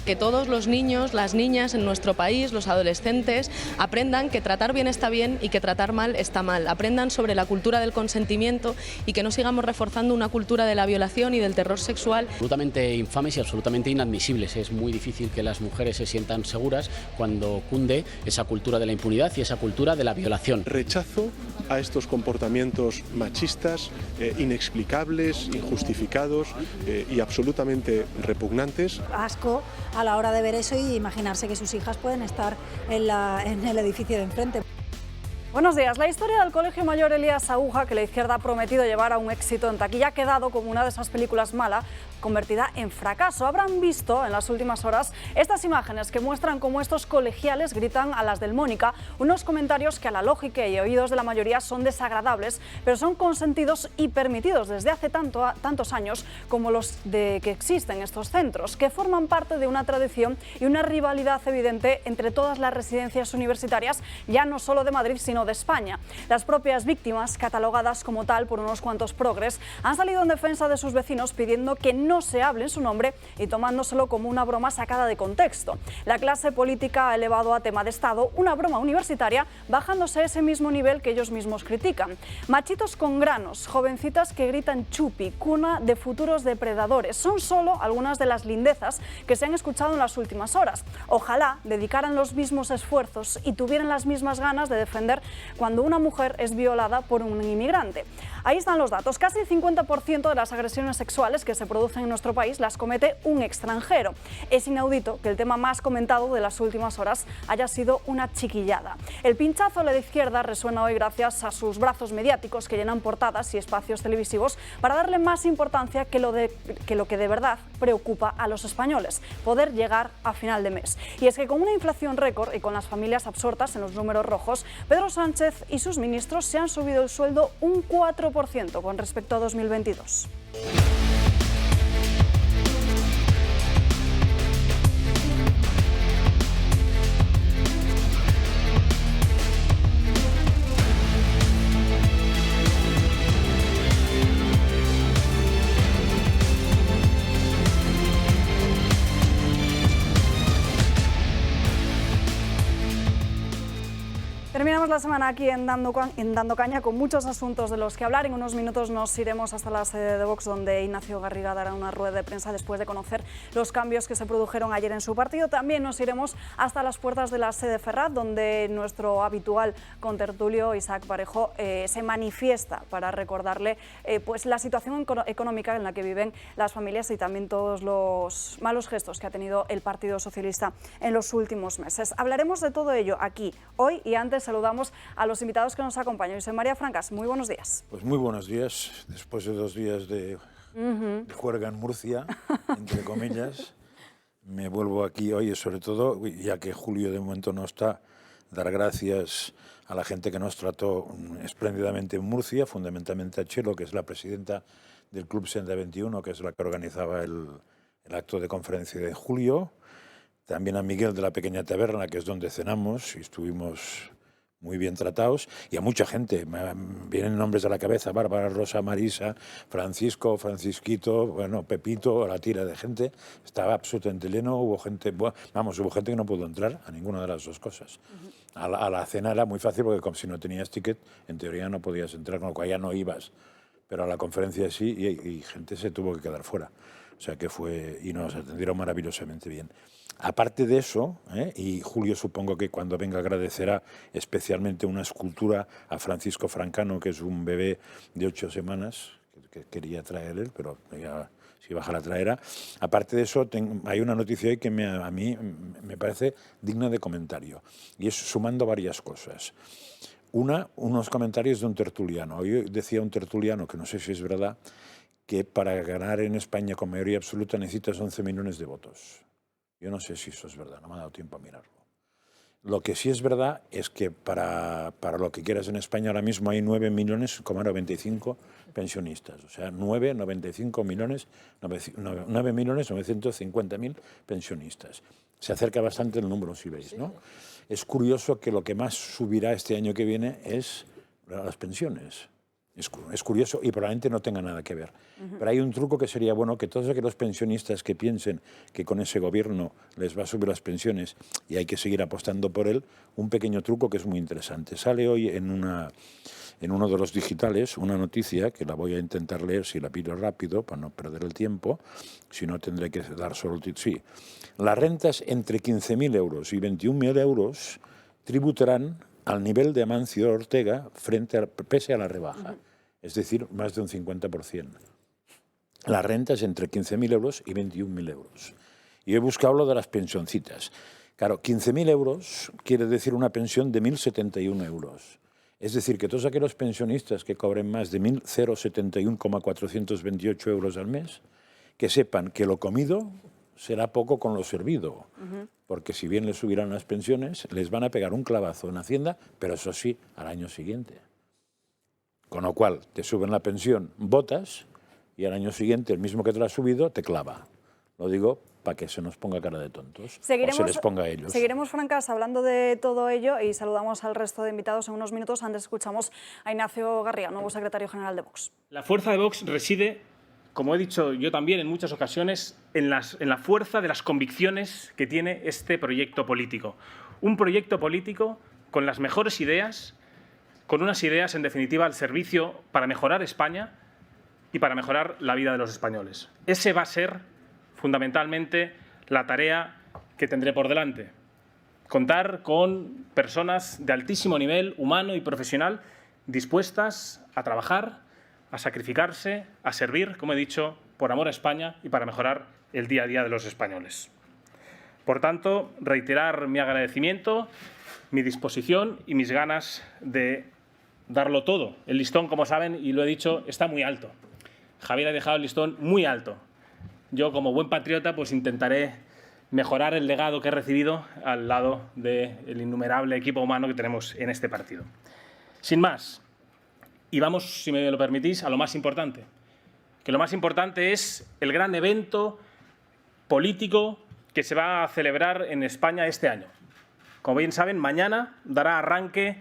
que todos los niños, las niñas en nuestro país, los adolescentes, aprendan que tratar bien está bien y que tratar mal está mal. Aprendan sobre la cultura del consentimiento y que no sigamos reforzando una cultura de la violación y del terror sexual. Absolutamente infames y absolutamente inadmisibles. Es muy difícil que las mujeres se sientan seguras cuando cunde esa cultura de la impunidad y esa cultura de la violación. Rechazo a estos comportamientos machistas, inexplicables, injustificados y absolutamente repugnantes. Asco a la hora de ver eso y imaginarse que sus hijas pueden estar en el edificio de enfrente. Buenos días. La historia del Colegio Mayor Elías Aguja, que la izquierda ha prometido llevar a un éxito en taquilla, ha quedado como una de esas películas malas convertida en fracaso. Habrán visto en las últimas horas estas imágenes que muestran cómo estos colegiales gritan a las del Mónica, unos comentarios que a la lógica y oídos de la mayoría son desagradables, pero son consentidos y permitidos desde hace tantos años como los de que existen estos centros, que forman parte de una tradición y una rivalidad evidente entre todas las residencias universitarias, ya no solo de Madrid, sino de España. Las propias víctimas, catalogadas como tal por unos cuantos progres, han salido en defensa de sus vecinos pidiendo que no se hable en su nombre y tomándoselo como una broma sacada de contexto. La clase política ha elevado a tema de Estado una broma universitaria, bajándose a ese mismo nivel que ellos mismos critican. Machitos con granos, jovencitas que gritan chupi, cuna de futuros depredadores, son solo algunas de las lindezas que se han escuchado en las últimas horas. Ojalá dedicaran los mismos esfuerzos y tuvieran las mismas ganas de defender cuando una mujer es violada por un inmigrante. Ahí están los datos. Casi el 50% de las agresiones sexuales que se producen en nuestro país las comete un extranjero. Es inaudito que el tema más comentado de las últimas horas haya sido una chiquillada. El pinchazo de la izquierda resuena hoy gracias a sus brazos mediáticos que llenan portadas y espacios televisivos para darle más importancia que lo que de verdad preocupa a los españoles: poder llegar a final de mes. Y es que con una inflación récord y con las familias absortas en los números rojos, Pedro Sánchez y sus ministros se han subido el sueldo un 4% con respecto a 2022. Terminamos la semana aquí en Dando Caña con muchos asuntos de los que hablar. En unos minutos nos iremos hasta la sede de Vox, donde Ignacio Garriga dará una rueda de prensa después de conocer los cambios que se produjeron ayer en su partido. También nos iremos hasta las puertas de la sede Ferraz, donde nuestro habitual contertulio Isaac Parejo se manifiesta para recordarle pues la situación económica en la que viven las familias y también todos los malos gestos que ha tenido el Partido Socialista en los últimos meses. Hablaremos de todo ello aquí, hoy, y antes saludamos a los invitados que nos acompañan. José María Francas, muy buenos días. Pues muy buenos días. Después de 2 días de juerga en Murcia, entre comillas, me vuelvo aquí hoy, sobre todo, ya que Julio de momento no está, dar gracias a la gente que nos trató espléndidamente en Murcia, fundamentalmente a Chelo, que es la presidenta del Club Senda 21, que es la que organizaba el acto de conferencia de Julio. También a Miguel de la Pequeña Taberna, que es donde cenamos y estuvimos muy bien tratados, y a mucha gente. Me vienen nombres a la cabeza: Bárbara, Rosa, Marisa, Francisco, Francisquito, bueno, Pepito, la tira de gente. Estaba absolutamente lleno, hubo gente, hubo gente que no pudo entrar a ninguna de las dos cosas. A la cena era muy fácil porque como si no tenías ticket, en teoría no podías entrar, con lo cual ya no ibas. Pero a la conferencia sí, y gente se tuvo que quedar fuera. O sea que y nos atendieron maravillosamente bien. Aparte de eso, y Julio supongo que cuando venga agradecerá especialmente una escultura a Francisco Francano, que es un bebé de 8 semanas, que quería traer él, pero ya, si baja la traerá. Aparte de eso, hay una noticia hoy que a mí me parece digna de comentario, y es sumando varias cosas. Unos comentarios de un tertuliano. Hoy decía un tertuliano, que no sé si es verdad, que para ganar en España con mayoría absoluta necesitas 11 millones de votos. Yo no sé si eso es verdad, no me ha dado tiempo a mirarlo. Lo que sí es verdad es que para lo que quieras en España ahora mismo hay 9.95 pensionistas. O sea, 9.950.000 pensionistas. Se acerca bastante el número, si veis, ¿no? Es curioso que lo que más subirá este año que viene es las pensiones. Es curioso y probablemente no tenga nada que ver. Pero hay un truco que sería bueno, que todos aquellos pensionistas que piensen que con ese gobierno les va a subir las pensiones y hay que seguir apostando por él, un pequeño truco que es muy interesante. Sale hoy en uno de los digitales una noticia que la voy a intentar leer si la pido rápido para no perder el tiempo, si no tendré que dar solo el título. Sí, las rentas entre 15.000 euros y 21.000 euros tributarán al nivel de Amancio Ortega pese a la rebaja, es decir, más de un 50%. Las rentas entre 15.000 euros y 21.000 euros. Y he buscado lo de las pensioncitas. Claro, 15.000 euros quiere decir una pensión de 1.071 euros. Es decir, que todos aquellos pensionistas que cobren más de 1.071,428 euros al mes, que sepan que lo comido será poco con lo servido. Porque si bien les subirán las pensiones, les van a pegar un clavazo en Hacienda, pero eso sí, al año siguiente. Con lo cual, te suben la pensión, votas, y al año siguiente el mismo que te lo ha subido te clava. Lo digo para que se nos ponga cara de tontos, o se les ponga a ellos. Seguiremos, Francas, hablando de todo ello y saludamos al resto de invitados en unos minutos. Antes escuchamos a Ignacio Garriga, nuevo secretario general de Vox. La fuerza de Vox reside, como he dicho yo también en muchas ocasiones, en la fuerza de las convicciones que tiene este proyecto político. Un proyecto político con las mejores ideas, con unas ideas, en definitiva, al servicio para mejorar España y para mejorar la vida de los españoles. Ese va a ser, fundamentalmente, la tarea que tendré por delante. Contar con personas de altísimo nivel humano y profesional dispuestas a trabajar, a sacrificarse, a servir, como he dicho, por amor a España y para mejorar el día a día de los españoles. Por tanto, reiterar mi agradecimiento, mi disposición y mis ganas de darlo todo. El listón, como saben, y lo he dicho, está muy alto. Javier ha dejado el listón muy alto. Yo, como buen patriota, pues intentaré mejorar el legado que he recibido al lado del innumerable equipo humano que tenemos en este partido. Sin más, y vamos, si me lo permitís, a lo más importante. Que lo más importante es el gran evento político que se va a celebrar en España este año. Como bien saben, mañana dará arranque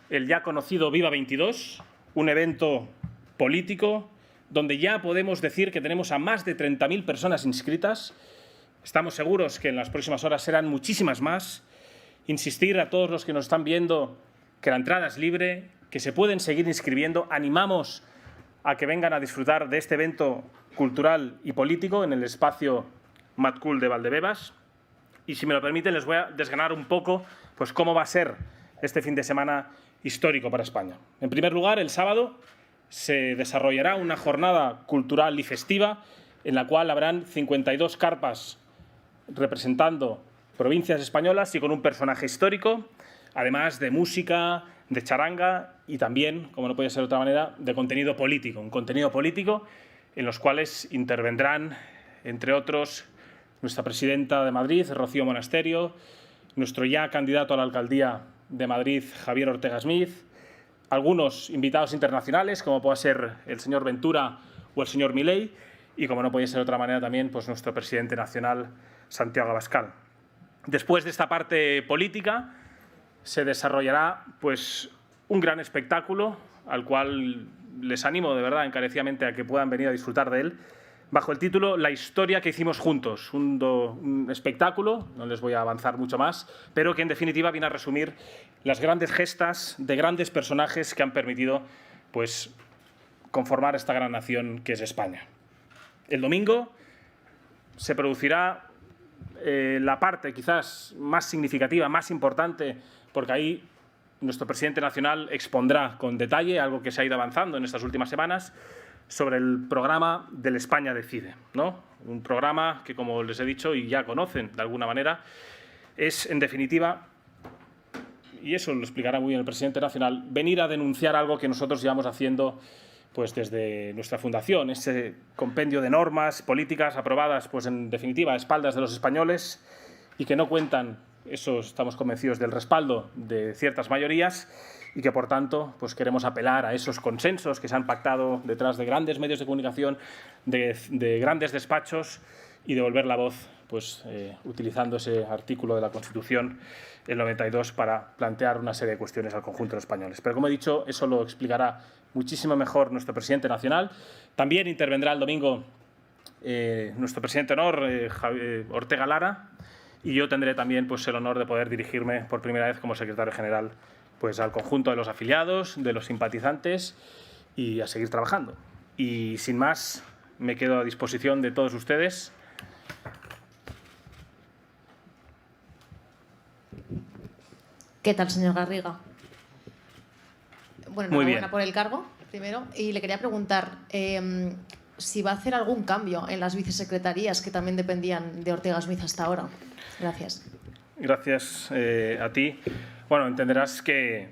el ya conocido Viva 22, un evento político donde ya podemos decir que tenemos a más de 30.000 personas inscritas. Estamos seguros que en las próximas horas serán muchísimas más. Insistir a todos los que nos están viendo que la entrada es libre, que se pueden seguir inscribiendo. Animamos a que vengan a disfrutar de este evento cultural y político en el espacio Mad Cool de Valdebebas. Y si me lo permiten, les voy a desgranar un poco pues, cómo va a ser este fin de semana histórico para España. En primer lugar, el sábado se desarrollará una jornada cultural y festiva en la cual habrán 52 carpas representando provincias españolas y con un personaje histórico, además de música, de charanga y también, como no puede ser de otra manera, de contenido político. Un contenido político en los cuales intervendrán, entre otros, nuestra presidenta de Madrid, Rocío Monasterio, nuestro ya candidato a la alcaldía de Madrid, Javier Ortega Smith, algunos invitados internacionales, como pueda ser el señor Ventura o el señor Milei, y como no podía ser de otra manera también pues nuestro presidente nacional, Santiago Abascal. Después de esta parte política se desarrollará pues un gran espectáculo al cual les animo de verdad encarecidamente a que puedan venir a disfrutar de él, bajo el título La historia que hicimos juntos, un espectáculo, no les voy a avanzar mucho más, pero que en definitiva viene a resumir las grandes gestas de grandes personajes que han permitido pues, conformar esta gran nación que es España. El domingo se producirá la parte quizás más significativa, más importante, porque ahí nuestro presidente nacional expondrá con detalle algo que se ha ido avanzando en estas últimas semanas, sobre el programa del España Decide, ¿no? Un programa que, como les he dicho y ya conocen de alguna manera, es, en definitiva, y eso lo explicará muy bien el presidente nacional, venir a denunciar algo que nosotros llevamos haciendo pues, desde nuestra fundación, ese compendio de normas políticas aprobadas, pues, en definitiva, a espaldas de los españoles y que no cuentan, eso estamos convencidos, del respaldo de ciertas mayorías, y que, por tanto, pues queremos apelar a esos consensos que se han pactado detrás de grandes medios de comunicación, de grandes despachos y devolver la voz pues, utilizando ese artículo de la Constitución, el 92, para plantear una serie de cuestiones al conjunto de los españoles. Pero, como he dicho, eso lo explicará muchísimo mejor nuestro presidente nacional. También intervendrá el domingo nuestro presidente de honor, Ortega Lara, y yo tendré también pues, el honor de poder dirigirme por primera vez como secretario general pues, al conjunto de los afiliados, de los simpatizantes y a seguir trabajando. Y sin más, me quedo a disposición de todos ustedes. ¿Qué tal, señor Garriga? Bueno, enhorabuena por el cargo, primero. Y le quería preguntar si va a hacer algún cambio en las vicesecretarías que también dependían de Ortega Smith hasta ahora. Gracias. Gracias a ti. Bueno, entenderás que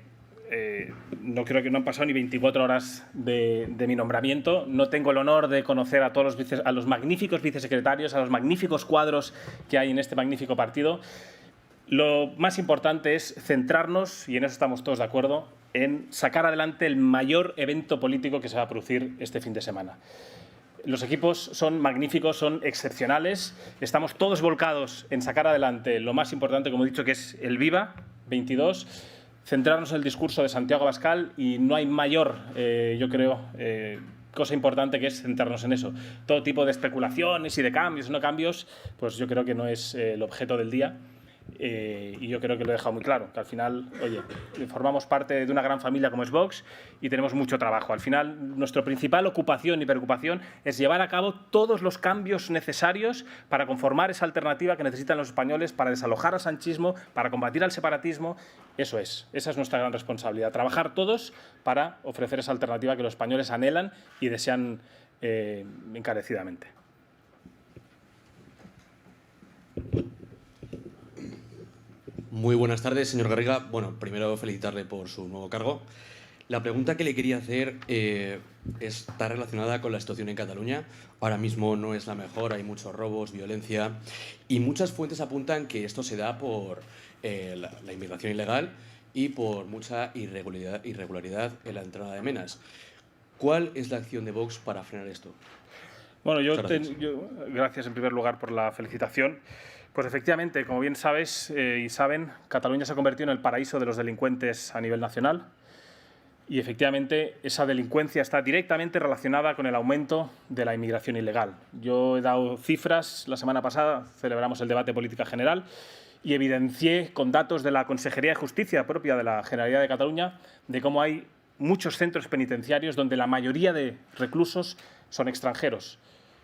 no creo que no han pasado ni 24 horas de mi nombramiento. No tengo el honor de conocer a todos los magníficos vicesecretarios, a los magníficos cuadros que hay en este magnífico partido. Lo más importante es centrarnos, y en eso estamos todos de acuerdo, en sacar adelante el mayor evento político que se va a producir este fin de semana. Los equipos son magníficos, son excepcionales. Estamos todos volcados en sacar adelante lo más importante, como he dicho, que es el Viva 22, centrarnos en el discurso de Santiago Abascal, y no hay mayor, yo creo, cosa importante que es centrarnos en eso. Todo tipo de especulaciones y de cambios o no cambios, pues yo creo que no es el objeto del día. Y yo creo que lo he dejado muy claro, que al final, oye, formamos parte de una gran familia como es Vox y tenemos mucho trabajo. Al final, nuestra principal ocupación y preocupación es llevar a cabo todos los cambios necesarios para conformar esa alternativa que necesitan los españoles para desalojar al sanchismo, para combatir al separatismo. Esa es nuestra gran responsabilidad, trabajar todos para ofrecer esa alternativa que los españoles anhelan y desean encarecidamente. Muy buenas tardes, señor Garriga. Bueno, primero felicitarle por su nuevo cargo. La pregunta que le quería hacer está relacionada con la situación en Cataluña. Ahora mismo no es la mejor, hay muchos robos, violencia, y muchas fuentes apuntan que esto se da por la inmigración ilegal y por mucha irregularidad en la entrada de Menas. ¿Cuál es la acción de Vox para frenar esto? Bueno, gracias en primer lugar por la felicitación. Pues efectivamente, como bien sabes y saben, Cataluña se ha convertido en el paraíso de los delincuentes a nivel nacional, y efectivamente esa delincuencia está directamente relacionada con el aumento de la inmigración ilegal. Yo he dado cifras, la semana pasada celebramos el debate de política general y evidencié con datos de la Consejería de Justicia propia de la Generalidad de Cataluña de cómo hay muchos centros penitenciarios donde la mayoría de reclusos son extranjeros.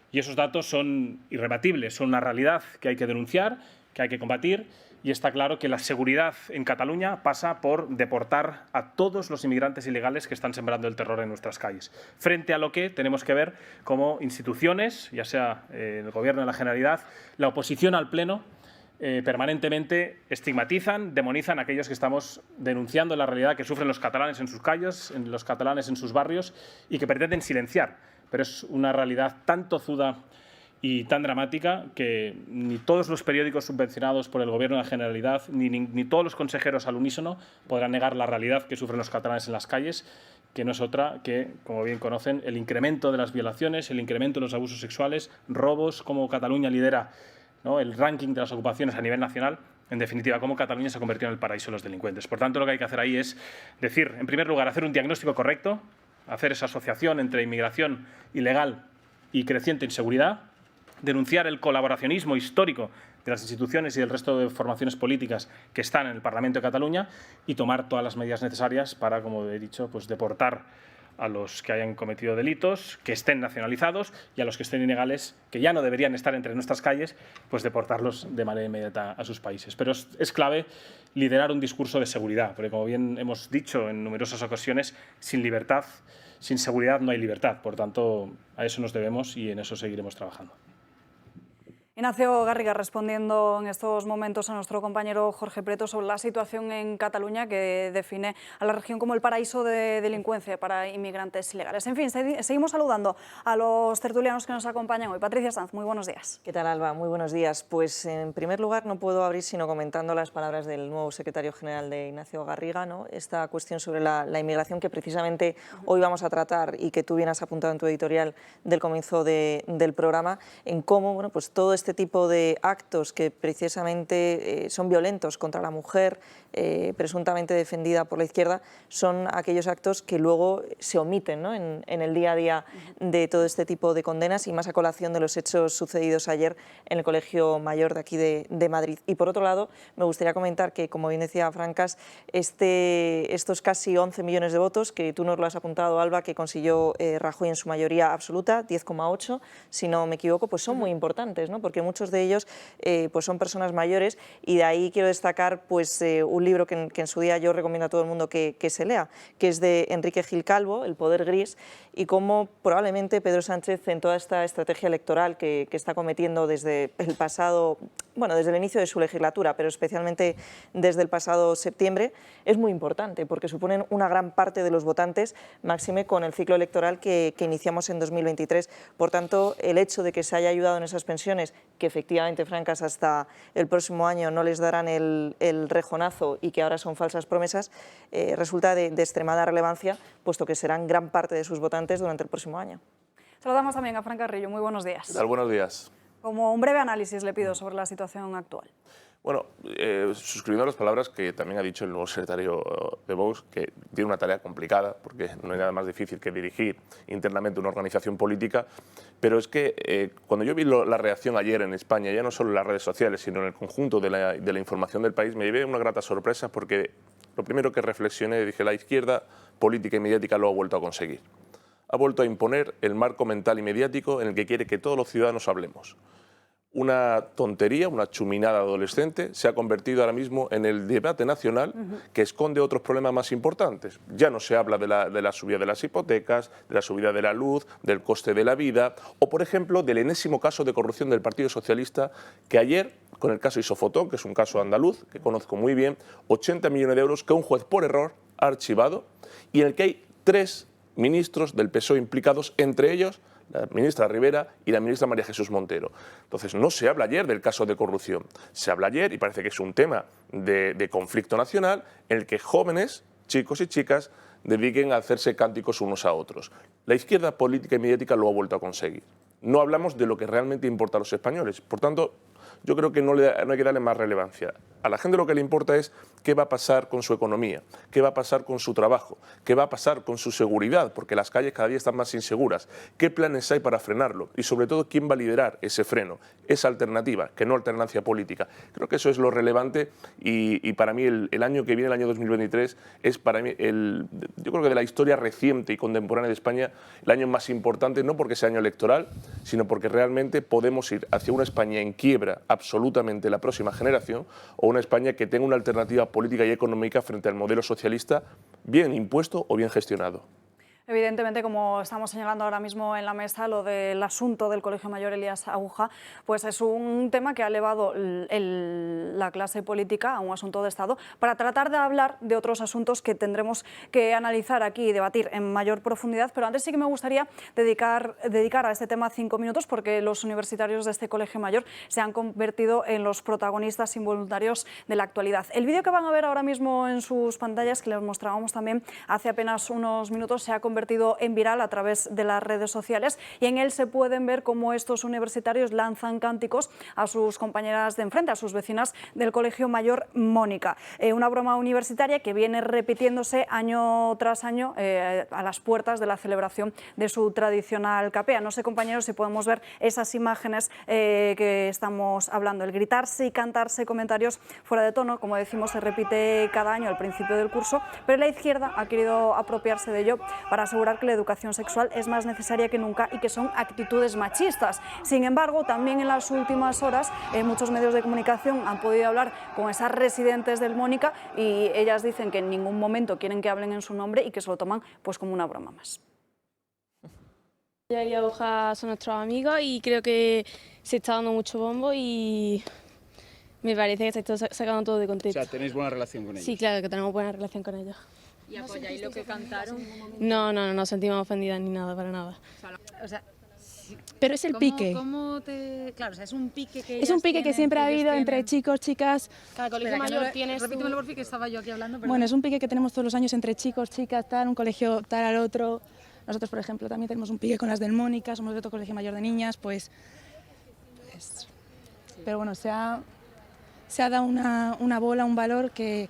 Y esos datos son irrebatibles, son una realidad que hay que denunciar, que hay que combatir, y está claro que la seguridad en Cataluña pasa por deportar a todos los inmigrantes ilegales que están sembrando el terror en nuestras calles. Frente a lo que tenemos que ver como instituciones, ya sea el Gobierno de la Generalidad, la oposición al Pleno, permanentemente estigmatizan, demonizan a aquellos que estamos denunciando la realidad que sufren los catalanes en sus calles, los catalanes en sus barrios, y que pretenden silenciar. Pero es una realidad tan tozuda y tan dramática que ni todos los periódicos subvencionados por el Gobierno de la Generalidad ni todos los consejeros al unísono podrán negar la realidad que sufren los catalanes en las calles, que no es otra que, como bien conocen, el incremento de las violaciones, el incremento de los abusos sexuales, robos, como Cataluña lidera, ¿no?, el ranking de las ocupaciones a nivel nacional. En definitiva, cómo Cataluña se ha convertido en el paraíso de los delincuentes. Por tanto, lo que hay que hacer ahí es decir, en primer lugar, hacer un diagnóstico correcto, hacer esa asociación entre inmigración ilegal y creciente inseguridad, denunciar el colaboracionismo histórico de las instituciones y del resto de formaciones políticas que están en el Parlamento de Cataluña y tomar todas las medidas necesarias para, como he dicho, pues deportar a los que hayan cometido delitos, que estén nacionalizados, y a los que estén ilegales, que ya no deberían estar entre nuestras calles, pues deportarlos de manera inmediata a sus países. Pero es clave liderar un discurso de seguridad, porque, como bien hemos dicho en numerosas ocasiones, sin libertad, sin seguridad no hay libertad. Por tanto, a eso nos debemos y en eso seguiremos trabajando. Ignacio Garriga, respondiendo en estos momentos a nuestro compañero Jorge Preto sobre la situación en Cataluña, que define a la región como el paraíso de delincuencia para inmigrantes ilegales. En fin, seguimos saludando a los tertulianos que nos acompañan hoy. Patricia Sanz, muy buenos días. ¿Qué tal, Alba? Muy buenos días. Pues en primer lugar no puedo abrir sino comentando las palabras del nuevo secretario general de Ignacio Garriga, ¿no? Esta cuestión sobre la inmigración que precisamente hoy vamos a tratar y que tú bien has apuntado en tu editorial del comienzo del programa, en cómo, bueno, pues todo este este tipo de actos que precisamente son violentos contra la mujer, presuntamente defendida por la izquierda, son aquellos actos que luego se omiten, ¿no?, en el día a día de todo este tipo de condenas, y más a colación de los hechos sucedidos ayer en el Colegio Mayor de aquí de Madrid. Y por otro lado, me gustaría comentar que, como bien decía Francas, estos casi 11 millones de votos, que tú nos lo has apuntado, Alba, que consiguió Rajoy en su mayoría absoluta, 10,8, si no me equivoco, pues son muy importantes, ¿no?, porque muchos de ellos pues son personas mayores, y de ahí quiero destacar pues un libro que en su día yo recomiendo a todo el mundo que se lea, que es de Enrique Gil Calvo, El poder gris, y cómo probablemente Pedro Sánchez, en toda esta estrategia electoral que está cometiendo desde el pasado, bueno, desde el inicio de su legislatura, pero especialmente desde el pasado septiembre, es muy importante, porque suponen una gran parte de los votantes, máxime con el ciclo electoral que iniciamos en 2023. Por tanto, el hecho de que se haya ayudado en esas pensiones, que efectivamente, Francas, hasta el próximo año no les darán el rejonazo y que ahora son falsas promesas, resulta de extremada relevancia, puesto que serán gran parte de sus votantes durante el próximo año. Saludamos también a Fran Carrillo. Muy buenos días. ¿Qué tal? Buenos días. Como un breve análisis le pido sobre la situación actual. Bueno, suscribiendo las palabras que también ha dicho el nuevo secretario de Vox, que tiene una tarea complicada, porque no hay nada más difícil que dirigir internamente una organización política, pero es que cuando yo vi la reacción ayer en España, ya no solo en las redes sociales, sino en el conjunto de la información del país, me llevé una grata sorpresa, porque lo primero que reflexioné, dije, la izquierda política y mediática lo ha vuelto a conseguir. Ha vuelto a imponer el marco mental y mediático en el que quiere que todos los ciudadanos hablemos. Una tontería, una chuminada adolescente, se ha convertido ahora mismo en el debate nacional que esconde otros problemas más importantes. Ya no se habla de la subida de las hipotecas, de la subida de la luz, del coste de la vida, o por ejemplo del enésimo caso de corrupción del Partido Socialista, que ayer, con el caso Isofotón, que es un caso andaluz, que conozco muy bien, 80 millones de euros que un juez por error ha archivado, y en el que hay 3 ministros del PSOE implicados, entre ellos la ministra Rivera y la ministra María Jesús Montero. Entonces, no se habla ayer del caso de corrupción, se habla ayer, y parece que es un tema de conflicto nacional, en el que jóvenes, chicos y chicas, dediquen a hacerse cánticos unos a otros. La izquierda política y mediática lo ha vuelto a conseguir. No hablamos de lo que realmente importa a los españoles. Por tanto, yo creo que no hay que darle más relevancia. A la gente lo que le importa es qué va a pasar con su economía, qué va a pasar con su trabajo, qué va a pasar con su seguridad, porque las calles cada día están más inseguras, qué planes hay para frenarlo y sobre todo quién va a liderar ese freno, esa alternativa, que no alternancia política. Creo que eso es lo relevante y para mí el año que viene, el año 2023, es para mí yo creo que de la historia reciente y contemporánea de España, el año más importante, no porque sea año electoral, sino porque realmente podemos ir hacia una España en quiebra absolutamente la próxima generación, o una España que tenga una alternativa política y económica frente al modelo socialista, bien impuesto o bien gestionado. Evidentemente, como estamos señalando ahora mismo en la mesa, lo del asunto del Colegio Mayor Elías Aguja, pues es un tema que ha elevado la clase política a un asunto de Estado para tratar de hablar de otros asuntos que tendremos que analizar aquí y debatir en mayor profundidad. Pero antes sí que me gustaría dedicar a este tema 5 minutos, porque los universitarios de este Colegio Mayor se han convertido en los protagonistas involuntarios de la actualidad. El vídeo que van a ver ahora mismo en sus pantallas, que les mostrábamos también hace apenas unos minutos, se ha convertido en viral a través de las redes sociales, y en él se pueden ver cómo estos universitarios lanzan cánticos a sus compañeras de enfrente, a sus vecinas del Colegio Mayor Mónica. Una broma universitaria que viene repitiéndose año tras año a las puertas de la celebración de su tradicional capea. No sé, compañeros, si podemos ver esas imágenes que estamos hablando. El gritarse y cantarse comentarios fuera de tono, como decimos, se repite cada año al principio del curso, pero la izquierda ha querido apropiarse de ello para asegurar que la educación sexual es más necesaria que nunca y que son actitudes machistas. Sin embargo, también en las últimas horas muchos medios de comunicación han podido hablar con esas residentes del Mónica, y ellas dicen que en ningún momento quieren que hablen en su nombre y que se lo toman pues como una broma más. Yo y Aguja son nuestros amigos y creo que se está dando mucho bombo y me parece que se está sacando todo de contexto. O sea, ¿tenéis buena relación con ellos? Sí, claro que tenemos buena relación con ellos. ¿Y apoyáis lo que cantaron? No nos sentimos ofendidas ni nada, para nada. O sea, pero es el pique. Claro, o sea, es un pique que es un pique que siempre ha habido entre chicos, chicas. Cada colegio mayor tiene. Repítemelo, por fin, que estaba yo aquí hablando. Bueno, es un pique que tenemos todos los años entre chicos, chicas, tal, un colegio tal al otro. Nosotros, por ejemplo, también tenemos un pique con las del Mónica, somos de otro colegio mayor de niñas, pues pero bueno, se ha dado una bola, un valor que,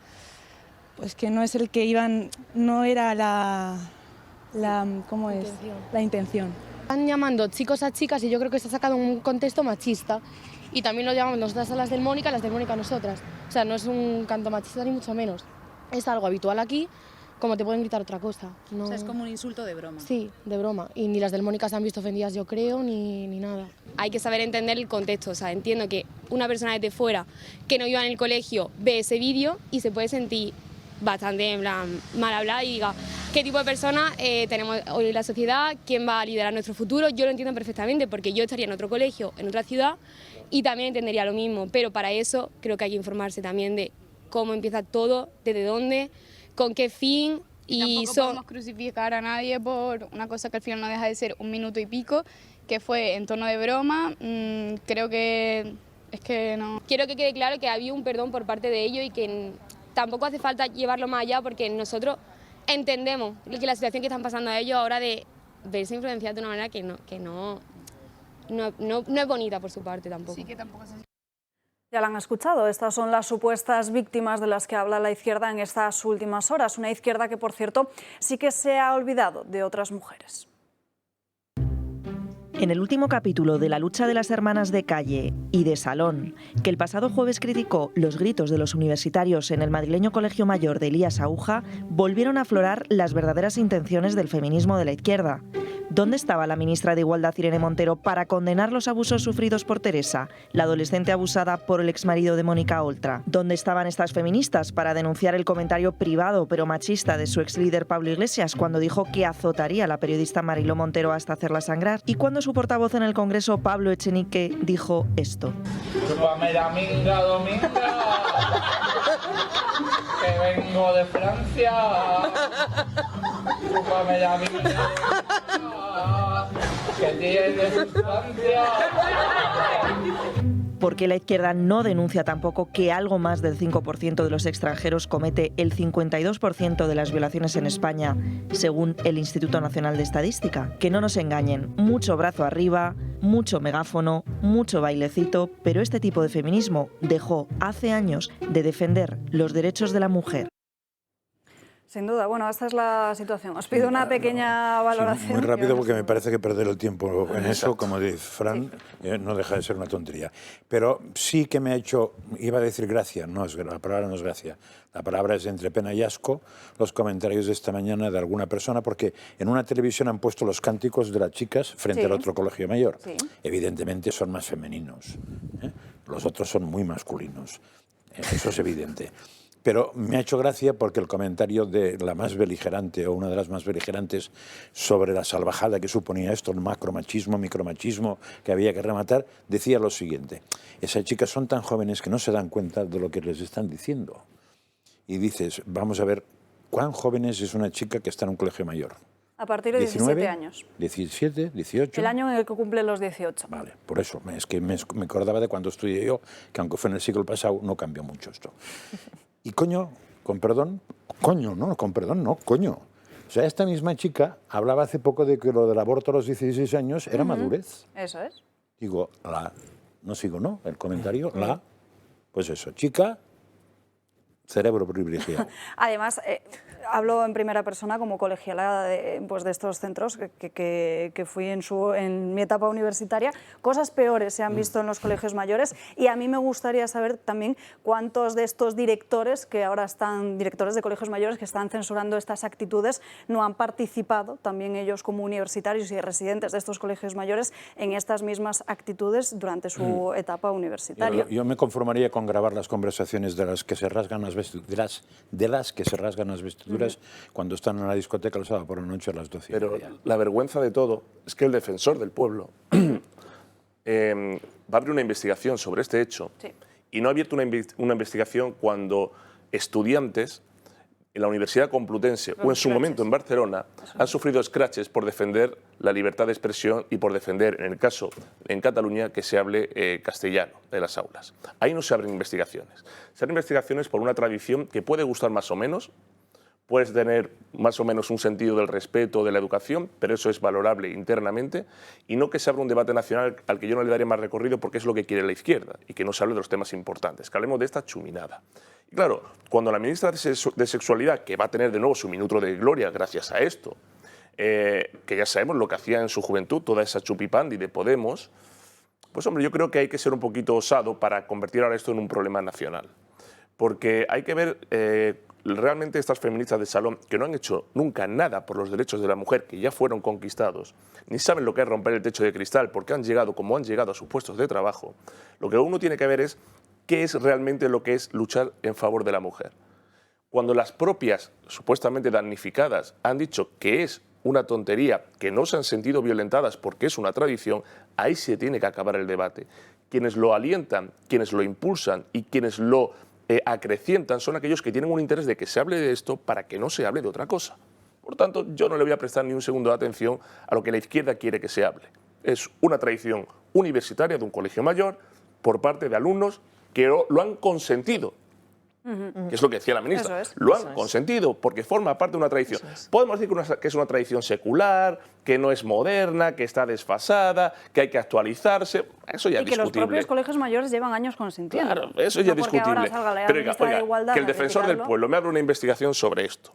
pues que no es el que iban, no era la intención. Están llamando chicos a chicas y yo creo que se ha sacado un contexto machista. Y también lo llamamos nosotras a las del Mónica a nosotras. O sea, no es un canto machista ni mucho menos. Es algo habitual aquí, como te pueden gritar otra cosa. No... O sea, es como un insulto de broma. Sí, de broma. Y ni las del Mónica se han visto ofendidas, yo creo, ni nada. Hay que saber entender el contexto. O sea, entiendo que una persona desde fuera que no iba en el colegio ve ese vídeo y se puede sentir bastante en plan mal hablada y diga qué tipo de persona tenemos hoy en la sociedad, quién va a liderar nuestro futuro. Yo lo entiendo perfectamente porque yo estaría en otro colegio, en otra ciudad y también entendería lo mismo, pero para eso creo que hay que informarse también de cómo empieza todo, desde dónde, con qué fin. Y tampoco podemos crucificar a nadie por una cosa que al final no deja de ser 1 minuto y pico, que fue en tono de broma. Creo que es que no. Quiero que quede claro que había un perdón por parte de ellos y que tampoco hace falta llevarlo más allá porque nosotros entendemos que la situación que están pasando a ellos ahora de verse influenciados de una manera que no es bonita por su parte tampoco. Sí, que tampoco es así. Ya la han escuchado, estas son las supuestas víctimas de las que habla la izquierda en estas últimas horas. Una izquierda que, por cierto, sí que se ha olvidado de otras mujeres. En el último capítulo de La lucha de las hermanas de calle y de salón, que el pasado jueves criticó los gritos de los universitarios en el madrileño Colegio Mayor de Elías Aúja, volvieron a aflorar las verdaderas intenciones del feminismo de la izquierda. ¿Dónde estaba la ministra de Igualdad, Irene Montero, para condenar los abusos sufridos por Teresa, la adolescente abusada por el exmarido de Mónica Oltra? ¿Dónde estaban estas feministas para denunciar el comentario privado pero machista de su ex líder Pablo Iglesias cuando dijo que azotaría a la periodista Mariló Montero hasta hacerla sangrar? ¿Y cuando su portavoz en el Congreso, Pablo Echenique, dijo esto? ¡Chúpame la minga, Dominga! ¡Que vengo de Francia! ¡Chúpame la minga! ¡Que tiene sustancia! Porque la izquierda no denuncia tampoco que algo más del 5% de los extranjeros comete el 52% de las violaciones en España, según el Instituto Nacional de Estadística. Que no nos engañen, mucho brazo arriba, mucho megáfono, mucho bailecito, pero este tipo de feminismo dejó hace años de defender los derechos de la mujer. Sin duda, bueno, esta es la situación. Os pido una pequeña valoración. Sí, muy rápido porque me parece que perder el tiempo en eso, como dice Fran, no deja de ser una tontería. Pero sí que me ha hecho, iba a decir gracia, no es, la palabra no es gracia, la palabra es entre pena y asco, los comentarios de esta mañana de alguna persona, porque en una televisión han puesto los cánticos de las chicas frente al otro colegio mayor. Sí. Evidentemente son más femeninos, ¿eh? Los otros son muy masculinos, eso es evidente. Pero me ha hecho gracia porque el comentario de la más beligerante o una de las más beligerantes sobre la salvajada que suponía esto, el macromachismo, micromachismo que había que rematar, decía lo siguiente: esas chicas son tan jóvenes que no se dan cuenta de lo que les están diciendo. Y dices, vamos a ver, ¿cuán jóvenes es una chica que está en un colegio mayor? A partir de 17 años. 17, 18. El año en el que cumple los 18. Vale, por eso, es que me acordaba de cuando estudié yo, que aunque fue en el siglo pasado, no cambió mucho esto. Y coño, con perdón, coño, no, con perdón, no, coño. O sea, esta misma chica hablaba hace poco de que lo del aborto a los 16 años era madurez. Eso es. Digo, no sigo, ¿no? El comentario, pues eso, chica, cerebro privilegiado. Además, hablo en primera persona como colegiala de estos centros que fui en mi etapa universitaria. Cosas peores se han visto en los colegios mayores y a mí me gustaría saber también cuántos de estos directores que ahora están, directores de colegios mayores que están censurando estas actitudes, no han participado también ellos como universitarios y residentes de estos colegios mayores en estas mismas actitudes durante su etapa universitaria. Yo me conformaría con grabar las conversaciones de las que se rasgan las vestiduras, cuando están en la discoteca el sábado por la noche a las 12. Pero la vergüenza de todo es que el defensor del pueblo va a abrir una investigación sobre este hecho y no ha abierto una investigación cuando estudiantes en la Universidad Complutense o en su momento en Barcelona han sufrido escraches por defender la libertad de expresión y por defender, en el caso en Cataluña, que se hable castellano en las aulas. Ahí no se abren investigaciones. Se abren investigaciones por una tradición que puede gustar más o menos, puedes tener más o menos un sentido del respeto, de la educación, pero eso es valorable internamente, y no que se abra un debate nacional al que yo no le daría más recorrido porque es lo que quiere la izquierda, y que no se hable de los temas importantes, que hablemos de esta chuminada. Y claro, cuando la ministra de Sexualidad, que va a tener de nuevo su minuto de gloria gracias a esto, que ya sabemos lo que hacía en su juventud, toda esa chupipandi de Podemos, pues hombre, yo creo que hay que ser un poquito osado para convertir ahora esto en un problema nacional. Porque hay que ver realmente estas feministas de salón que no han hecho nunca nada por los derechos de la mujer, que ya fueron conquistados, ni saben lo que es romper el techo de cristal, porque han llegado como han llegado a sus puestos de trabajo. Lo que uno tiene que ver es qué es realmente lo que es luchar en favor de la mujer. Cuando las propias, supuestamente damnificadas, han dicho que es una tontería, que no se han sentido violentadas porque es una tradición, ahí se tiene que acabar el debate. Quienes lo alientan, quienes lo impulsan y quienes lo acrecientan son aquellos que tienen un interés de que se hable de esto para que no se hable de otra cosa. Por tanto, yo no le voy a prestar ni un segundo de atención a lo que la izquierda quiere que se hable. Es una tradición universitaria de un colegio mayor por parte de alumnos que lo han consentido. Que es lo que decía la ministra, lo han consentido porque forma parte de una tradición. Podemos decir que es una tradición secular, que no es moderna, que está desfasada, que hay que actualizarse, eso ya es discutible. Y que los propios colegios mayores llevan años consentiendo. Claro, eso ya es discutible. Pero oiga, que el defensor del pueblo me abra una investigación sobre esto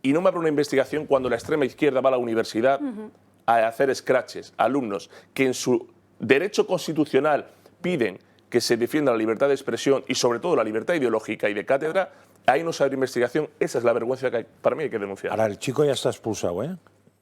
y no me abra una investigación cuando la extrema izquierda va a la universidad a hacer scratches a alumnos que en su derecho constitucional piden que se defienda la libertad de expresión y sobre todo la libertad ideológica y de cátedra, ahí no se abre investigación, esa es la vergüenza que para mí hay que denunciar. Ahora el chico ya está expulsado, ¿eh?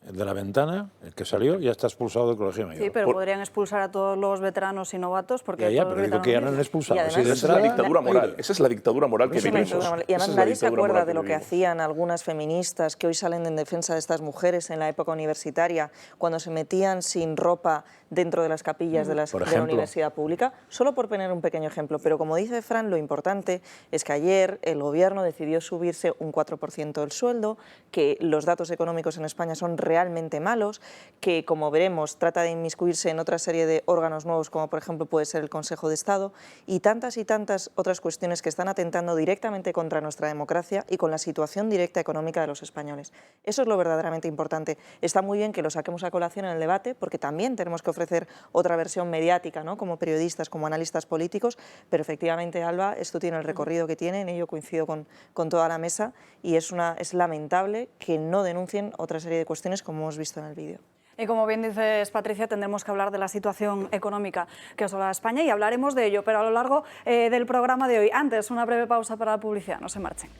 El de la ventana, el que salió, ya está expulsado del colegio mayor. Sí, pero podrían expulsar a todos los veteranos y novatos porque... pero digo que ya no han expulsado. Esa es la dictadura moral, esa es la dictadura moral que vivimos. Y además nadie se acuerda de lo que hacían algunas feministas que hoy salen en defensa de estas mujeres en la época universitaria, cuando se metían sin ropa dentro de las capillas de la universidad pública, solo por poner un pequeño ejemplo. Pero como dice Fran, lo importante es que ayer el gobierno decidió subirse un 4% el sueldo, que los datos económicos en España son realmente malos, que como veremos trata de inmiscuirse en otra serie de órganos nuevos como por ejemplo puede ser el Consejo de Estado y tantas otras cuestiones que están atentando directamente contra nuestra democracia y con la situación directa económica de los españoles. Eso es lo verdaderamente importante. Está muy bien que lo saquemos a colación en el debate porque también tenemos que ofrecer otra versión mediática, ¿no? Como periodistas, como analistas políticos, pero efectivamente, Alba, esto tiene el recorrido que tiene, en ello coincido con toda la mesa y es lamentable que no denuncien otra serie de cuestiones como hemos visto en el vídeo. Y como bien dices, Patricia, tendremos que hablar de la situación económica que asola a España y hablaremos de ello, pero a lo largo del programa de hoy. Antes, una breve pausa para la publicidad, no se marchen.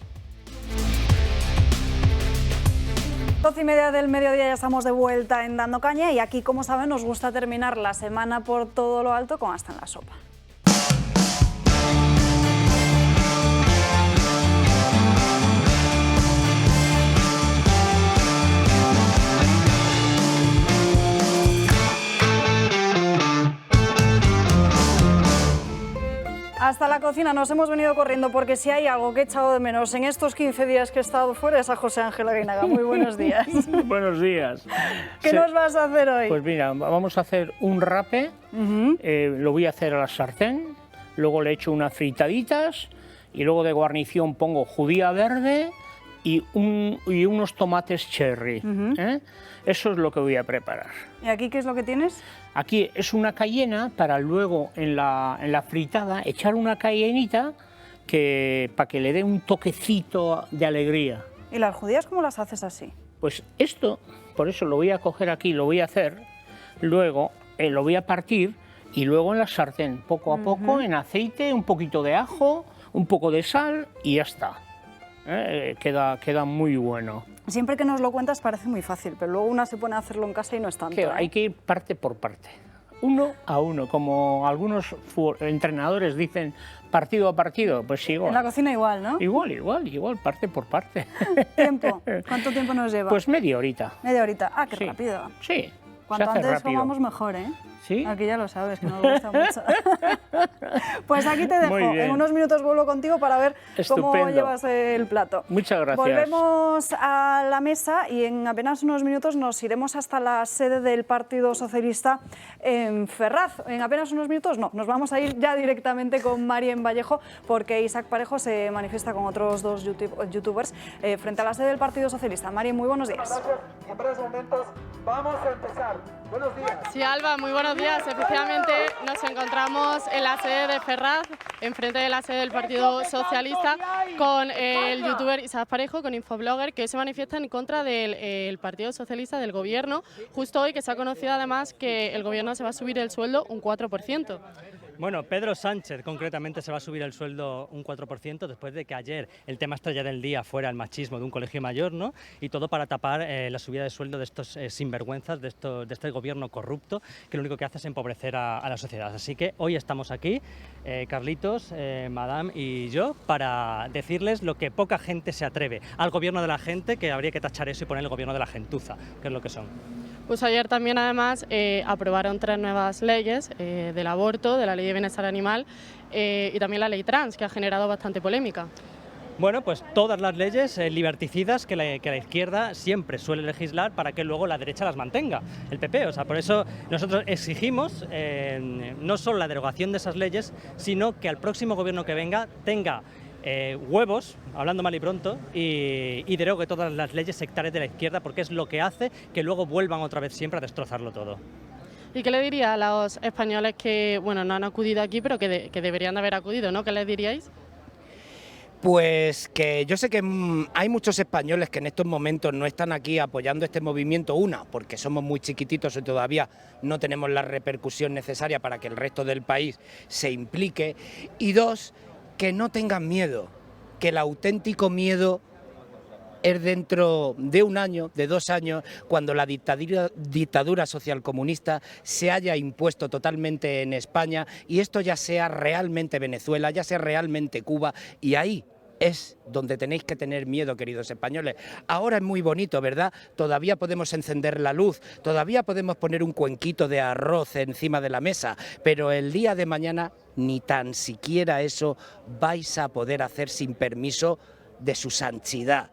12:30 del mediodía, ya estamos de vuelta en Dando Caña y aquí, como saben, nos gusta terminar la semana por todo lo alto con Hasta en la Sopa. Hasta la cocina nos hemos venido corriendo porque si hay algo que he echado de menos en estos 15 días que he estado fuera es a José Ángel Aguinaga. Muy buenos días. Buenos días. ¿Qué nos vas a hacer hoy? Pues mira, vamos a hacer un rape, lo voy a hacer a la sartén, luego le echo unas fritaditas y luego de guarnición pongo judía verde y unos tomates cherry. Eso es lo que voy a preparar. ¿Y aquí qué es lo que tienes? Aquí es una cayena para luego en la fritada echar una cayenita para que le dé un toquecito de alegría. ¿Y las judías cómo las haces así? Pues esto, por eso lo voy a coger aquí, lo voy a hacer, luego lo voy a partir y luego en la sartén, poco a poco, en aceite, un poquito de ajo, un poco de sal y ya está. Queda muy bueno. Siempre que nos lo cuentas parece muy fácil, pero luego una se pone a hacerlo en casa y no es tanto. Hay que ir parte por parte, uno a uno, como algunos entrenadores dicen, partido a partido, pues igual. En la cocina igual, ¿no? Igual, parte por parte. ¿Tiempo? ¿Cuánto tiempo nos lleva? Pues media horita. Media horita. Ah, qué rápido. Sí. Cuanto antes rápido. comamos mejor, ¿eh? ¿Sí? Aquí ya lo sabes, que nos gusta mucho. Pues aquí te dejo. Muy bien. En unos minutos vuelvo contigo para ver cómo Estupendo. llevas el plato. Muchas gracias. Volvemos a la mesa y en apenas unos minutos nos iremos hasta la sede del Partido Socialista en Ferraz. En apenas unos minutos no, nos vamos a ir ya directamente con Marien Vallejo porque Isaac Parejo se manifiesta con otros dos youtubers frente a la sede del Partido Socialista. Marien, muy buenos días. Gracias. Y en breves momentos vamos a empezar. Buenos días. Sí, Alba, muy buenos días. Efectivamente, nos encontramos en la sede de Ferraz, enfrente de la sede del Partido Socialista, con el youtuber Isaac Parejo, con Infoblogger, que hoy se manifiesta en contra del Partido Socialista, del Gobierno, justo hoy que se ha conocido además que el Gobierno se va a subir el sueldo un 4%. Bueno, Pedro Sánchez concretamente se va a subir el sueldo un 4% después de que ayer el tema estrella del día fuera el machismo de un colegio mayor, ¿no? Y todo para tapar la subida de sueldo de estos sinvergüenzas, de este gobierno corrupto, que lo único que hace es empobrecer a la sociedad. Así que hoy estamos aquí, Carlitos, Madame y yo, para decirles lo que poca gente se atreve, al gobierno de la gente, que habría que tachar eso y poner el gobierno de la gentuza, que es lo que son. Pues ayer también además aprobaron 3 nuevas leyes del aborto, de la ley de bienestar animal y también la ley trans, que ha generado bastante polémica. Bueno, pues todas las leyes liberticidas que la izquierda siempre suele legislar para que luego la derecha las mantenga, el PP. O sea, por eso nosotros exigimos no solo la derogación de esas leyes, sino que al próximo gobierno que venga tenga huevos, hablando mal y pronto, y derogue todas las leyes sectarias de la izquierda, porque es lo que hace que luego vuelvan otra vez siempre a destrozarlo todo. ¿Y qué le diría a los españoles que, bueno, no han acudido aquí, pero que deberían de haber acudido, ¿no? ¿Qué les diríais? Pues que yo sé que hay muchos españoles que en estos momentos no están aquí apoyando este movimiento, porque somos muy chiquititos y todavía no tenemos la repercusión necesaria para que el resto del país se implique, y 2, que no tengan miedo, que el auténtico miedo es dentro de 1 año, de 2 años, cuando la dictadura socialcomunista se haya impuesto totalmente en España y esto ya sea realmente Venezuela, ya sea realmente Cuba, y ahí es donde tenéis que tener miedo, queridos españoles. Ahora es muy bonito, ¿verdad? Todavía podemos encender la luz, todavía podemos poner un cuenquito de arroz encima de la mesa, pero el día de mañana ni tan siquiera eso vais a poder hacer sin permiso de su santidad.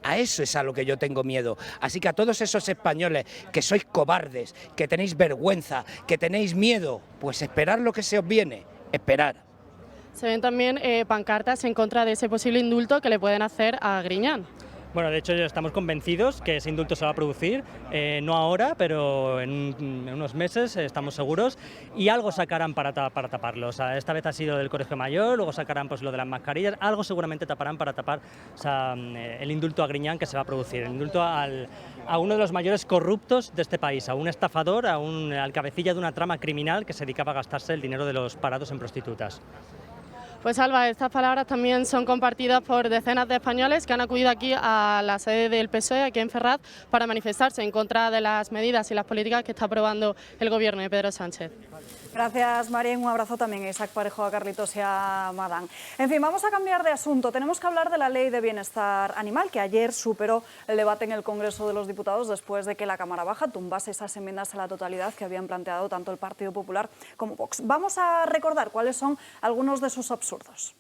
A eso es a lo que yo tengo miedo. Así que a todos esos españoles que sois cobardes, que tenéis vergüenza, que tenéis miedo, pues esperad lo que se os viene, esperad. Se ven también pancartas en contra de ese posible indulto que le pueden hacer a Griñán. Bueno, de hecho estamos convencidos que ese indulto se va a producir, no ahora, pero en unos meses, estamos seguros, y algo sacarán para taparlo. O sea, esta vez ha sido del Colegio Mayor, luego sacarán pues lo de las mascarillas, algo seguramente taparán para tapar, o sea, el indulto a Griñán que se va a producir, el indulto a uno de los mayores corruptos de este país, a un estafador, al cabecilla de una trama criminal que se dedicaba a gastarse el dinero de los parados en prostitutas. Pues Alba, estas palabras también son compartidas por decenas de españoles que han acudido aquí a la sede del PSOE, aquí en Ferraz, para manifestarse en contra de las medidas y las políticas que está aprobando el gobierno de Pedro Sánchez. Gracias, Marien. Un abrazo también a Isaac Parejo, a Carlitos y a Madán. En fin, vamos a cambiar de asunto. Tenemos que hablar de la Ley de Bienestar Animal, que ayer superó el debate en el Congreso de los Diputados después de que la Cámara Baja tumbase esas enmiendas a la totalidad que habían planteado tanto el Partido Popular como Vox. Vamos a recordar cuáles son algunos de sus absurdos.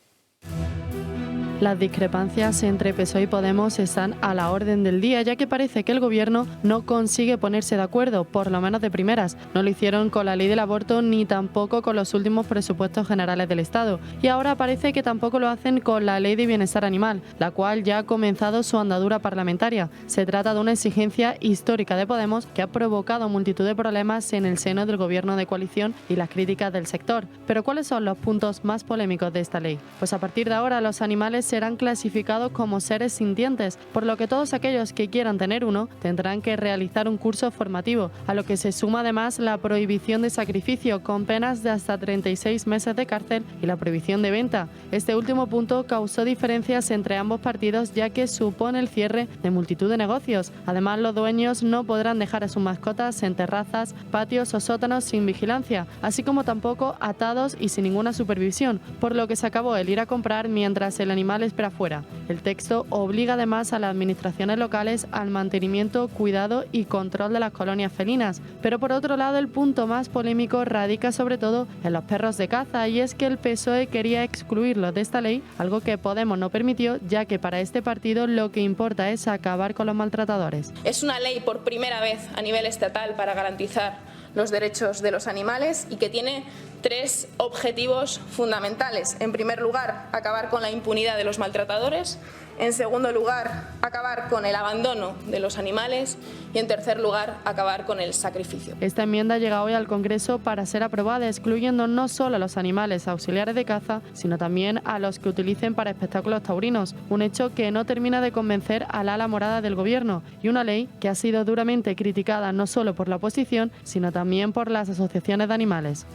Las discrepancias entre PSOE y Podemos están a la orden del día, ya que parece que el Gobierno no consigue ponerse de acuerdo, por lo menos de primeras. No lo hicieron con la ley del aborto ni tampoco con los últimos presupuestos generales del Estado. Y ahora parece que tampoco lo hacen con la ley de bienestar animal, la cual ya ha comenzado su andadura parlamentaria. Se trata de una exigencia histórica de Podemos que ha provocado multitud de problemas en el seno del Gobierno de coalición y las críticas del sector. Pero ¿cuáles son los puntos más polémicos de esta ley? Pues a partir de ahora los animales serán clasificados como seres sintientes, por lo que todos aquellos que quieran tener uno tendrán que realizar un curso formativo, a lo que se suma además la prohibición de sacrificio con penas de hasta 36 meses de cárcel y la prohibición de venta. Este último punto causó diferencias entre ambos partidos, ya que supone el cierre de multitud de negocios. Además, los dueños no podrán dejar a sus mascotas en terrazas, patios o sótanos sin vigilancia, así como tampoco atados y sin ninguna supervisión, por lo que se acabó el ir a comprar mientras el animal animales para afuera. El texto obliga además a las administraciones locales al mantenimiento, cuidado y control de las colonias felinas. Pero por otro lado, el punto más polémico radica sobre todo en los perros de caza, y es que el PSOE quería excluirlos de esta ley, algo que Podemos no permitió, ya que para este partido lo que importa es acabar con los maltratadores. Es una ley por primera vez a nivel estatal para garantizar los derechos de los animales y que tiene 3 objetivos fundamentales. En primer lugar, acabar con la impunidad de los maltratadores. En segundo lugar, acabar con el abandono de los animales. Y en tercer lugar, acabar con el sacrificio. Esta enmienda llega hoy al Congreso para ser aprobada, excluyendo no solo a los animales auxiliares de caza, sino también a los que utilicen para espectáculos taurinos. Un hecho que no termina de convencer al ala morada del Gobierno, y una ley que ha sido duramente criticada no solo por la oposición, sino también por las asociaciones de animales.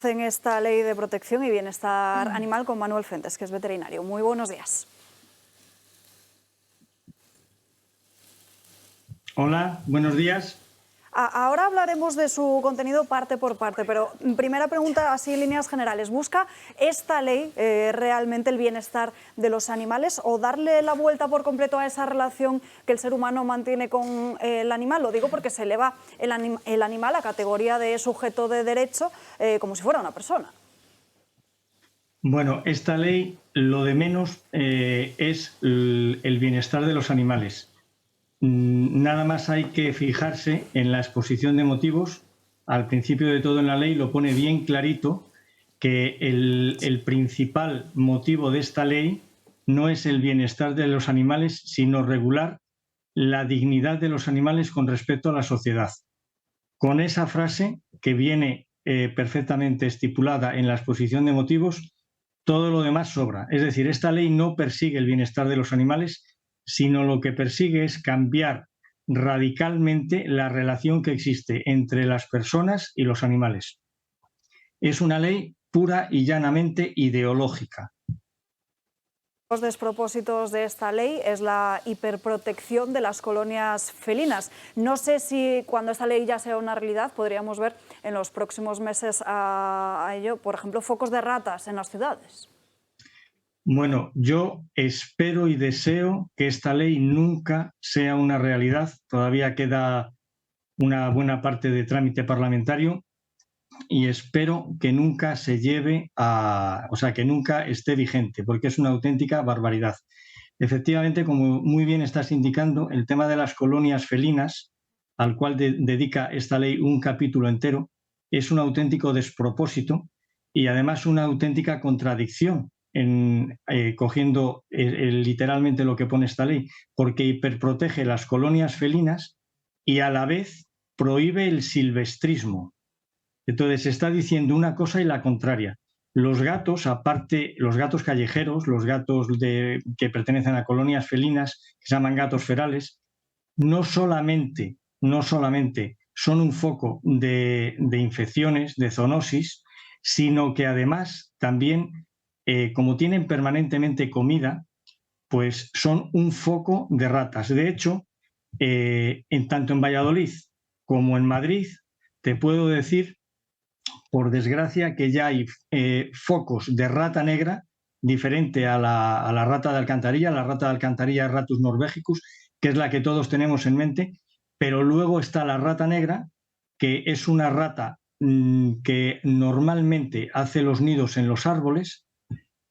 En esta ley de protección y bienestar animal con Manuel Fuentes, que es veterinario. Muy buenos días. Hola, buenos días. Ahora hablaremos de su contenido parte por parte, pero primera pregunta, así en líneas generales. ¿Busca esta ley realmente el bienestar de los animales o darle la vuelta por completo a esa relación que el ser humano mantiene con el animal? Lo digo porque se eleva el animal a categoría de sujeto de derecho como si fuera una persona. Bueno, esta ley lo de menos es el bienestar de los animales. Nada más hay que fijarse en la exposición de motivos. Al principio de todo en la ley lo pone bien clarito que el principal motivo de esta ley no es el bienestar de los animales, sino regular la dignidad de los animales con respecto a la sociedad. Con esa frase, que viene perfectamente estipulada en la exposición de motivos, todo lo demás sobra. Es decir, esta ley no persigue el bienestar de los animales, sino lo que persigue es cambiar radicalmente la relación que existe entre las personas y los animales. Es una ley pura y llanamente ideológica. Los despropósitos de esta ley es la hiperprotección de las colonias felinas. No sé si cuando esta ley ya sea una realidad podríamos ver en los próximos meses a ello, por ejemplo, focos de ratas en las ciudades. Bueno, yo espero y deseo que esta ley nunca sea una realidad. Todavía queda una buena parte de trámite parlamentario y espero que nunca se lleve a... o sea, que nunca esté vigente, porque es una auténtica barbaridad. Efectivamente, como muy bien estás indicando, el tema de las colonias felinas, al cual dedica esta ley un capítulo entero, es un auténtico despropósito y además una auténtica contradicción. Cogiendo literalmente lo que pone esta ley, porque hiperprotege las colonias felinas y a la vez prohíbe el silvestrismo. Entonces se está diciendo una cosa y la contraria. Los gatos, aparte, los gatos callejeros, los gatos que pertenecen a colonias felinas, que se llaman gatos ferales, no solamente son un foco de infecciones, de zoonosis, sino que además también como tienen permanentemente comida, pues son un foco de ratas. De hecho, tanto en Valladolid como en Madrid, te puedo decir, por desgracia, que ya hay focos de rata negra diferente a la rata de alcantarilla. La rata de alcantarilla es Ratus norvegicus, que es la que todos tenemos en mente, pero luego está la rata negra, que es una rata que normalmente hace los nidos en los árboles.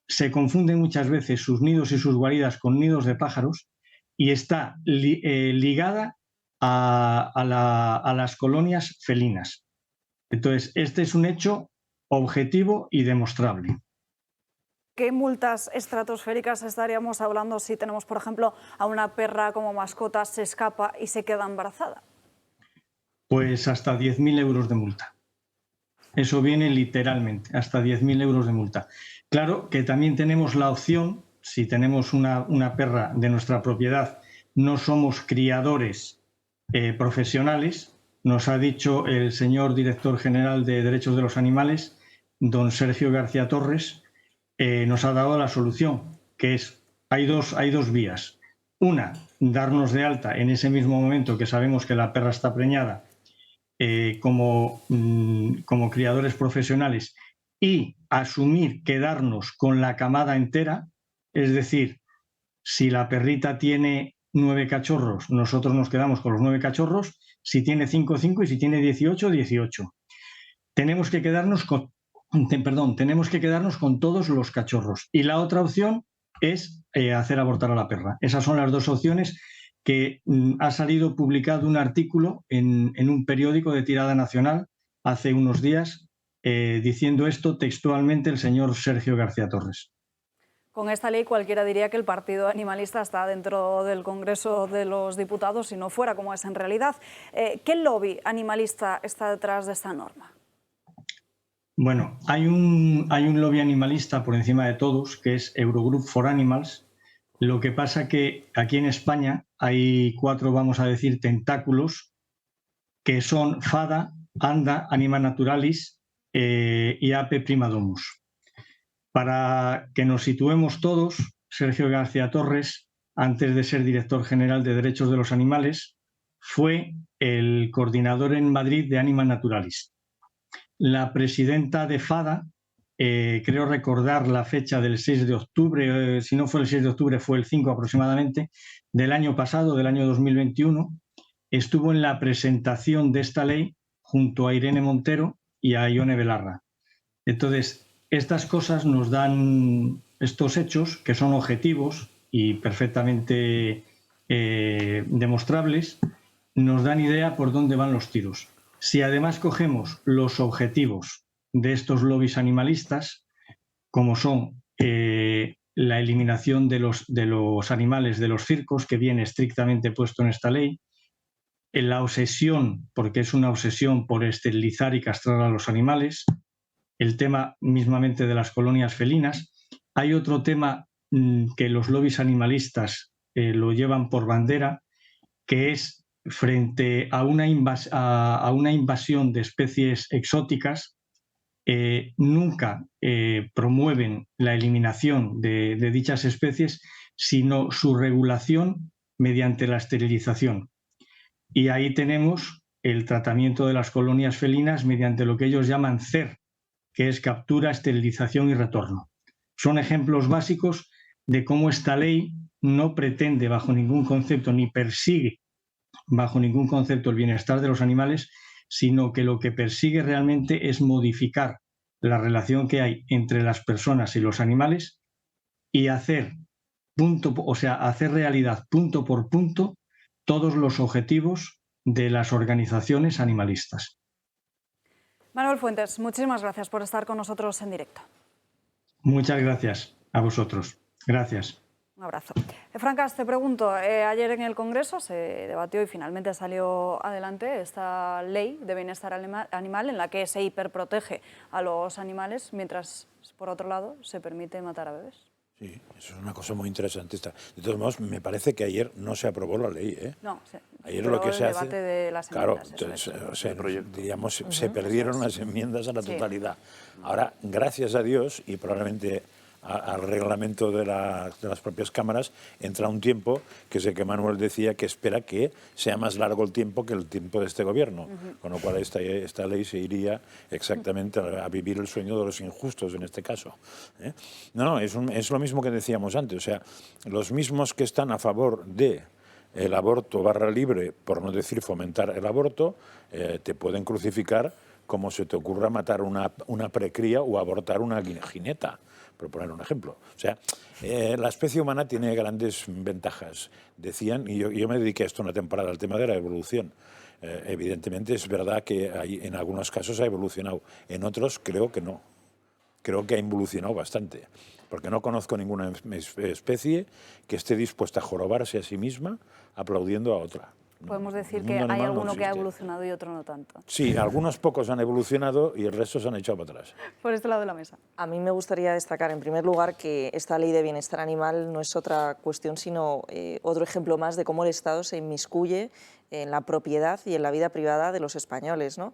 Se confunden muchas veces sus nidos y sus guaridas con nidos de pájaros y está ligada a las colonias felinas. Entonces, este es un hecho objetivo y demostrable. ¿Qué multas estratosféricas estaríamos hablando si tenemos, por ejemplo, a una perra como mascota, se escapa y se queda embarazada? Pues hasta 10.000 euros de multa. Eso viene literalmente, hasta 10.000 euros de multa. Claro que también tenemos la opción, si tenemos una perra de nuestra propiedad, no somos criadores profesionales, nos ha dicho el señor director general de Derechos de los Animales, don Sergio García Torres, nos ha dado la solución, que es, hay dos vías. Una, darnos de alta en ese mismo momento que sabemos que la perra está preñada como criadores profesionales y asumir quedarnos con la camada entera, es decir, si la perrita tiene 9 cachorros, nosotros nos quedamos con los 9 cachorros, si tiene 5, 5 y si tiene 18, 18. Tenemos que quedarnos con todos los cachorros. Y la otra opción es hacer abortar a la perra. Esas son las dos opciones que ha salido publicado un artículo en un periódico de tirada nacional hace unos días, diciendo esto textualmente el señor Sergio García Torres. Con esta ley cualquiera diría que el Partido Animalista está dentro del Congreso de los Diputados si no fuera como es en realidad. ¿Qué lobby animalista está detrás de esta norma? Bueno, hay un lobby animalista por encima de todos, que es Eurogroup for Animals. Lo que pasa que aquí en España hay 4, vamos a decir, tentáculos, que son FADA, ANDA, Anima Naturalis y AP Prima Domus. Para que nos situemos todos, Sergio García Torres, antes de ser director general de Derechos de los Animales, fue el coordinador en Madrid de Anima Naturalis. La presidenta de FADA, creo recordar la fecha del 6 de octubre, si no fue el 6 de octubre, fue el 5 aproximadamente, del año pasado, del año 2021, estuvo en la presentación de esta ley junto a Irene Montero y a Ione Belarra. Entonces, estas cosas nos dan, estos hechos, que son objetivos y perfectamente demostrables, nos dan idea por dónde van los tiros. Si además cogemos los objetivos de estos lobbies animalistas, como son la eliminación de los animales de los circos, que viene estrictamente puesto en esta ley, la obsesión, porque es una obsesión por esterilizar y castrar a los animales, el tema mismamente de las colonias felinas. Hay otro tema que los lobbies animalistas lo llevan por bandera, que es frente a una invasión de especies exóticas, nunca promueven la eliminación de dichas especies, sino su regulación mediante la esterilización. Y ahí tenemos el tratamiento de las colonias felinas mediante lo que ellos llaman CER, que es captura, esterilización y retorno. Son ejemplos básicos de cómo esta ley no pretende bajo ningún concepto ni persigue bajo ningún concepto el bienestar de los animales, sino que lo que persigue realmente es modificar la relación que hay entre las personas y los animales y hacer realidad punto por punto todos los objetivos de las organizaciones animalistas. Manuel Fuentes, muchísimas gracias por estar con nosotros en directo. Muchas gracias a vosotros. Gracias. Un abrazo. Francas, te pregunto, ayer en el Congreso se debatió y finalmente salió adelante esta ley de bienestar animal en la que se hiperprotege a los animales, mientras, por otro lado, se permite matar a bebés. Sí, eso es una cosa muy interesante. De todos modos, me parece que ayer no se aprobó la ley, ¿eh? No, ayer lo que se hace... de las enmiendas, claro, entonces, diríamos, se perdieron las enmiendas a la totalidad. Ahora, gracias a Dios, y probablemente al reglamento de las propias cámaras, entra un tiempo que sé que Manuel decía que espera que sea más largo el tiempo que el tiempo de este gobierno, con lo cual esta ley se iría exactamente a vivir el sueño de los injustos en este caso. No, es lo mismo que decíamos antes, o sea, los mismos que están a favor de el aborto / libre, por no decir fomentar el aborto, te pueden crucificar como se te ocurra matar una precría o abortar una jineta, por poner un ejemplo. O sea, la especie humana tiene grandes ventajas. Decían, y yo me dediqué a esto una temporada, al tema de la evolución. Evidentemente es verdad que en algunos casos ha evolucionado, en otros creo que no. Creo que ha evolucionado bastante, porque no conozco ninguna especie que esté dispuesta a jorobarse a sí misma aplaudiendo a otra. Podemos decir que hay alguno que ha evolucionado y otro no tanto. Sí, algunos pocos han evolucionado y el resto se han echado para atrás. Por este lado de la mesa. A mí me gustaría destacar, en primer lugar, que esta ley de bienestar animal no es otra cuestión, sino otro ejemplo más de cómo el Estado se inmiscuye en la propiedad y en la vida privada de los españoles, ¿no?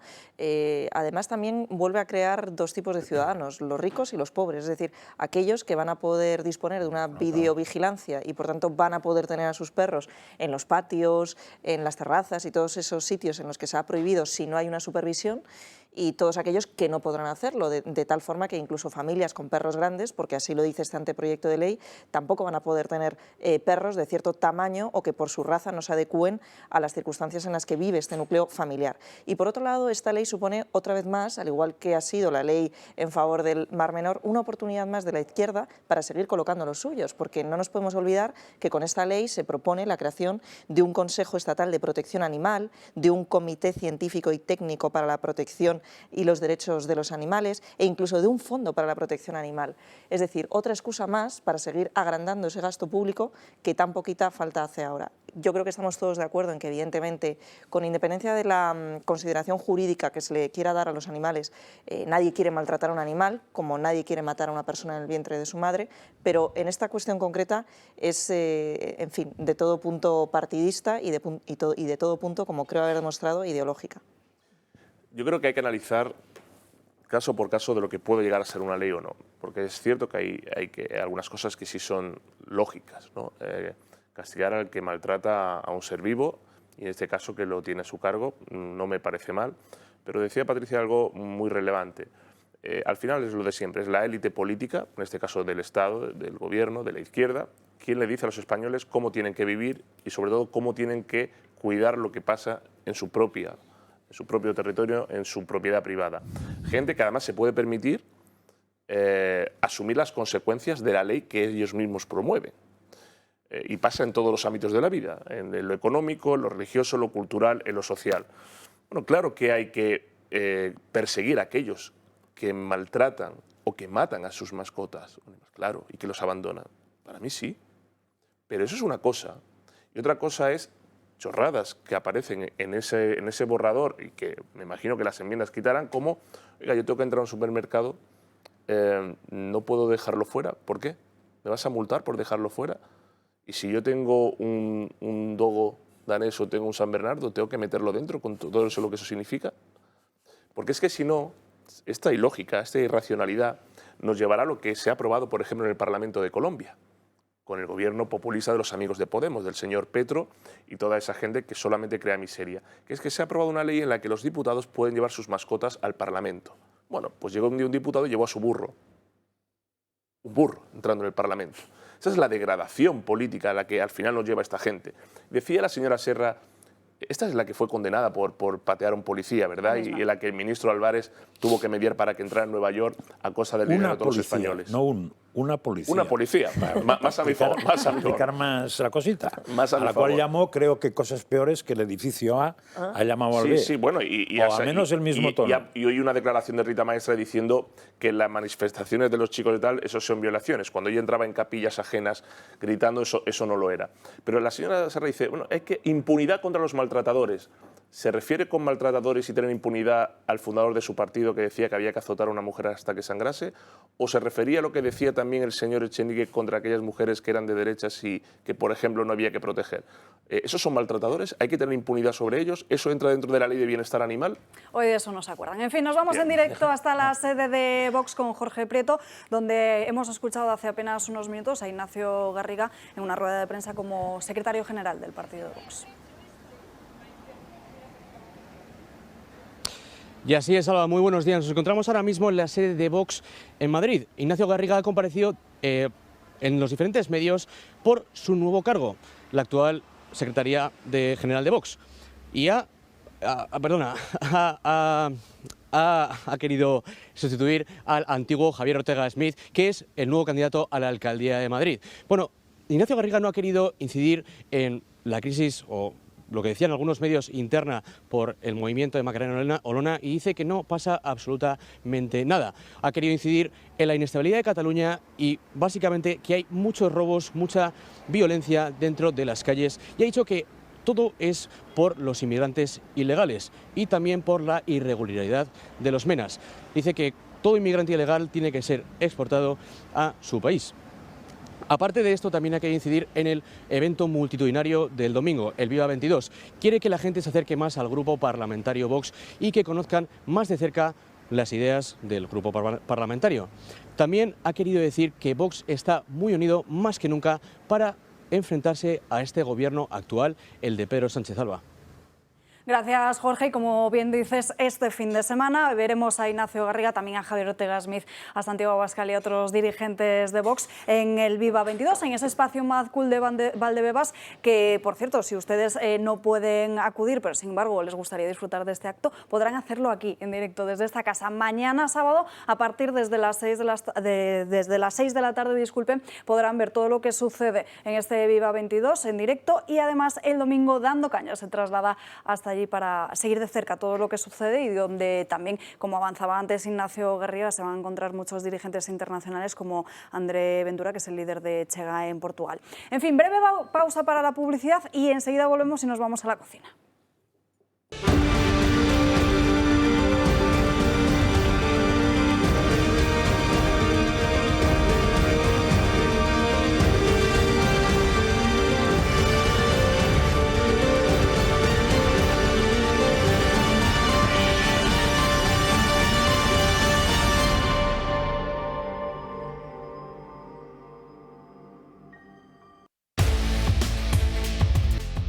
Además, también vuelve a crear dos tipos de ciudadanos, los ricos y los pobres, es decir, aquellos que van a poder disponer de una videovigilancia y, por tanto, van a poder tener a sus perros en los patios, en las terrazas y todos esos sitios en los que se ha prohibido si no hay una supervisión, y todos aquellos que no podrán hacerlo, de tal forma que incluso familias con perros grandes, porque así lo dice este anteproyecto de ley, tampoco van a poder tener perros de cierto tamaño o que por su raza no se adecúen a las circunstancias en las que vive este núcleo familiar. Y por otro lado, esta ley supone otra vez más, al igual que ha sido la ley en favor del Mar Menor, una oportunidad más de la izquierda para seguir colocando los suyos, porque no nos podemos olvidar que con esta ley se propone la creación de un Consejo Estatal de Protección Animal, de un Comité Científico y Técnico para la Protección y los Derechos de los Animales e incluso de un Fondo para la Protección Animal. Es decir, otra excusa más para seguir agrandando ese gasto público que tan poquita falta hace ahora. Yo creo que estamos todos de acuerdo en que, evidentemente, con independencia de la consideración jurídica que se le quiera dar a los animales, nadie quiere maltratar a un animal, como nadie quiere matar a una persona en el vientre de su madre, pero en esta cuestión concreta es, en fin, de todo punto partidista y de todo punto, como creo haber demostrado, ideológica. Yo creo que hay que analizar caso por caso de lo que puede llegar a ser una ley o no, porque es cierto que hay algunas cosas que sí son lógicas, ¿no? Castigar al que maltrata a un ser vivo, y en este caso que lo tiene a su cargo, no me parece mal, pero decía Patricia algo muy relevante. Al final es lo de siempre, es la élite política, en este caso del Estado, del Gobierno, de la izquierda, quien le dice a los españoles cómo tienen que vivir y sobre todo cómo tienen que cuidar lo que pasa en su propio territorio, en su propiedad privada. Gente que además se puede permitir asumir las consecuencias de la ley que ellos mismos promueven. Y pasa en todos los ámbitos de la vida, en lo económico, en lo religioso, en lo cultural, en lo social. Bueno, claro que hay que perseguir a aquellos que maltratan o que matan a sus mascotas, claro, y que los abandonan. Para mí sí, pero eso es una cosa. Y otra cosa es chorradas que aparecen en ese borrador y que me imagino que las enmiendas quitarán, como, oiga, yo tengo que entrar a un supermercado, no puedo dejarlo fuera. ¿Por qué? ¿Me vas a multar por dejarlo fuera? Y si yo tengo un dogo danés o tengo un San Bernardo, tengo que meterlo dentro con todo eso lo que eso significa. Porque es que si no, esta ilógica, esta irracionalidad nos llevará a lo que se ha aprobado, por ejemplo, en el Parlamento de Colombia, con el gobierno populista de los amigos de Podemos, del señor Petro y toda esa gente que solamente crea miseria. Que es que se ha aprobado una ley en la que los diputados pueden llevar sus mascotas al Parlamento. Bueno, pues llegó un día un diputado y llevó a su burro. Un burro entrando en el Parlamento. Esa es la degradación política a la que al final nos lleva esta gente. Decía la señora Serra, esta es la que fue condenada por patear a un policía, ¿verdad? Y en la que el ministro Álvarez tuvo que mediar para que entrara en Nueva York a costa del dinero de todos los españoles. No una policía. Una policía, más a mi favor. Más a mi favor. Explicar más la cosita. Más a la cual llamó, creo que cosas peores que el edificio A ha llamado al B. Sí, bueno, o al menos el mismo tono. Y hoy una declaración de Rita Maestra diciendo que las manifestaciones de los chicos y tal, eso son violaciones. Cuando ella entraba en capillas ajenas gritando, eso no lo era. Pero la señora Serra dice, bueno, es que impunidad contra los maltratadores. ¿Se refiere con maltratadores y tener impunidad al fundador de su partido que decía que había que azotar a una mujer hasta que sangrase? ¿O se refería a lo que decía también el señor Echenique contra aquellas mujeres que eran de derechas y que, por ejemplo, no había que proteger? ¿Esos son maltratadores? ¿Hay que tener impunidad sobre ellos? ¿Eso entra dentro de la ley de bienestar animal? Hoy de eso no se acuerdan. En fin, nos vamos en directo hasta la sede de Vox con Jorge Prieto, donde hemos escuchado hace apenas unos minutos a Ignacio Garriga en una rueda de prensa como secretario general del partido de Vox. Y así es, Alba, muy buenos días. Nos encontramos ahora mismo en la sede de Vox en Madrid. Ignacio Garriga ha comparecido en los diferentes medios por su nuevo cargo, la actual Secretaría General de Vox. Y ha querido sustituir al antiguo Javier Ortega Smith, que es el nuevo candidato a la alcaldía de Madrid. Bueno, Ignacio Garriga no ha querido incidir en la crisis o lo que decían algunos medios interna por el movimiento de Macarena Olona y dice que no pasa absolutamente nada. Ha querido incidir en la inestabilidad de Cataluña y básicamente que hay muchos robos, mucha violencia dentro de las calles y ha dicho que todo es por los inmigrantes ilegales y también por la irregularidad de los menas. Dice que todo inmigrante ilegal tiene que ser exportado a su país. Aparte de esto, también hay que incidir en el evento multitudinario del domingo, el Viva 22. Quiere que la gente se acerque más al grupo parlamentario Vox y que conozcan más de cerca las ideas del grupo parlamentario. También ha querido decir que Vox está muy unido más que nunca para enfrentarse a este gobierno actual, el de Pedro Sánchez Alba. Gracias, Jorge. Y como bien dices, este fin de semana veremos a Ignacio Garriga, también a Javier Ortega Smith, a Santiago Abascal y a otros dirigentes de Vox en el Viva 22, en ese espacio Mad Cool de Valdebebas, que, por cierto, si ustedes no pueden acudir, pero sin embargo les gustaría disfrutar de este acto, podrán hacerlo aquí, en directo, desde esta casa. Mañana sábado, a partir desde las 6 de la tarde, disculpen, podrán ver todo lo que sucede en este Viva 22 en directo, y además el domingo Dando Caña se traslada hasta allí para seguir de cerca todo lo que sucede, y donde también, como avanzaba antes Ignacio Garriga, se van a encontrar muchos dirigentes internacionales como André Ventura, que es el líder de Chega en Portugal. En fin, breve pausa para la publicidad y enseguida volvemos y nos vamos a la cocina.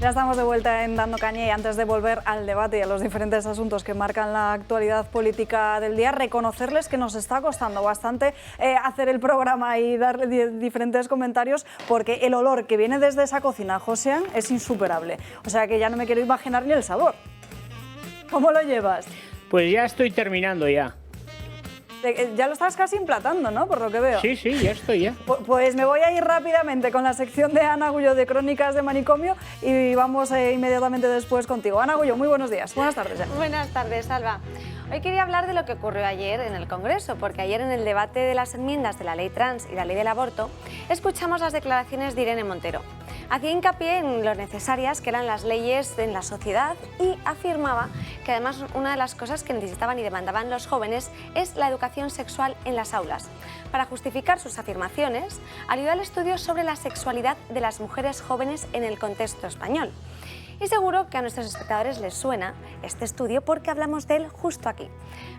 Ya estamos de vuelta en Dando Caña, y antes de volver al debate y a los diferentes asuntos que marcan la actualidad política del día, reconocerles que nos está costando bastante hacer el programa y darle diferentes comentarios, porque el olor que viene desde esa cocina, Josean, es insuperable. O sea que ya no me quiero imaginar ni el sabor. ¿Cómo lo llevas? Pues ya estoy terminando ya. Ya lo estás casi emplatando, ¿no? Por lo que veo. Sí, ya estoy ya. Pues me voy a ir rápidamente con la sección de Ana Gullo de Crónicas de Manicomio, y vamos inmediatamente después contigo. Ana Gullo, muy buenos días. Buenas tardes ya. Buenas tardes, Alba. Hoy quería hablar de lo que ocurrió ayer en el Congreso, porque ayer en el debate de las enmiendas de la ley trans y la ley del aborto escuchamos las declaraciones de Irene Montero. Hacía hincapié en lo necesarias que eran las leyes en la sociedad, y afirmaba que además una de las cosas que necesitaban y demandaban los jóvenes es la educación sexual en las aulas. Para justificar sus afirmaciones, aludía al estudio sobre la sexualidad de las mujeres jóvenes en el contexto español. Y seguro que a nuestros espectadores les suena este estudio porque hablamos de él justo aquí.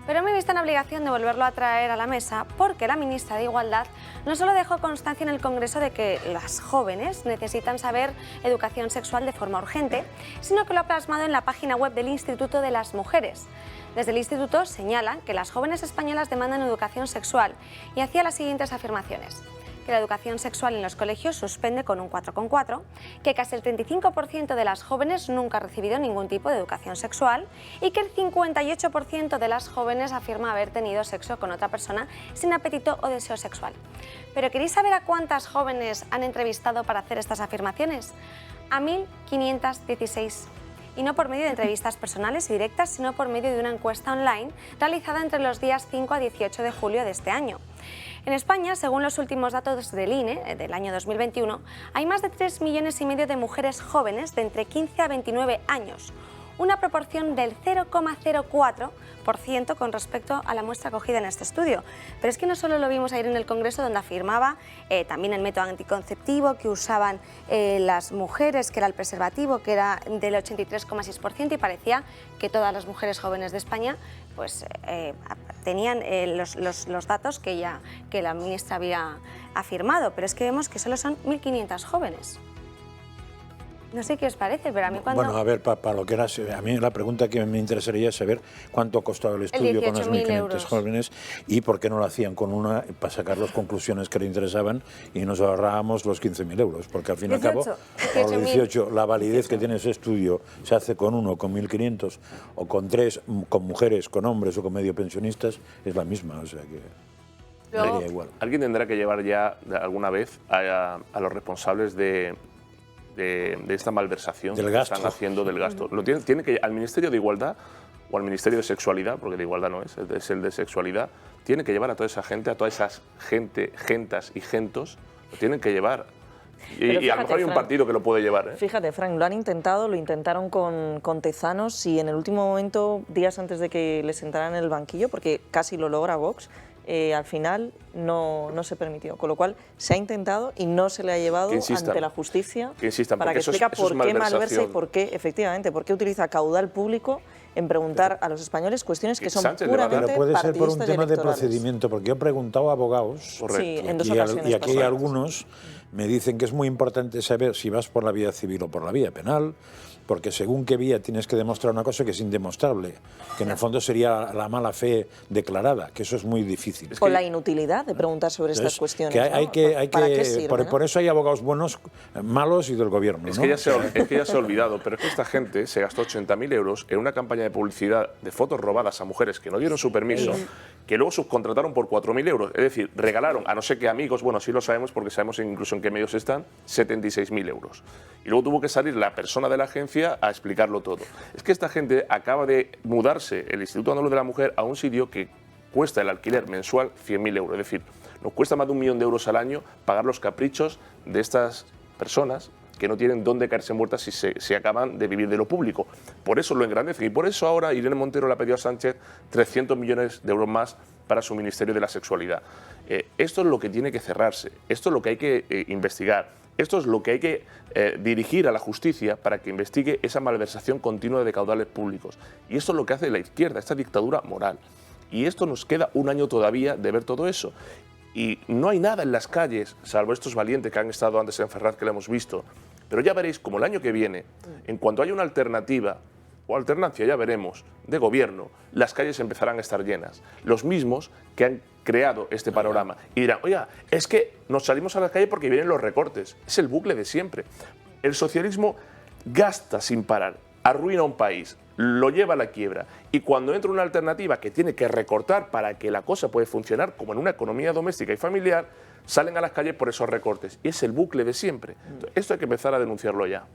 Pero me he visto en obligación de volverlo a traer a la mesa, porque la ministra de Igualdad no solo dejó constancia en el Congreso de que las jóvenes necesitan saber educación sexual de forma urgente, sino que lo ha plasmado en la página web del Instituto de las Mujeres. Desde el Instituto señalan que las jóvenes españolas demandan educación sexual, y hacía las siguientes afirmaciones: que la educación sexual en los colegios suspende con un 4,4, que casi el 35% de las jóvenes nunca ha recibido ningún tipo de educación sexual, y que el 58% de las jóvenes afirma haber tenido sexo con otra persona sin apetito o deseo sexual. ¿Pero queréis saber a cuántas jóvenes han entrevistado para hacer estas afirmaciones? A 1.516. Y no por medio de entrevistas personales y directas, sino por medio de una encuesta online realizada entre los días 5 a 18 de julio de este año. En España, según los últimos datos del INE del año 2021, hay más de 3,5 millones de mujeres jóvenes de entre 15 a 29 años, una proporción del 0,04% con respecto a la muestra cogida en este estudio. Pero es que no solo lo vimos ayer en el Congreso, donde afirmaba también el método anticonceptivo que usaban las mujeres, que era el preservativo, que era del 83,6%, y parecía que todas las mujeres jóvenes de España pues tenían los datos que la ministra había afirmado, pero es que vemos que solo son 1.500 jóvenes. No sé qué os parece, pero a mí cuando... Bueno, a ver, para lo que era, a mí la pregunta que me interesaría es saber cuánto ha costado el estudio con las 1.500 jóvenes, y por qué no lo hacían con una para sacar las conclusiones que le interesaban y nos ahorrábamos los 15.000 euros, porque al fin y al cabo, o los 18, la validez que tiene ese estudio se hace con uno, con 1.500, o con 3, con mujeres, con hombres o con medio pensionistas, es la misma, o sea que... Luego, igual. Alguien tendrá que llevar ya alguna vez a los responsables de esta malversación del que gasto. Están haciendo del gasto. Tiene que, al Ministerio de Igualdad o al Ministerio de Sexualidad, porque de Igualdad no es el de Sexualidad, tiene que llevar a toda esa gente, a todas esas gentas y gentos, lo tienen que llevar. Y a lo mejor hay un partido que lo puede llevar. Fíjate, Frank, lo han intentado, lo intentaron con Tezanos, y en el último momento, días antes de que le sentaran en el banquillo, porque casi lo logra Vox, al final no se permitió, con lo cual se ha intentado y no se le ha llevado ante la justicia para que explique por qué malversa y por qué, efectivamente, por qué utiliza caudal público en preguntar a los españoles cuestiones que son Sánchez le va a dar. puramente Pero puede ser por un partidistas y tema de electorales. procedimiento, porque yo he preguntado a abogados Sí, en dos y ocasiones aquí pasadas. algunos me dicen que es muy importante saber si vas por la vía civil o por la vía penal, porque según qué vía tienes que demostrar una cosa que es indemostrable, que en el fondo sería la mala fe declarada, que eso es muy difícil. O la inutilidad de preguntar sobre estas Entonces, cuestiones. que hay ¿no? que, ¿Para qué sirve, por, no? por eso hay abogados buenos, malos y del gobierno. Es ¿no? que ya se ha olvidado, pero es que esta gente se gastó 80.000 euros en una campaña de publicidad de fotos robadas a mujeres que no dieron su permiso, que luego subcontrataron por 4.000 euros. Es decir, regalaron a no sé qué amigos, bueno, sí lo sabemos porque sabemos incluso en qué medios están, 76.000 euros. Y luego tuvo que salir la persona de la agencia a explicarlo todo. Es que esta gente acaba de mudarse el Instituto Andaluz de la Mujer a un sitio que cuesta el alquiler mensual 100.000 euros. Es decir, nos cuesta más de 1 millón de euros al año pagar los caprichos de estas personas que no tienen dónde caerse muertas si se acaban de vivir de lo público. Por eso lo engrandece y por eso ahora Irene Montero le ha pedido a Sánchez 300 millones de euros más para su Ministerio de la Sexualidad. Esto es lo que tiene que cerrarse, esto es lo que hay que investigar. Esto es lo que hay que dirigir a la justicia para que investigue esa malversación continua de caudales públicos. Y esto es lo que hace la izquierda, esta dictadura moral. Y esto nos queda un año todavía de ver todo eso. Y no hay nada en las calles, salvo estos valientes que han estado antes en Ferraz, que lo hemos visto. Pero ya veréis, como el año que viene, en cuanto haya una alternativa, o alternancia, ya veremos, de gobierno, las calles empezarán a estar llenas. Los mismos que han creado este panorama. Y dirán, oiga, es que nos salimos a la calle porque vienen los recortes. Es el bucle de siempre. El socialismo gasta sin parar, arruina un país, lo lleva a la quiebra. Y cuando entra una alternativa que tiene que recortar para que la cosa pueda funcionar como en una economía doméstica y familiar, salen a las calles por esos recortes. Y es el bucle de siempre. Entonces, esto hay que empezar a denunciarlo ya.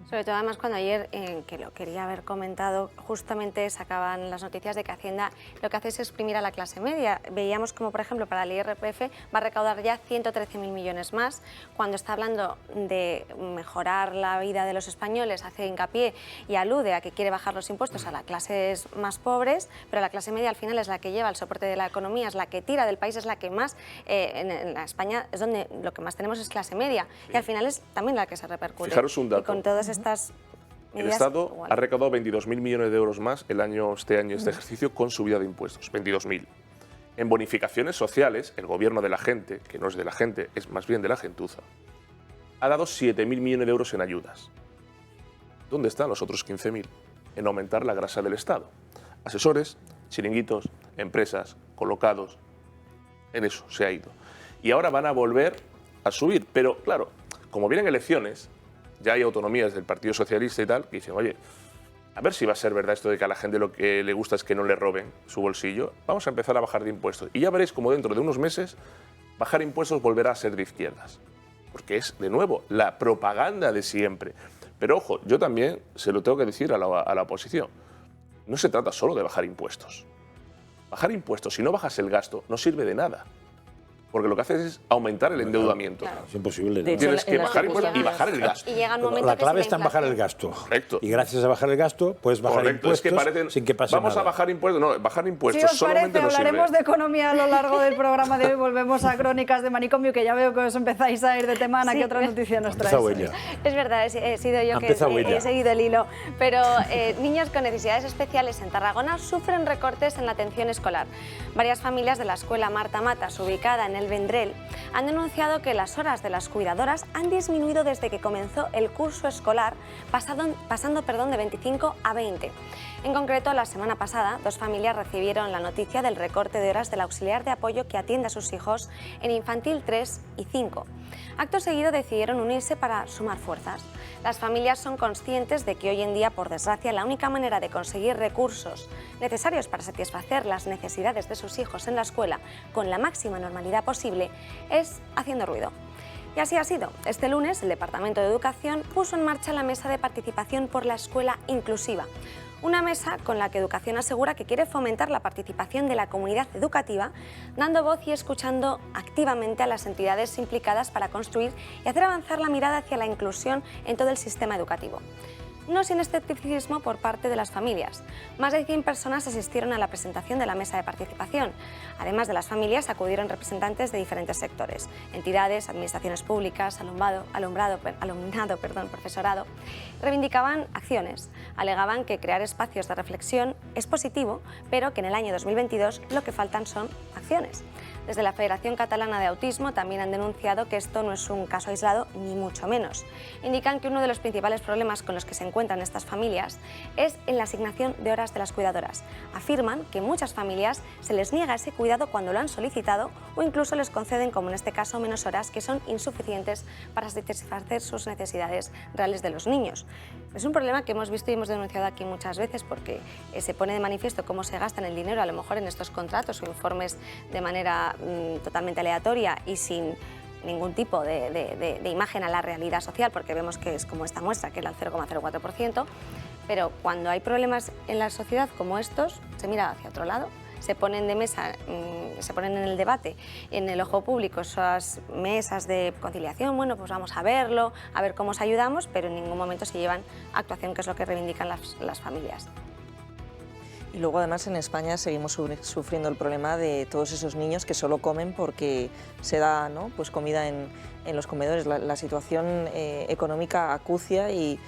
Sobre todo además cuando ayer, que lo quería haber comentado, justamente sacaban las noticias de que Hacienda lo que hace es exprimir a la clase media. Veíamos como, por ejemplo, para el IRPF va a recaudar ya 113.000 millones más. Cuando está hablando de mejorar la vida de los españoles, hace hincapié y alude a que quiere bajar los impuestos a las clases más pobres, pero la clase media al final es la que lleva el soporte de la economía, es la que tira del país, es la que más, en España es donde lo que más tenemos es clase media, y al final es también la que se repercute. Fijaros un dato. Y con todas estas el Estado ha recaudado 22.000 millones de euros más este año, este ejercicio, con subida de impuestos, 22.000. En bonificaciones sociales, el gobierno de la gente, que no es de la gente, es más bien de la gentuza, ha dado 7.000 millones de euros en ayudas. ¿Dónde están los otros 15.000? En aumentar la grasa del Estado. Asesores, chiringuitos, empresas, colocados, en eso se ha ido. Y ahora van a volver a subir, pero claro, como vienen elecciones, ya hay autonomías del Partido Socialista y tal, que dicen, oye, a ver si va a ser verdad esto de que a la gente lo que le gusta es que no le roben su bolsillo, vamos a empezar a bajar de impuestos. Y ya veréis como dentro de unos meses bajar impuestos volverá a ser de izquierdas. Porque es, de nuevo, la propaganda de siempre. Pero ojo, yo también se lo tengo que decir a la oposición. No se trata solo de bajar impuestos. Bajar impuestos, si no bajas el gasto, no sirve de nada. Porque lo que haces es aumentar el endeudamiento. Es imposible. ¿no? Tienes que bajar impuestos y bajar el gasto. Y llega un momento La que clave es está en bajar el gasto. Correcto. Y gracias a bajar el gasto, puedes bajar Correcto. impuestos Es que parecen, sin que pase vamos nada. a bajar impuestos. No, bajar Si impuestos os solamente parece, no hablaremos sirve. de economía a lo largo del programa de hoy. Volvemos a Crónicas de Manicomio, que ya veo que os empezáis a ir de tema. Ana, Sí. ¿qué otra noticia nos traes? Empezado ella. Es verdad, he sido yo que he seguido el hilo. Pero niños con necesidades especiales en Tarragona sufren recortes en la atención escolar. Varias familias de la escuela Marta Matas, ubicada en el Vendrell, han denunciado que las horas de las cuidadoras han disminuido desde que comenzó el curso escolar, pasando de 25 a 20. En concreto, la semana pasada, 2 familias recibieron la noticia del recorte de horas del auxiliar de apoyo que atiende a sus hijos en infantil 3 y 5. Acto seguido decidieron unirse para sumar fuerzas. Las familias son conscientes de que hoy en día, por desgracia, la única manera de conseguir recursos necesarios para satisfacer las necesidades de sus hijos en la escuela con la máxima normalidad posible es haciendo ruido. Y así ha sido. Este lunes, el Departamento de Educación puso en marcha la Mesa de Participación por la Escuela Inclusiva. Una mesa con la que Educación asegura que quiere fomentar la participación de la comunidad educativa, dando voz y escuchando activamente a las entidades implicadas para construir y hacer avanzar la mirada hacia la inclusión en todo el sistema educativo. no sin escepticismo por parte de las familias. Más de 100 personas asistieron a la presentación de la mesa de participación. Además de las familias, acudieron representantes de diferentes sectores, entidades, administraciones públicas, alumnado, profesorado. Reivindicaban acciones, alegaban que crear espacios de reflexión es positivo, pero que en el año 2022 lo que faltan son acciones. Desde la Federación Catalana de Autismo también han denunciado que esto no es un caso aislado, ni mucho menos. Indican que uno de los principales problemas con los que se encuentran estas familias es en la asignación de horas de las cuidadoras. Afirman que muchas familias se les niega ese cuidado cuando lo han solicitado o incluso les conceden, como en este caso, menos horas que son insuficientes para satisfacer sus necesidades reales de los niños. Es un problema que hemos visto y hemos denunciado aquí muchas veces porque se pone de manifiesto cómo se gastan el dinero a lo mejor en estos contratos o informes de manera totalmente aleatoria y sin ningún tipo de imagen a la realidad social, porque vemos que es como esta muestra, que era el 0,04%, pero cuando hay problemas en la sociedad como estos, se mira hacia otro lado, se ponen de mesa, se ponen en el debate, en el ojo público, esas mesas de conciliación, bueno, pues vamos a verlo, a ver cómo os ayudamos, pero en ningún momento se llevan a actuación, que es lo que reivindican las familias. Y luego además en España seguimos sufriendo el problema de todos esos niños que solo comen porque se da, ¿no?, pues comida en los comedores. La situación económica acucia y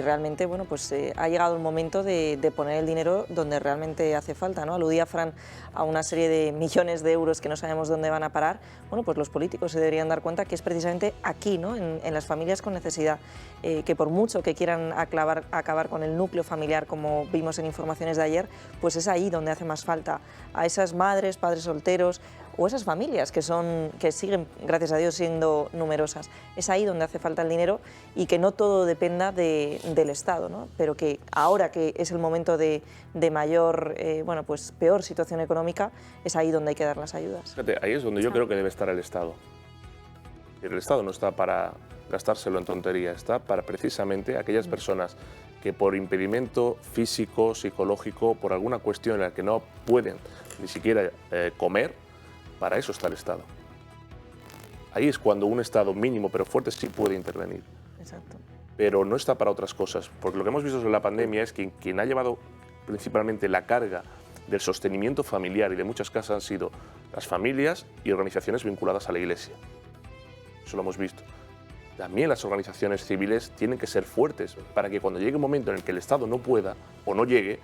realmente, bueno, pues ha llegado el momento de poner el dinero donde realmente hace falta, ¿no? Aludía Fran a una serie de millones de euros que no sabemos dónde van a parar. Bueno, pues los políticos se deberían dar cuenta que es precisamente aquí, ¿no?, en las familias con necesidad, que por mucho que quieran acabar con el núcleo familiar, como vimos en informaciones de ayer, pues es ahí donde hace más falta a esas madres, padres solteros o esas familias que siguen, gracias a Dios, siendo numerosas. Es ahí donde hace falta el dinero y que no todo dependa del Estado, ¿no? Pero que ahora que es el momento de mayor, bueno, pues peor situación económica, es ahí donde hay que dar las ayudas. Fíjate, ahí es donde yo creo que debe estar el Estado. El Estado no está para gastárselo en tontería, está para precisamente aquellas personas que por impedimento físico, psicológico, por alguna cuestión en la que no pueden ni siquiera comer, para eso está el Estado. Ahí es cuando un Estado mínimo pero fuerte sí puede intervenir. Exacto. Pero no está para otras cosas, porque lo que hemos visto en la pandemia es que quien ha llevado principalmente la carga del sostenimiento familiar y de muchas casas han sido las familias y organizaciones vinculadas a la Iglesia. Eso lo hemos visto. También las organizaciones civiles tienen que ser fuertes para que cuando llegue un momento en el que el Estado no pueda o no llegue,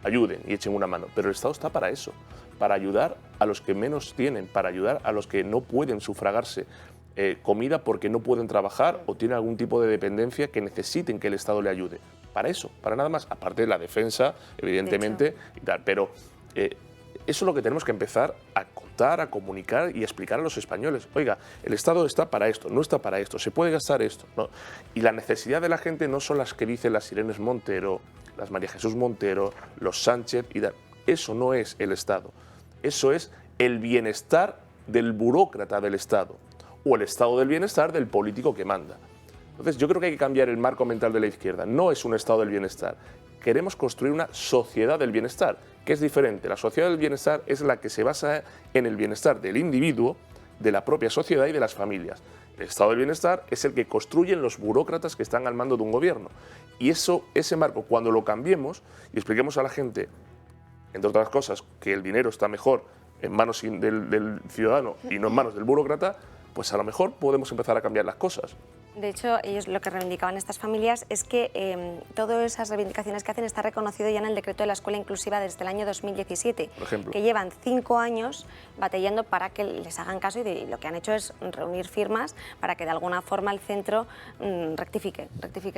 ayuden y echen una mano. Pero el Estado está para eso, para ayudar a los que menos tienen, para ayudar a los que no pueden sufragarse comida porque no pueden trabajar o tienen algún tipo de dependencia que necesiten que el Estado le ayude. Para eso, para nada más, aparte de la defensa, evidentemente, y tal. Pero eso es lo que tenemos que empezar a contar, a comunicar y a explicar a los españoles. Oiga, el Estado está para esto, no está para esto, se puede gastar esto, ¿no? Y la necesidad de la gente no son las que dicen las Irenes Montero, las María Jesús Montero, los Sánchez y tal. Eso no es el Estado. Eso es el bienestar del burócrata del Estado o el estado del bienestar del político que manda. Entonces yo creo que hay que cambiar el marco mental de la izquierda. No es un estado del bienestar. Queremos construir una sociedad del bienestar, que es diferente. La sociedad del bienestar es la que se basa en el bienestar del individuo, de la propia sociedad y de las familias. El estado del bienestar es el que construyen los burócratas que están al mando de un gobierno. Y ese marco, cuando lo cambiemos y expliquemos a la gente, entre otras cosas, que el dinero está mejor en manos del ciudadano y no en manos del burócrata, pues a lo mejor podemos empezar a cambiar las cosas. De hecho, ellos lo que reivindicaban estas familias es que todas esas reivindicaciones que hacen está reconocido ya en el decreto de la escuela inclusiva desde el año 2017, por ejemplo, que llevan 5 años batallando para que les hagan caso y lo que han hecho es reunir firmas para que de alguna forma el centro rectifique,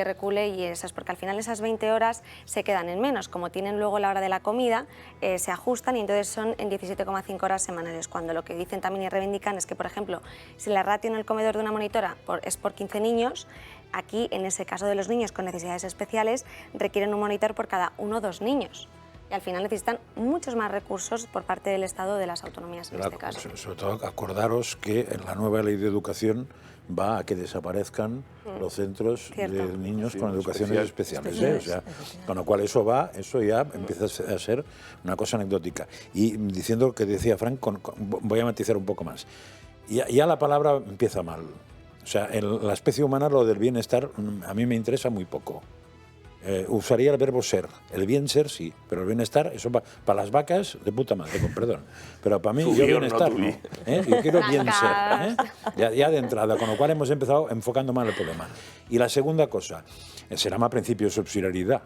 recule y esas, porque al final esas 20 horas se quedan en menos, como tienen luego la hora de la comida, se ajustan y entonces son en 17,5 horas semanales, cuando lo que dicen también y reivindican es que, por ejemplo, si la ratio en el comedor de una monitora es por 15 niños, aquí en ese caso de los niños con necesidades especiales requieren un monitor por cada 1 o 2 niños y al final necesitan muchos más recursos por parte del Estado o de las autonomías en este caso. Sobre todo acordaros que en la nueva ley de educación va a que desaparezcan los centros de niños con educaciones especiales. O sea, con lo cual eso ya empieza a ser una cosa anecdótica. Y diciendo lo que decía Frank, voy a matizar un poco más. Ya la palabra empieza mal. O sea, en la especie humana lo del bienestar a mí me interesa muy poco. usaría el verbo ser. El bien ser sí, pero el bienestar, eso para las vacas, de puta madre, con perdón. Pero para mí, yo bienestar no. Yo quiero bien ser. Ya de entrada, con lo cual hemos empezado enfocando mal el problema. Y la segunda cosa, será más principio de subsidiariedad.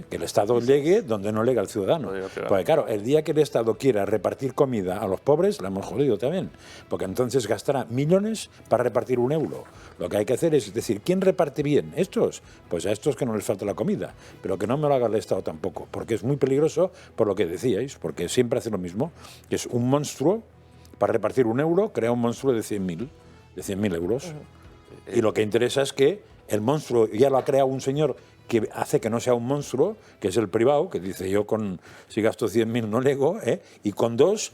Que el Estado llegue donde no llega el ciudadano. Porque claro, el día que el Estado quiera repartir comida a los pobres, la hemos jodido también. Porque entonces gastará millones para repartir €1. Lo que hay que hacer es decir, ¿quién reparte bien? ¿Estos? Pues a estos que no les falta la comida. Pero que no me lo haga el Estado tampoco. Porque es muy peligroso por lo que decíais. Porque siempre hace lo mismo. Que es un monstruo, para repartir €1, crea un monstruo de 100.000 euros. Y lo que interesa es que el monstruo ya lo ha creado un señor que hace que no sea un monstruo, que es el privado, que dice yo si gasto 100.000 no lego, y con 2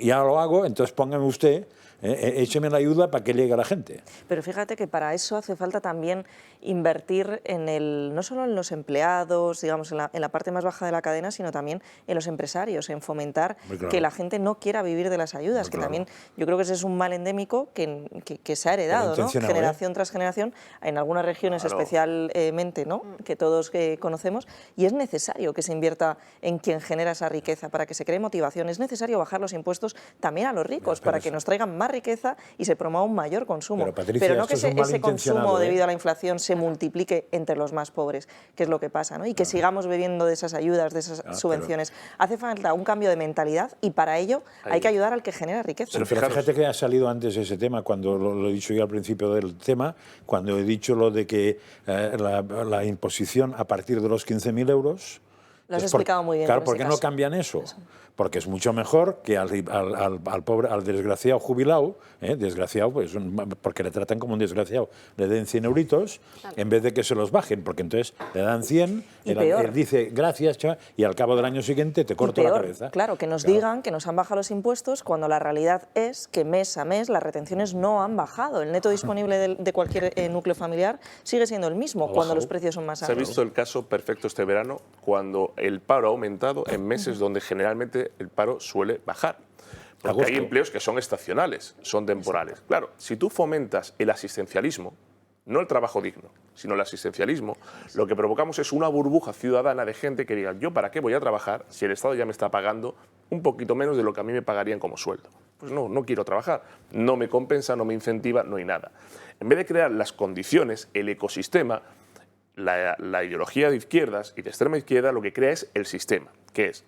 ya lo hago, entonces póngame usted, écheme la ayuda para que llegue a la gente. Pero fíjate que para eso hace falta también invertir no solo en los empleados, digamos, en la parte más baja de la cadena, sino también en los empresarios, en fomentar que la gente no quiera vivir de las ayudas, que también yo creo que ese es un mal endémico que se ha heredado, ¿no? Generación tras generación, en algunas regiones especialmente, ¿no? Que todos conocemos, y es necesario que se invierta en quien genera esa riqueza, para que se cree motivación. Es necesario bajar los impuestos también a los ricos, para que nos traigan más riqueza y se promueva un mayor consumo. Pero, Patricia, pero no que ese consumo debido a la inflación se multiplique entre los más pobres, que es lo que pasa, ¿no? Y que sigamos bebiendo de esas ayudas, de esas subvenciones. Hace falta un cambio de mentalidad y para ello hay que ayudar al que genera riqueza. Pero fíjate que ha salido antes ese tema, cuando lo he dicho yo al principio del tema, cuando he dicho lo de que la imposición a partir de los 15.000 euros... Lo has explicado muy bien. Claro, ¿por qué no cambian eso? Porque es mucho mejor que al pobre, al desgraciado jubilado, desgraciado, pues, porque le tratan como un desgraciado, le den 100 euritos, en vez de que se los bajen, porque entonces le dan 100, él dice gracias, chaval, y al cabo del año siguiente te corto la cabeza. Claro, que nos digan que nos han bajado los impuestos, cuando la realidad es que mes a mes las retenciones no han bajado. El neto disponible de cualquier núcleo familiar sigue siendo el mismo cuando los precios son más altos. Se ha visto el caso perfecto este verano, cuando el paro ha aumentado en meses donde generalmente el paro suele bajar. Porque hay empleos que son estacionales, son temporales. Claro, si tú fomentas el asistencialismo, no el trabajo digno, sino el asistencialismo, lo que provocamos es una burbuja ciudadana de gente que diga, ¿yo para qué voy a trabajar si el Estado ya me está pagando un poquito menos de lo que a mí me pagarían como sueldo? Pues no quiero trabajar, no me compensa, no me incentiva, no hay nada. En vez de crear las condiciones, el ecosistema, la ideología de izquierdas y de extrema izquierda lo que crea es el sistema, que es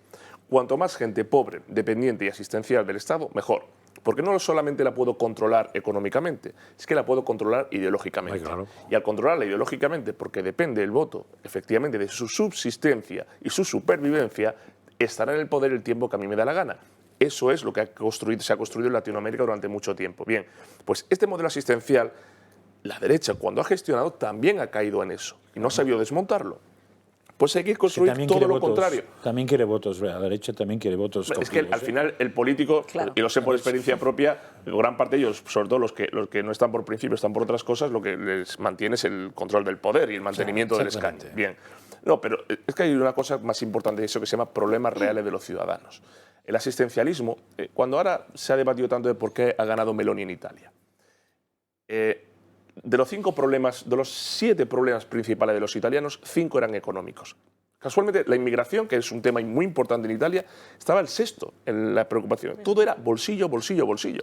cuanto más gente pobre, dependiente y asistencial del Estado, mejor. Porque no solamente la puedo controlar económicamente, es que la puedo controlar ideológicamente. Claro. Y al controlarla ideológicamente, porque depende el voto, efectivamente, de su subsistencia y su supervivencia, estará en el poder el tiempo que a mí me da la gana. Eso es lo que se ha construido en Latinoamérica durante mucho tiempo. Bien, pues este modelo asistencial, la derecha, cuando ha gestionado, también ha caído en eso y no ha sabido desmontarlo. Pues hay que construir todo lo contrario. También quiere votos, la derecha también quiere votos. Es que al final el político, y lo sé por experiencia propia, gran parte de ellos, sobre todo los que no están por principio, están por otras cosas, lo que les mantiene es el control del poder y el mantenimiento del escaño. Bien. No, pero es que hay una cosa más importante de eso que se llama problemas reales de los ciudadanos. El asistencialismo, cuando ahora se ha debatido tanto de por qué ha ganado Meloni en Italia, de los 7 problemas principales de los italianos, 5 eran económicos. Casualmente, la inmigración, que es un tema muy importante en Italia, estaba el 6º en la preocupación. Todo era bolsillo, bolsillo, bolsillo.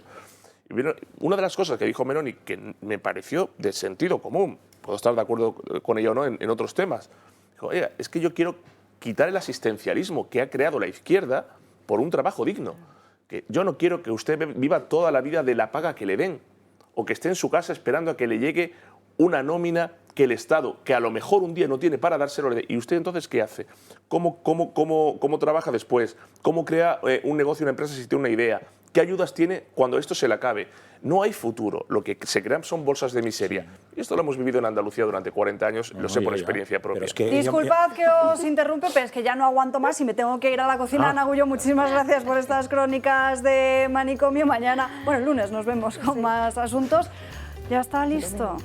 Y una de las cosas que dijo Meloni, que me pareció de sentido común, puedo estar de acuerdo con ella o no en otros temas, dijo, oye, es que yo quiero quitar el asistencialismo que ha creado la izquierda por un trabajo digno. Que yo no quiero que usted viva toda la vida de la paga que le den, o que esté en su casa esperando a que le llegue una nómina que el Estado, que a lo mejor un día no tiene para dárselo, ¿y usted entonces qué hace? ¿Cómo trabaja después? ¿Cómo crea un negocio, una empresa si tiene una idea? ¿Qué ayudas tiene cuando esto se le acabe? No hay futuro, lo que se crean son bolsas de miseria. Y esto lo hemos vivido en Andalucía durante 40 años, lo sé por experiencia propia. Disculpad que os interrumpe, pero es que ya no aguanto más y me tengo que ir a la cocina. Ana Agulló, muchísimas gracias por estas crónicas de Manicomio. Mañana, bueno, el lunes nos vemos con más asuntos. ¿Ya está listo?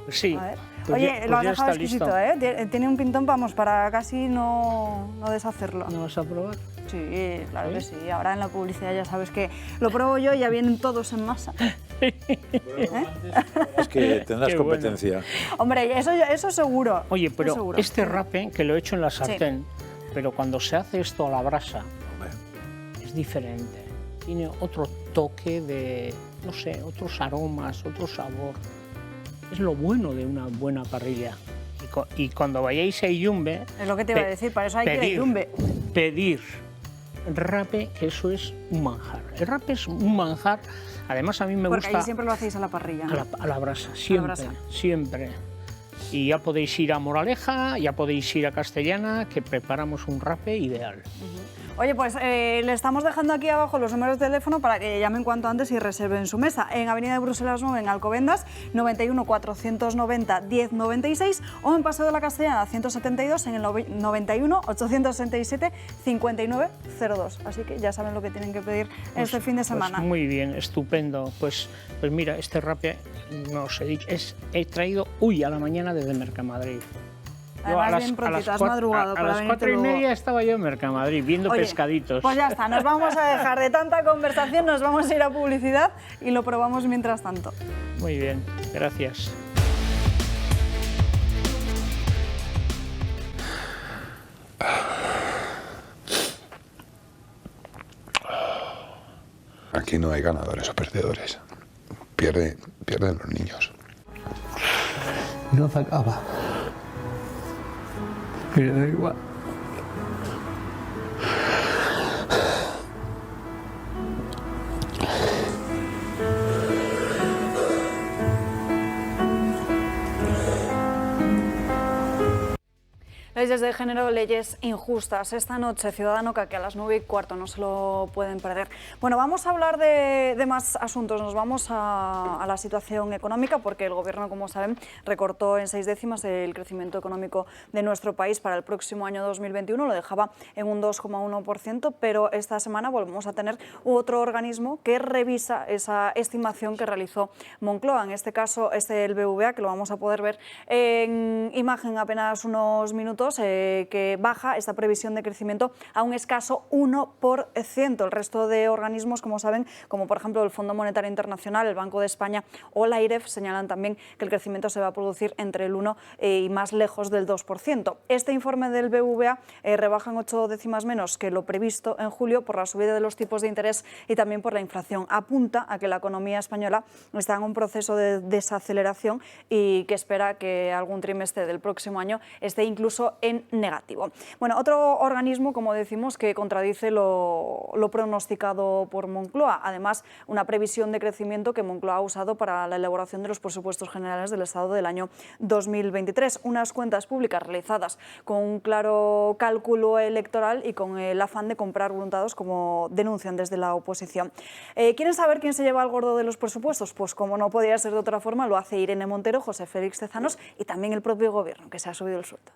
Sí. A ver. Oye, lo has dejado exquisito, ¿eh? Tiene un pintón, vamos, para casi no deshacerlo. ¿No vas a probar? Sí, claro que sí. Ahora en la publicidad ya sabes que lo pruebo yo y ya vienen todos en masa. Es que tendrás competencia. Hombre, eso seguro. Oye, pero seguro. este rape que lo he hecho en la sartén, pero cuando se hace esto a la brasa, es diferente. Tiene otro toque de, no sé, otros aromas, otro sabor. Es lo bueno de una buena parrilla. Y cuando vayáis a Iyumbe... Es lo que te iba a decir, para eso hay que ir a Iyumbe. Pedir rape, que eso es un manjar. El rape es un manjar. Además, a mí me gusta... Porque allí siempre lo hacéis a la parrilla, ¿no? A la brasa, siempre, siempre. Y ya podéis ir a Moraleja, ya podéis ir a Castellana, que preparamos un rape ideal. Oye, pues le estamos dejando aquí abajo los números de teléfono para que llamen cuanto antes y reserven su mesa. En Avenida de Bruselas 9, en Alcobendas, 91 490 1096, o en Paseo de la Castellana 172, en el 91 867 5902. Así que ya saben lo que tienen que pedir este fin de semana. Pues muy bien, estupendo. Pues mira, este rape, no os he dicho, he traído hoy a la mañana desde Mercamadrid. Además, bien prontito, has madrugado a las 4:30 estaba yo en Mercamadrid viendo pescaditos. Pues ya está, nos vamos a dejar de tanta conversación, nos vamos a ir a publicidad y lo probamos mientras tanto. Muy bien, gracias. Aquí no hay ganadores o perdedores. Pierden los niños. No se acaba. Pero da igual. Leyes de género, leyes injustas. Esta noche, Ciudadano Caque, a las 9:15, no se lo pueden perder. Bueno, vamos a hablar de más asuntos. Nos vamos a la situación económica, porque el Gobierno, como saben, recortó en 6 décimas el crecimiento económico de nuestro país para el próximo año 2021. Lo dejaba en un 2,1%, pero esta semana volvemos a tener otro organismo que revisa esa estimación que realizó Moncloa. En este caso, el BVA, que lo vamos a poder ver en imagen apenas unos minutos, que baja esta previsión de crecimiento a un escaso 1%. El resto de organismos, como saben, como por ejemplo el Fondo Monetario Internacional, el Banco de España o la AIREF, señalan también que el crecimiento se va a producir entre el 1 y más lejos del 2%. Este informe del BVA rebaja en 8 décimas menos que lo previsto en julio por la subida de los tipos de interés y también por la inflación. Apunta a que la economía española está en un proceso de desaceleración y que espera que algún trimestre del próximo año esté incluso en negativo. Bueno, otro organismo, como decimos, que contradice lo pronosticado por Moncloa. Además, una previsión de crecimiento que Moncloa ha usado para la elaboración de los presupuestos generales del Estado del año 2023. Unas cuentas públicas realizadas con un claro cálculo electoral y con el afán de comprar voluntades, como denuncian desde la oposición. ¿Quieren saber quién se lleva el gordo de los presupuestos? Pues como no podía ser de otra forma, lo hace Irene Montero, José Félix Tezanos y también el propio Gobierno, que se ha subido el sueldo.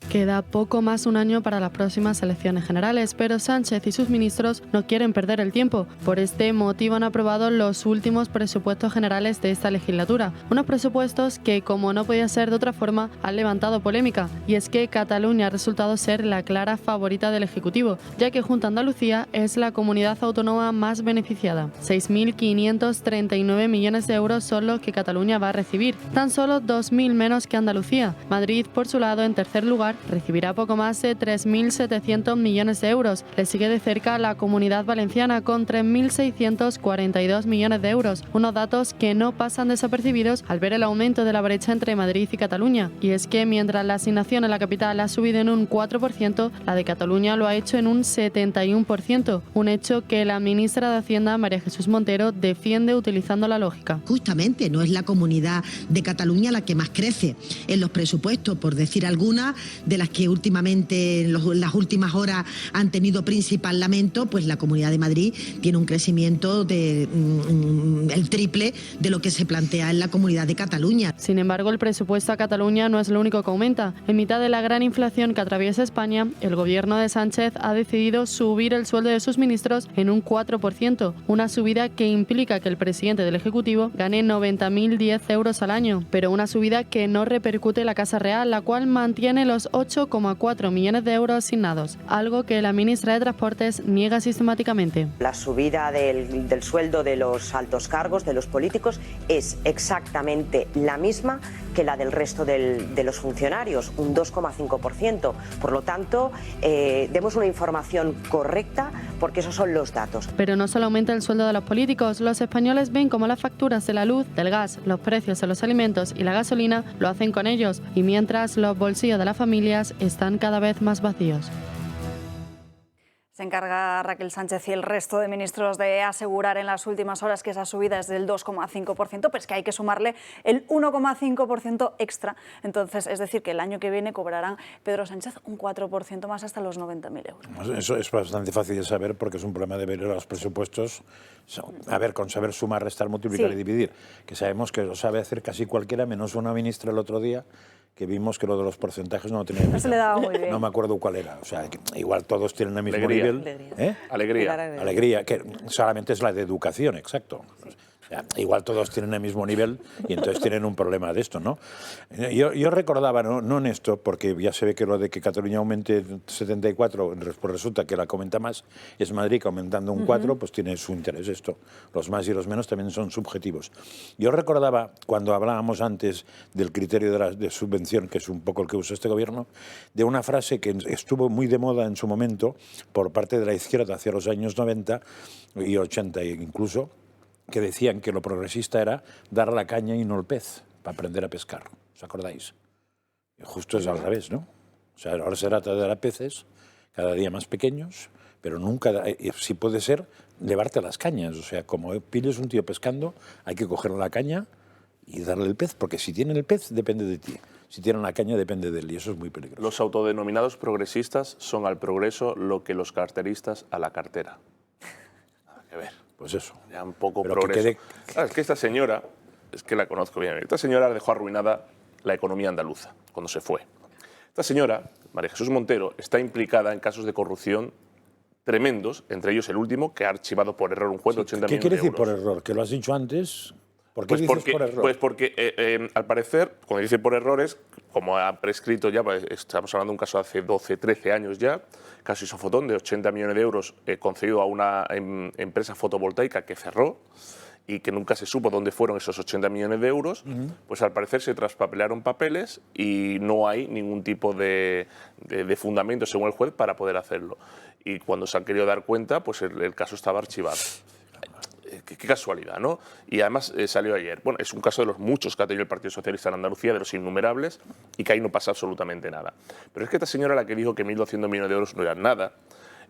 Queda poco más de un año para las próximas elecciones generales, pero Sánchez y sus ministros no quieren perder el tiempo. Por este motivo han aprobado los últimos presupuestos generales de esta legislatura. Unos presupuestos que, como no podía ser de otra forma, han levantado polémica. Y es que Cataluña ha resultado ser la clara favorita del Ejecutivo, ya que junto a Andalucía es la comunidad autónoma más beneficiada. 6.539 millones de euros son los que Cataluña va a recibir, tan solo 2.000 menos que Andalucía. Madrid, por su lado, en tercer lugar, recibirá poco más de 3.700 millones de euros. Le sigue de cerca la Comunidad Valenciana con 3.642 millones de euros, unos datos que no pasan desapercibidos al ver el aumento de la brecha entre Madrid y Cataluña. Y es que mientras la asignación en la capital ha subido en un 4%, la de Cataluña lo ha hecho en un 71%, un hecho que la ministra de Hacienda, María Jesús Montero, defiende utilizando la lógica. Justamente no es la comunidad de Cataluña la que más crece en los presupuestos, por decir alguna, de las que últimamente, en las últimas horas, han tenido principal lamento, pues la Comunidad de Madrid tiene un crecimiento el triple de lo que se plantea en la Comunidad de Cataluña. Sin embargo, el presupuesto a Cataluña no es lo único que aumenta. En mitad de la gran inflación que atraviesa España, el gobierno de Sánchez ha decidido subir el sueldo de sus ministros en un 4%, una subida que implica que el presidente del Ejecutivo gane 90.010 euros al año, pero una subida que no repercute en la Casa Real, la cual mantiene los los 8,4 millones de euros asignados, algo que la ministra de Transportes niega sistemáticamente. La subida del sueldo de los altos cargos, de los políticos, es exactamente la misma que la del resto de los funcionarios, un 2,5%. Por lo tanto, demos una información correcta porque esos son los datos. Pero no solo aumenta el sueldo de los políticos, los españoles ven como las facturas de la luz, del gas, los precios de los alimentos y la gasolina lo hacen con ellos, y mientras los bolsillos de las familias están cada vez más vacíos. Se encarga Raquel Sánchez y el resto de ministros de asegurar en las últimas horas que esa subida es del 2,5%, pero es que hay que sumarle el 1,5% extra. Entonces, es decir, que el año que viene cobrarán, Pedro Sánchez, un 4% más hasta los 90.000 euros. Eso es bastante fácil de saber porque es un problema de ver los presupuestos. A ver, con saber sumar, restar, multiplicar y dividir, que sabemos que lo sabe hacer casi cualquiera, menos una ministra el otro día, que vimos que lo de los porcentajes no tenía. No se le daba muy bien. No me acuerdo cuál era. O sea, que igual todos tienen el mismo nivel. Alegría. Alegría, que solamente es la de educación, exacto. O sea, igual todos tienen el mismo nivel y entonces tienen un problema de esto, ¿no? Yo recordaba, no en esto, porque ya se ve que lo de que Cataluña aumente 74, pues resulta que la que aumenta más es Madrid, que aumentando un 4, pues tiene su interés esto. Los más y los menos también son subjetivos. Yo recordaba, cuando hablábamos antes del criterio de subvención, que es un poco el que usa este gobierno, de una frase que estuvo muy de moda en su momento por parte de la izquierda hacia los años 90 y 80 incluso, que decían que lo progresista era dar la caña y no el pez, para aprender a pescar. ¿Os acordáis? Y justo es al revés, ¿no? O sea, ahora se trata de dar peces cada día más pequeños, pero nunca, si puede ser, llevarte las cañas. O sea, como pilles un tío pescando, hay que coger la caña y darle el pez, porque si tienen el pez, depende de ti. Si tienen la caña, depende de él, y eso es muy peligroso. Los autodenominados progresistas son al progreso lo que los carteristas a la cartera. Nada que ver. Pues eso. Ya un poco pero progreso. Claro, es que esta señora, es que la conozco bien, esta señora dejó arruinada la economía andaluza cuando se fue. Esta señora, María Jesús Montero, está implicada en casos de corrupción tremendos, entre ellos el último, que ha archivado por error un juez de 80 millones de euros. ¿Qué quiere decir por error? ¿Que lo has dicho antes? ¿Por qué dices por error? Pues porque, al parecer, cuando dice por errores, como ha prescrito ya, pues estamos hablando de un caso de hace 12, 13 años ya, caso Isofotón de 80 millones de euros concedido a una empresa fotovoltaica que cerró y que nunca se supo dónde fueron esos 80 millones de euros, pues al parecer se traspapelaron papeles y no hay ningún tipo de fundamento, según el juez, para poder hacerlo. Y cuando se han querido dar cuenta, pues el caso estaba archivado. Qué casualidad, ¿no? Y además salió ayer. Bueno, es un caso de los muchos que ha tenido el Partido Socialista en Andalucía, de los innumerables, y que ahí no pasa absolutamente nada. Pero es que esta señora, la que dijo que 1.200 millones de euros no eran nada,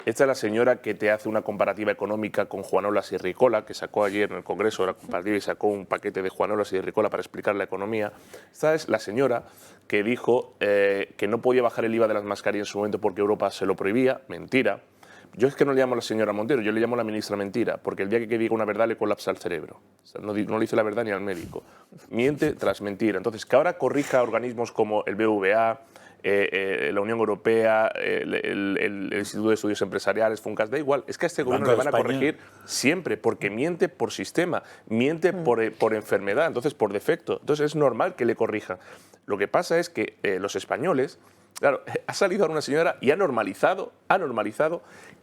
esta es la señora que te hace una comparativa económica con Juanolas y Ricola, que sacó ayer en el Congreso la comparativa y sacó un paquete de Juanolas y de Ricola para explicar la economía. Esta es la señora que dijo que no podía bajar el IVA de las mascarillas en su momento porque Europa se lo prohibía. Mentira. Yo es que no le llamo a la señora Montero, yo le llamo a la ministra mentira, porque el día que diga una verdad le colapsa el cerebro. O sea, no le dice la verdad ni al médico. Miente tras mentira. Entonces, que ahora corrija organismos como el BVA, la Unión Europea, el Instituto de Estudios Empresariales, FUNCAS, da igual. Es que a este gobierno le van a corregir siempre, porque miente por sistema, miente por enfermedad, entonces por defecto. Entonces es normal que le corrijan. Lo que pasa es que los españoles... Claro, ha salido ahora una señora y ha normalizado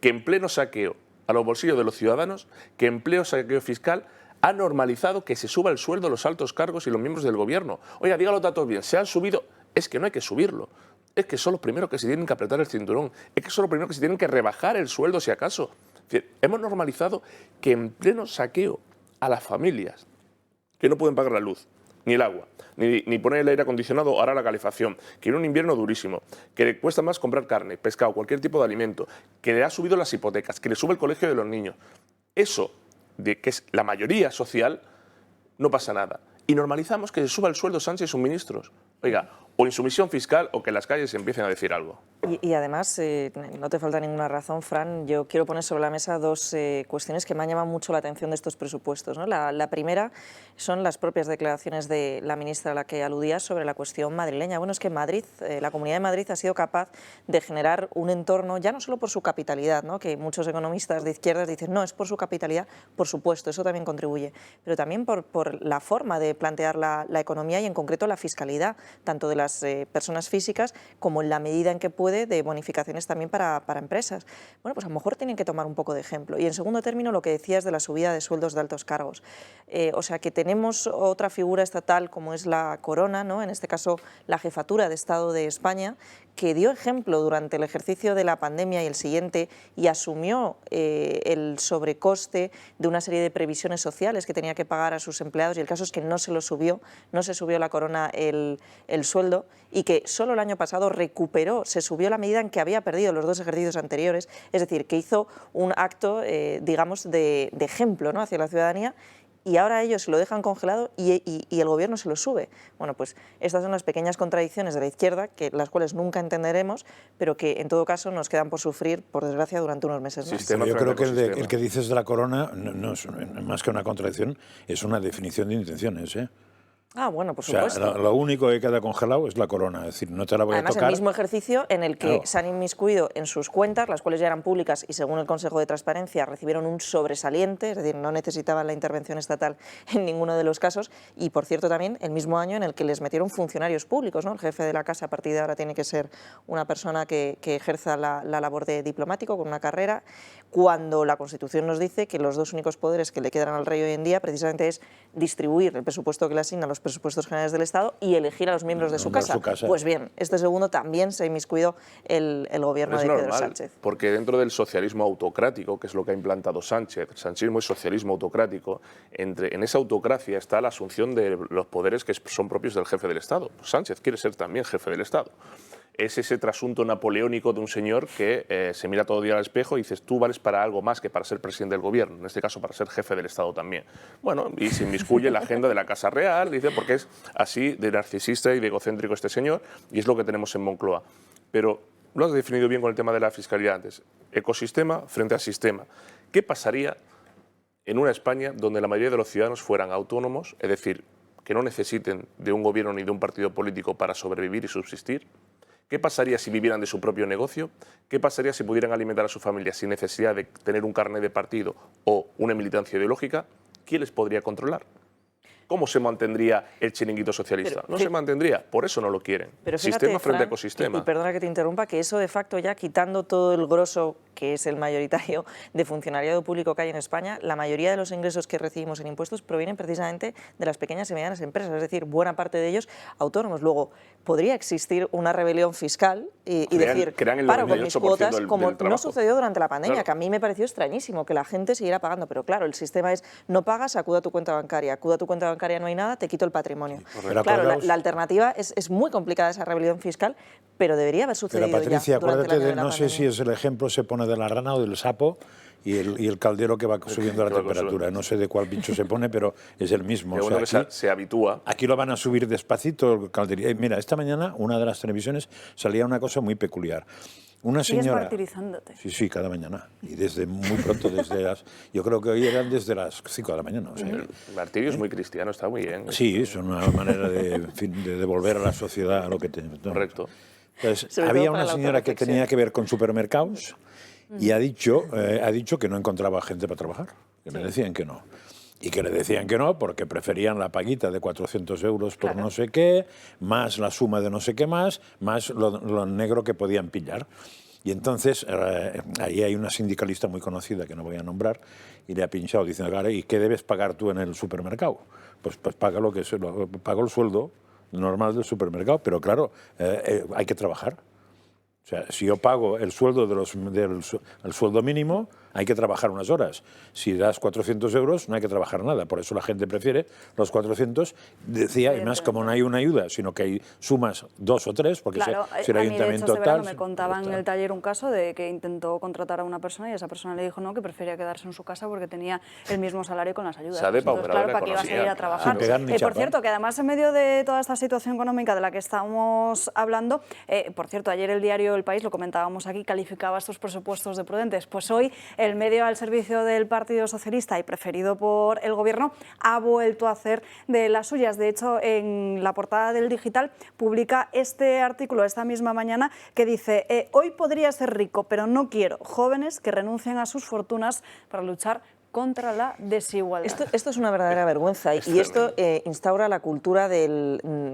que en pleno saqueo a los bolsillos de los ciudadanos, que en pleno saqueo fiscal, ha normalizado que se suba el sueldo de los altos cargos y los miembros del gobierno. Oiga, diga los datos bien, se han subido, es que no hay que subirlo, es que son los primeros que se tienen que apretar el cinturón, es que son los primeros que se tienen que rebajar el sueldo si acaso. Es decir, hemos normalizado que en pleno saqueo a las familias que no pueden pagar la luz, ni el agua, ni poner el aire acondicionado o ahora la calefacción, que viene un invierno durísimo, que le cuesta más comprar carne, pescado, cualquier tipo de alimento, que le ha subido las hipotecas, que le sube el colegio de los niños. Eso, de que es la mayoría social, no pasa nada. Y normalizamos que se suba el sueldo Sánchez y sus ministros. Oiga, o insumisión fiscal o que en las calles se empiecen a decir algo. Y además, no te falta ninguna razón, Fran, yo quiero poner sobre la mesa dos cuestiones que me han llamado mucho la atención de estos presupuestos, ¿no? La primera son las propias declaraciones de la ministra a la que aludía sobre la cuestión madrileña. Bueno, es que Madrid, la Comunidad de Madrid ha sido capaz de generar un entorno, ya no solo por su capitalidad, ¿no? Que muchos economistas de izquierdas dicen, no, es por su capitalidad, por supuesto, eso también contribuye, pero también por la forma de plantear la economía y en concreto la fiscalidad, tanto de las personas físicas como en la medida en que puede de bonificaciones también para empresas. Bueno, pues a lo mejor tienen que tomar un poco de ejemplo. Y en segundo término, lo que decías de la subida de sueldos de altos cargos. O sea, que tenemos otra figura estatal como es la corona, ¿no? En este caso la jefatura de Estado de España, que dio ejemplo durante el ejercicio de la pandemia y el siguiente y asumió el sobrecoste de una serie de previsiones sociales que tenía que pagar a sus empleados, y el caso es que no se subió la corona el sueldo, y que solo el año pasado recuperó, se subió la medida en que había perdido los dos ejercicios anteriores, es decir, que hizo un acto, digamos, de ejemplo, ¿no? Hacia la ciudadanía, y ahora ellos se lo dejan congelado y el gobierno se lo sube. Bueno, pues estas son las pequeñas contradicciones de la izquierda, las cuales nunca entenderemos, pero que en todo caso nos quedan por sufrir, por desgracia, durante unos meses más. Yo creo que el que dices de la corona no es más que una contradicción, es una definición de intenciones, ¿eh? Ah, bueno, por supuesto. O sea, lo único que queda congelado es la corona, es decir, no te la voy a tocar. Además, el mismo ejercicio en el que se han inmiscuido en sus cuentas, las cuales ya eran públicas y según el Consejo de Transparencia recibieron un sobresaliente, es decir, no necesitaban la intervención estatal en ninguno de los casos, y por cierto también el mismo año en el que les metieron funcionarios públicos, ¿no? El jefe de la casa a partir de ahora tiene que ser una persona que ejerza la labor de diplomático con una carrera, cuando la Constitución nos dice que los dos únicos poderes que le quedan al rey hoy en día precisamente es distribuir el presupuesto que le asigna a los presupuestos generales del Estado y elegir a los miembros de su casa. Pues bien, este segundo también se ha inmiscuido el gobierno de Pedro Sánchez. Porque dentro del socialismo autocrático, que es lo que ha implantado Sánchez, sanchismo y socialismo autocrático, en esa autocracia está la asunción de los poderes que son propios del jefe del Estado. Sánchez quiere ser también jefe del Estado. Es ese trasunto napoleónico de un señor que se mira todo el día al espejo y dices, tú vales para algo más que para ser presidente del gobierno, en este caso para ser jefe del Estado también. Bueno, y se inmiscuye en la agenda de la Casa Real, dice, porque es así de narcisista y de egocéntrico este señor, y es lo que tenemos en Moncloa. Pero lo has definido bien con el tema de la fiscalidad antes. Ecosistema frente a sistema. ¿Qué pasaría en una España donde la mayoría de los ciudadanos fueran autónomos, es decir, que no necesiten de un gobierno ni de un partido político para sobrevivir y subsistir? ¿Qué pasaría si vivieran de su propio negocio? ¿Qué pasaría si pudieran alimentar a su familia sin necesidad de tener un carnet de partido o una militancia ideológica? ¿Quién les podría controlar? ¿Cómo se mantendría el chiringuito socialista? No se mantendría, por eso no lo quieren. Pero fíjate, sistema frente a Fran, ecosistema. Y perdona que te interrumpa, que eso de facto ya quitando todo el grosso que es el mayoritario de funcionariado público que hay en España, la mayoría de los ingresos que recibimos en impuestos provienen precisamente de las pequeñas y medianas empresas, es decir, buena parte de ellos autónomos. Luego, podría existir una rebelión fiscal y decir, paro con mis cuotas, como no sucedió durante la pandemia, que a mí me pareció extrañísimo que la gente siguiera pagando, pero claro, el sistema es, no pagas, acuda a tu cuenta bancaria, no hay nada, te quito el patrimonio. Claro, la alternativa es muy complicada, esa rebelión fiscal, pero debería haber sucedido. Pero Patricia, ya durante acuérdate el año de la no sé pandemia. si es el ejemplo se pone de la rana o del sapo y el caldero que va subiendo la temperatura. No sé de cuál bicho se pone, pero es el mismo. O sea, aquí, se habitúa. Aquí lo van a subir despacito el calderín. Mira, esta mañana una de las televisiones salía una cosa muy peculiar. Una señora. martirizándote. Sí, cada mañana. Y desde muy pronto, yo creo que hoy eran desde las 5 de la mañana. O sea, el martirio es muy cristiano, está muy bien. Sí, es una manera de devolver a la sociedad a lo que tenemos. Correcto. Entonces, había una señora que tenía que ver con supermercados y ha dicho que no encontraba gente para trabajar, que le decían que no. Y que le decían que no porque preferían la paguita de 400 euros por no sé qué, más la suma de no sé qué más lo negro que podían pillar. Y entonces ahí hay una sindicalista muy conocida que no voy a nombrar y le ha pinchado diciendo, ¿y qué debes pagar tú en el supermercado? Pues paga pago el sueldo normal del supermercado, pero claro, hay que trabajar. O sea, si yo pago el sueldo el sueldo mínimo, hay que trabajar unas horas. Si das 400 euros, no hay que trabajar nada. Por eso la gente prefiere los 400. Decía, además, como no hay una ayuda, sino que hay sumas 2 o 3, porque claro, si el ayuntamiento tal... me contaban en el taller un caso de que intentó contratar a una persona y esa persona le dijo no, que prefería quedarse en su casa porque tenía el mismo salario con las ayudas. Entonces, claro, ¿para qué iba a salir a trabajar? Por cierto, que además en medio de toda esta situación económica de la que estamos hablando, por cierto, ayer el diario El País, lo comentábamos aquí, calificaba estos presupuestos de prudentes. Pues hoy el medio al servicio del Partido Socialista y preferido por el Gobierno ha vuelto a hacer de las suyas. De hecho, en la portada del Digital publica este artículo esta misma mañana que dice hoy podría ser rico, pero no quiero jóvenes que renuncien a sus fortunas para luchar contra la desigualdad. Esto es una verdadera vergüenza y esto instaura la cultura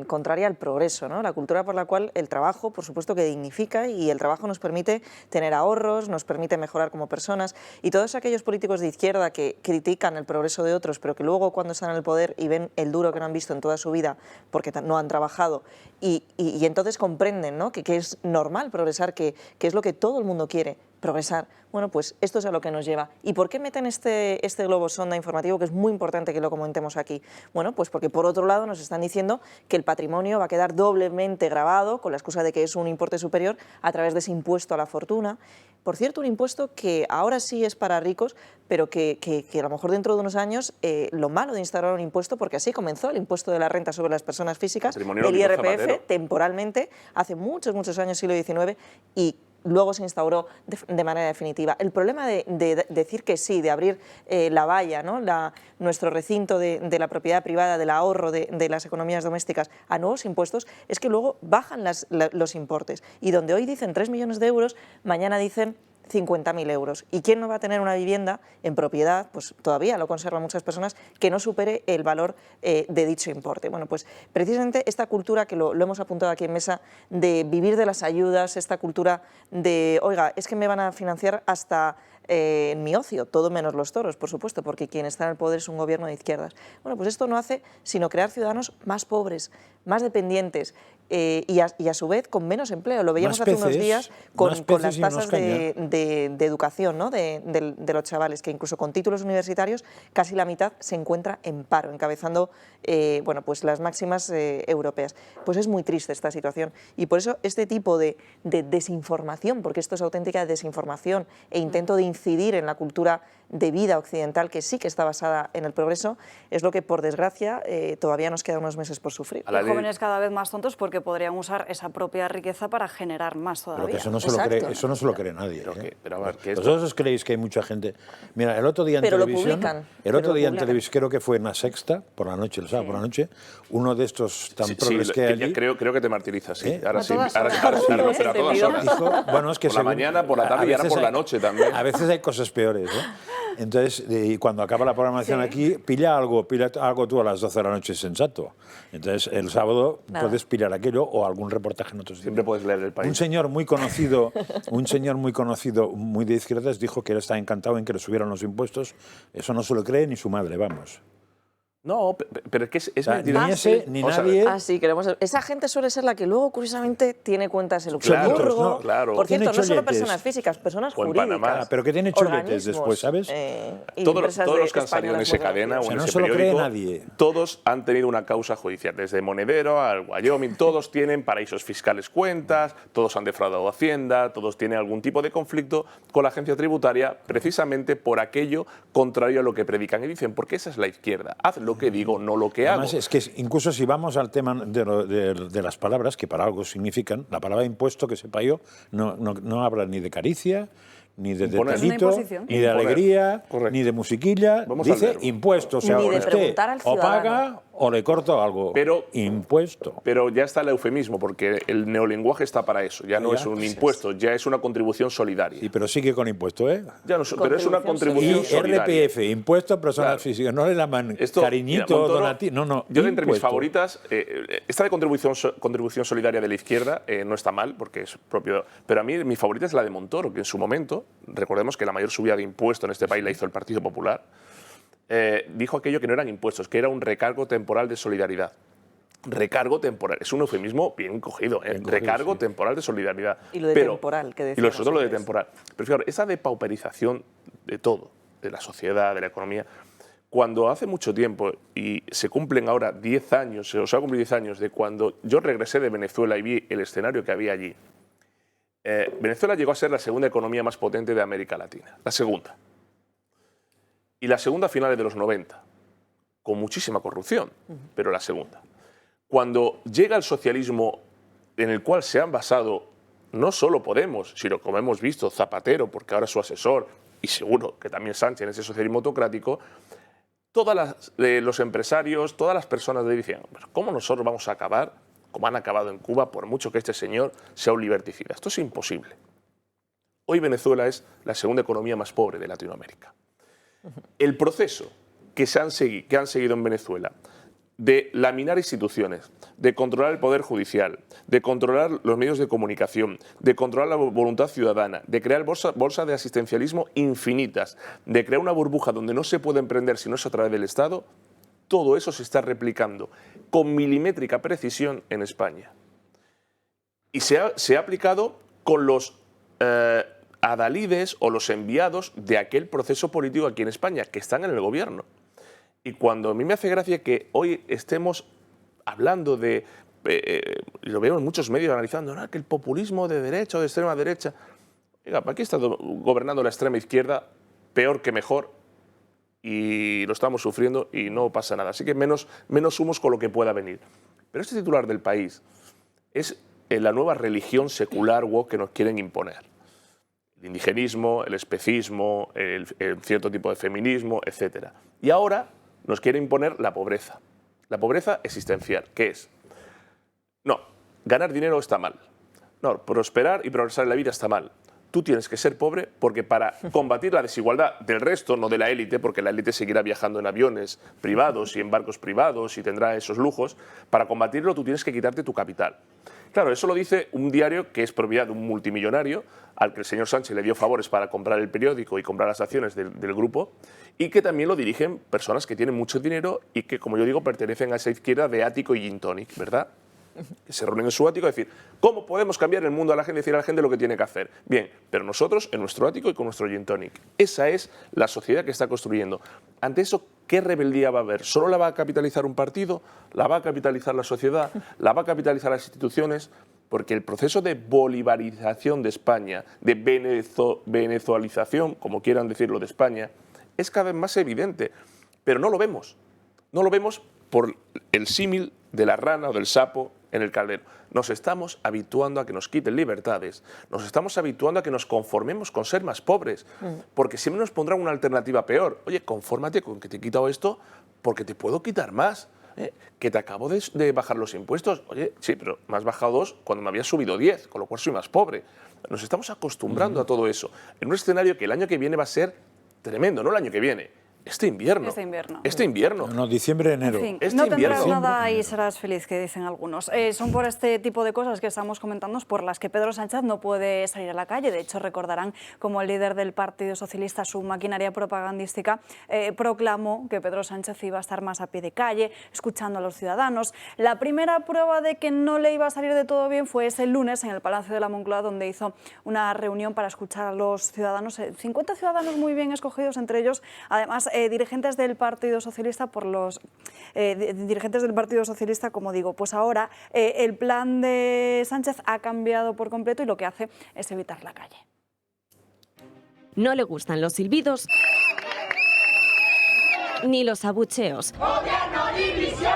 contraria al progreso, ¿no? La cultura por la cual el trabajo, por supuesto, que dignifica y el trabajo nos permite tener ahorros, nos permite mejorar como personas y todos aquellos políticos de izquierda que critican el progreso de otros, pero que luego cuando están en el poder y ven el duro que no han visto en toda su vida porque no han trabajado y entonces comprenden, ¿no? que es normal progresar, que es lo que todo el mundo quiere, progresar. Bueno, pues esto es a lo que nos lleva. ¿Y por qué meten este globo sonda informativo, que es muy importante que lo comentemos aquí? Bueno, pues porque por otro lado nos están diciendo que el patrimonio va a quedar doblemente gravado, con la excusa de que es un importe superior, a través de ese impuesto a la fortuna. Por cierto, un impuesto que ahora sí es para ricos, pero que a lo mejor dentro de unos años, lo malo de instaurar un impuesto, porque así comenzó el impuesto de la renta sobre las personas físicas, el IRPF, temporalmente, hace muchos años, siglo XIX, y luego se instauró de manera definitiva. El problema de decir que sí, de abrir la valla, ¿no? Nuestro recinto de la propiedad privada, del ahorro de las economías domésticas a nuevos impuestos, es que luego bajan los importes. Y donde hoy dicen 3 millones de euros, mañana dicen 50.000 euros. ¿Y quién no va a tener una vivienda en propiedad? Pues todavía lo conservan muchas personas, que no supere el valor de dicho importe. Bueno, pues precisamente esta cultura, que lo hemos apuntado aquí en mesa, de vivir de las ayudas, esta cultura de, oiga, es que me van a financiar hasta en mi ocio, todo menos los toros, por supuesto, porque quien está en el poder es un gobierno de izquierdas. Bueno, pues esto no hace sino crear ciudadanos más pobres, más dependientes y a su vez con menos empleo. Lo veíamos hace unos días con las tasas de educación, ¿no? de los chavales, que incluso con títulos universitarios casi la mitad se encuentra en paro, encabezando bueno, pues las máximas europeas. Pues es muy triste esta situación y por eso este tipo de desinformación, porque esto es auténtica desinformación e intento de incidir en la cultura de vida occidental, que sí que está basada en el progreso, es lo que, por desgracia, todavía nos queda unos meses por sufrir. Los jóvenes cada vez más tontos porque podrían usar esa propia riqueza para generar más todavía. Pero que eso no se lo cree nadie. Pero a ver, ¿vosotros os creéis que hay mucha gente? Mira, el otro día en televisión, creo que fue en La Sexta, por la noche, el sábado por la noche, uno de estos tan progres que hay allí... Creo que te martirizas, sí. Ahora sí, pero a todas horas. Dijo, bueno, es que por la mañana, por la tarde y ahora por la noche también. A veces hay cosas peores, ¿eh? Entonces, y cuando acaba la programación aquí, pilla algo tú a las 12 de la noche sensato. Entonces, el sábado puedes pillar aquello o algún reportaje en otros días. Siempre puedes leer El País. Un señor muy conocido, muy de izquierdas, dijo que él está encantado en que le subieran los impuestos. Eso no se lo cree ni su madre, vamos. No, pero es que es mentira. Ni ese, ni nadie... sí, esa gente suele ser la que luego, curiosamente, tiene cuentas en Luxemburgo. Claro, claro. Por cierto, no solo personas físicas, personas jurídicas. Pero que tiene choletes después, ¿sabes? Todos los que han salido en esa cadena o en ese periódico, nadie. Todos han tenido una causa judicial. Desde Monedero al Wyoming, todos tienen paraísos fiscales cuentas, todos han defraudado Hacienda, todos tienen algún tipo de conflicto con la agencia tributaria, precisamente por aquello contrario a lo que predican y dicen, porque esa es la izquierda. Haz lo que digo, no lo que Además, hago. Es que incluso si vamos al tema de las palabras, que para algo significan, la palabra impuesto, que sepa yo, no habla ni de caricia, ni de detalito, ni de alegría, ni de musiquilla. Dice impuesto, o sea, usted o paga o le corto algo. Pero impuesto. Pero ya está el eufemismo, porque el neolenguaje está para eso. Ya no es un impuesto, ya es una contribución solidaria. Sí, pero sigue con impuesto, ¿eh? Ya no, pero es una contribución solidaria. RPF, impuesto a personas físicas. No le llaman cariñito, donativo. No. Yo, entre mis favoritas, esta de contribución solidaria de la izquierda no está mal, porque es propio. Pero a mí mi favorita es la de Montoro, que en su momento, recordemos que la mayor subida de impuestos en este país la hizo el Partido Popular, dijo aquello que no eran impuestos, que era un recargo temporal de solidaridad. recargo temporal. Es un eufemismo bien cogido, recargo temporal de solidaridad. Y lo de temporal, que decía. Y sobre todo lo de temporal. Pero fijaros, esa depauperización de todo, de la sociedad, de la economía, cuando hace mucho tiempo, y se cumplen ahora 10 años, se os ha cumplido 10 años de cuando yo regresé de Venezuela y vi el escenario que había allí, Venezuela llegó a ser la segunda economía más potente de América Latina, la segunda. Y la segunda a finales de los 90, con muchísima corrupción, pero la segunda. Cuando llega el socialismo en el cual se han basado no solo Podemos, sino como hemos visto Zapatero, porque ahora es su asesor, y seguro que también Sánchez en ese socialismo autocrático, los empresarios, todas las personas le decían, ¿cómo nosotros vamos a acabar, como han acabado en Cuba, por mucho que este señor sea un liberticida? Esto es imposible. Hoy Venezuela es la segunda economía más pobre de Latinoamérica. El proceso que han seguido en Venezuela de laminar instituciones, de controlar el poder judicial, de controlar los medios de comunicación, de controlar la voluntad ciudadana, de crear bolsas de asistencialismo infinitas, de crear una burbuja donde no se puede emprender si no es a través del Estado, todo eso se está replicando con milimétrica precisión en España. Y se ha aplicado con los adalides o los enviados de aquel proceso político aquí en España, que están en el gobierno. Y cuando a mí me hace gracia que hoy estemos hablando de, lo veo en muchos medios analizando, ¿no?, que el populismo de derecha o de extrema derecha, oiga, aquí está gobernando la extrema izquierda, peor que mejor, y lo estamos sufriendo y no pasa nada. Así que menos humos con lo que pueda venir. Pero este titular del País es la nueva religión secular woke que nos quieren imponer. El indigenismo, el especismo, el cierto tipo de feminismo, etc. Y ahora nos quiere imponer la pobreza existencial, que es, no, ganar dinero está mal, no, prosperar y progresar en la vida está mal. Tú tienes que ser pobre porque para combatir la desigualdad del resto, no de la élite, porque la élite seguirá viajando en aviones privados y en barcos privados y tendrá esos lujos, para combatirlo tú tienes que quitarte tu capital. Claro, eso lo dice un diario que es propiedad de un multimillonario al que el señor Sánchez le dio favores para comprar el periódico y comprar las acciones del grupo, y que también lo dirigen personas que tienen mucho dinero y que, como yo digo, pertenecen a esa izquierda de ático y gin tonic, ¿verdad? Que se reúnen en su ático a decir, ¿cómo podemos cambiar el mundo a la gente y decir a la gente lo que tiene que hacer? Bien, pero nosotros en nuestro ático y con nuestro gin tonic. Esa es la sociedad que está construyendo. Ante eso, ¿qué rebeldía va a haber? ¿Solo la va a capitalizar un partido? ¿La va a capitalizar la sociedad? ¿La va a capitalizar las instituciones? Porque el proceso de bolivarización de España, de venezualización, como quieran decirlo, de España, es cada vez más evidente. Pero no lo vemos. No lo vemos por el símil de la rana o del sapo en el caldero. Nos estamos habituando a que nos quiten libertades, nos estamos habituando a que nos conformemos con ser más pobres, porque siempre nos pondrán una alternativa peor. Oye, confórmate con que te he quitado esto porque te puedo quitar más. Que te acabo de bajar los impuestos. Oye, sí, pero me has bajado 2 cuando me habías subido 10, con lo cual soy más pobre. Nos estamos acostumbrando a todo eso, en un escenario que el año que viene va a ser tremendo, no el año que viene. Este invierno. No, diciembre, enero. En fin, no tendrás nada y serás feliz, que dicen algunos. Son por este tipo de cosas que estamos comentando por las que Pedro Sánchez no puede salir a la calle. De hecho, recordarán como el líder del Partido Socialista, su maquinaria propagandística, proclamó que Pedro Sánchez iba a estar más a pie de calle, escuchando a los ciudadanos. La primera prueba de que no le iba a salir de todo bien fue ese lunes en el Palacio de la Moncloa, donde hizo una reunión para escuchar a los ciudadanos. 50 ciudadanos muy bien escogidos, entre ellos, además, dirigentes del Partido Socialista, dirigentes del Partido Socialista, como digo, pues ahora el plan de Sánchez ha cambiado por completo y lo que hace es evitar la calle. No le gustan los silbidos ni los abucheos. ¡Gobierno división!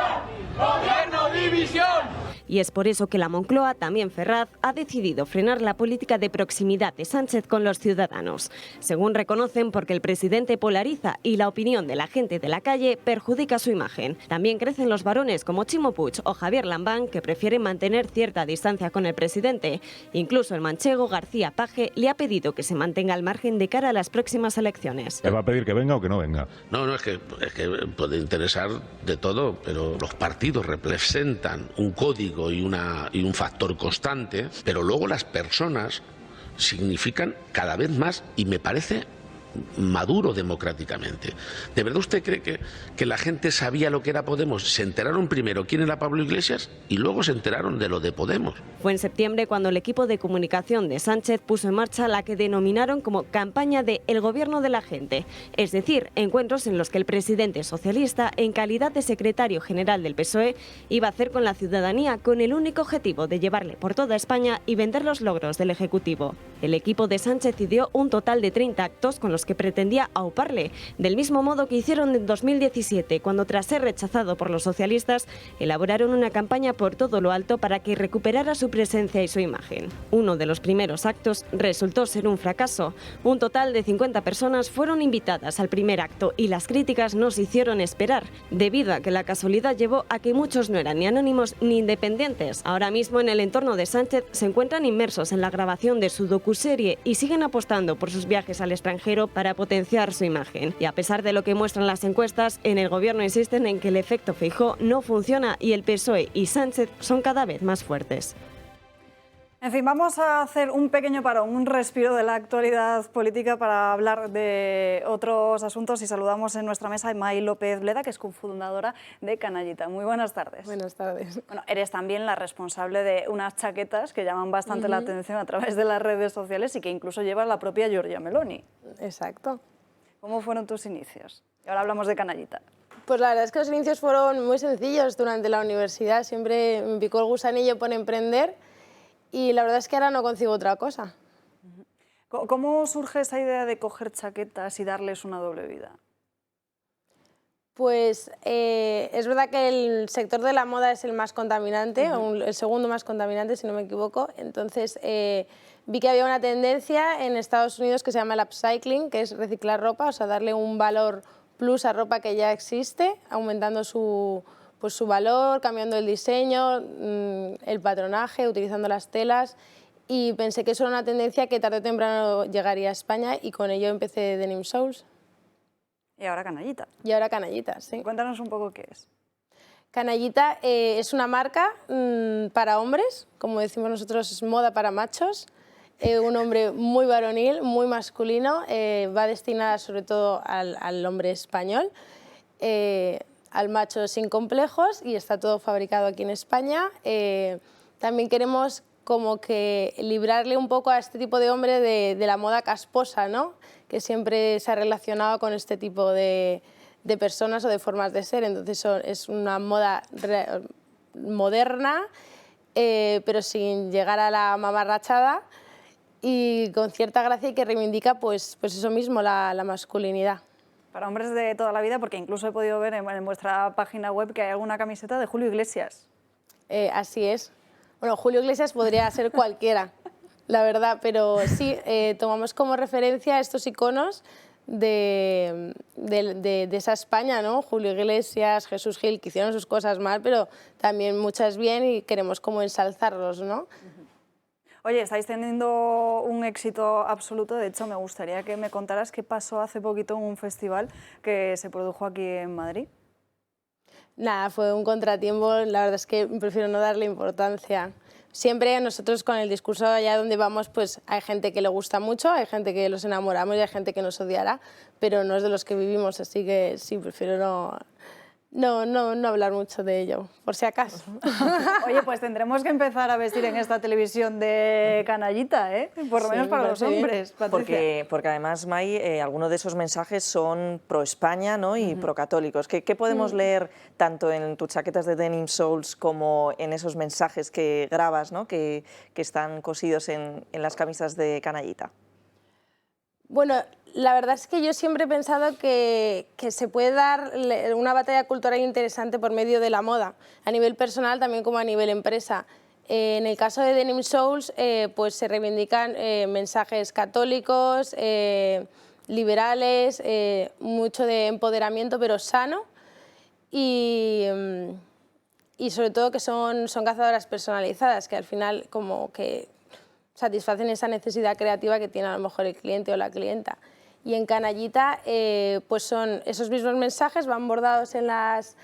¡Gobierno división! Y es por eso que la Moncloa, también Ferraz, ha decidido frenar la política de proximidad de Sánchez con los ciudadanos. Según reconocen, porque el presidente polariza y la opinión de la gente de la calle perjudica su imagen. También crecen los varones como Chimo Puig o Javier Lambán, que prefieren mantener cierta distancia con el presidente. Incluso el manchego García Page le ha pedido que se mantenga al margen de cara a las próximas elecciones. ¿Le va a pedir que venga o que no venga? No, es que puede interesar de todo, pero los partidos representan un código y un factor constante, pero luego las personas significan cada vez más, y me parece maduro democráticamente. ¿De verdad usted cree que la gente sabía lo que era Podemos? Se enteraron primero quién era Pablo Iglesias y luego se enteraron de lo de Podemos. Fue en septiembre cuando el equipo de comunicación de Sánchez puso en marcha la que denominaron como campaña de El Gobierno de la Gente, es decir, encuentros en los que el presidente socialista, en calidad de secretario general del PSOE, iba a hacer con la ciudadanía con el único objetivo de llevarle por toda España y vender los logros del Ejecutivo. El equipo de Sánchez ideó un total de 30 actos con los que pretendía auparle, del mismo modo que hicieron en 2017, cuando tras ser rechazado por los socialistas, elaboraron una campaña por todo lo alto para que recuperara su presencia y su imagen. Uno de los primeros actos resultó ser un fracaso. Un total de 50 personas fueron invitadas al primer acto y las críticas no se hicieron esperar, debido a que la casualidad llevó a que muchos no eran ni anónimos ni independientes. Ahora mismo en el entorno de Sánchez se encuentran inmersos en la grabación de su docuserie y siguen apostando por sus viajes al extranjero para potenciar su imagen. Y a pesar de lo que muestran las encuestas, en el gobierno insisten en que el efecto Feijóo no funciona y el PSOE y Sánchez son cada vez más fuertes. En fin, vamos a hacer un pequeño parón, un respiro de la actualidad política para hablar de otros asuntos y saludamos en nuestra mesa a May López Bleda, que es cofundadora de Canallita. Muy buenas tardes. Buenas tardes. Bueno, eres también la responsable de unas chaquetas que llaman bastante la atención a través de las redes sociales y que incluso lleva la propia Giorgia Meloni. Exacto. ¿Cómo fueron tus inicios? Y ahora hablamos de Canallita. Pues la verdad es que los inicios fueron muy sencillos durante la universidad. Siempre me picó el gusanillo por emprender. Y la verdad es que ahora no concibo otra cosa. ¿Cómo surge esa idea de coger chaquetas y darles una doble vida? Pues es verdad que el sector de la moda es el más contaminante, el segundo más contaminante, si no me equivoco. Entonces vi que había una tendencia en Estados Unidos que se llama el upcycling, que es reciclar ropa, o sea, darle un valor plus a ropa que ya existe, aumentando su valor, cambiando el diseño, el patronaje, utilizando las telas, y pensé que eso era una tendencia que tarde o temprano llegaría a España y con ello empecé Denim Souls. Y ahora Canallita. Y ahora Canallita, sí. Cuéntanos un poco qué es. Canallita es una marca para hombres, como decimos nosotros, es moda para machos, un hombre muy varonil, muy masculino, va destinada sobre todo al hombre español, al macho sin complejos, y está todo fabricado aquí en España. También queremos como que librarle un poco a este tipo de hombre de la moda casposa, ¿no? Que siempre se ha relacionado con este tipo de personas o de formas de ser. Entonces es una moda moderna, pero sin llegar a la mamarrachada y con cierta gracia, y que reivindica pues eso mismo, la masculinidad. Para hombres de toda la vida, porque incluso he podido ver en vuestra página web que hay alguna camiseta de Julio Iglesias. Así es. Bueno, Julio Iglesias podría ser cualquiera, la verdad, pero sí, tomamos como referencia estos iconos de esa España, ¿no? Julio Iglesias, Jesús Gil, que hicieron sus cosas mal, pero también muchas bien, y queremos como ensalzarlos, ¿no? Oye, estáis teniendo un éxito absoluto. De hecho, me gustaría que me contaras qué pasó hace poquito en un festival que se produjo aquí en Madrid. Nada, fue un contratiempo. La verdad es que prefiero no darle importancia. Siempre nosotros con el discurso allá donde vamos, pues hay gente que le gusta mucho, hay gente que los enamoramos y hay gente que nos odiará, pero no es de los que vivimos, así que sí, prefiero no hablar mucho de ello, por si acaso. Oye, pues tendremos que empezar a vestir en esta televisión de Canallita, ¿eh? Por lo menos para los hombres, Patricia. Porque además, May, algunos de esos mensajes son pro-España, ¿no? Y pro-católicos. ¿Qué podemos leer tanto en tus chaquetas de Denim Souls como en esos mensajes que grabas, ¿no? que están cosidos en las camisas de Canallita? Bueno, la verdad es que yo siempre he pensado que se puede dar una batalla cultural interesante por medio de la moda, a nivel personal también como a nivel empresa. En el caso de Denim Souls, pues se reivindican mensajes católicos, liberales, mucho de empoderamiento, pero sano, y sobre todo que son cazadoras personalizadas, que al final como que satisfacen esa necesidad creativa que tiene a lo mejor el cliente o la clienta. Y en Canallita, pues son esos mismos mensajes, van bordados en las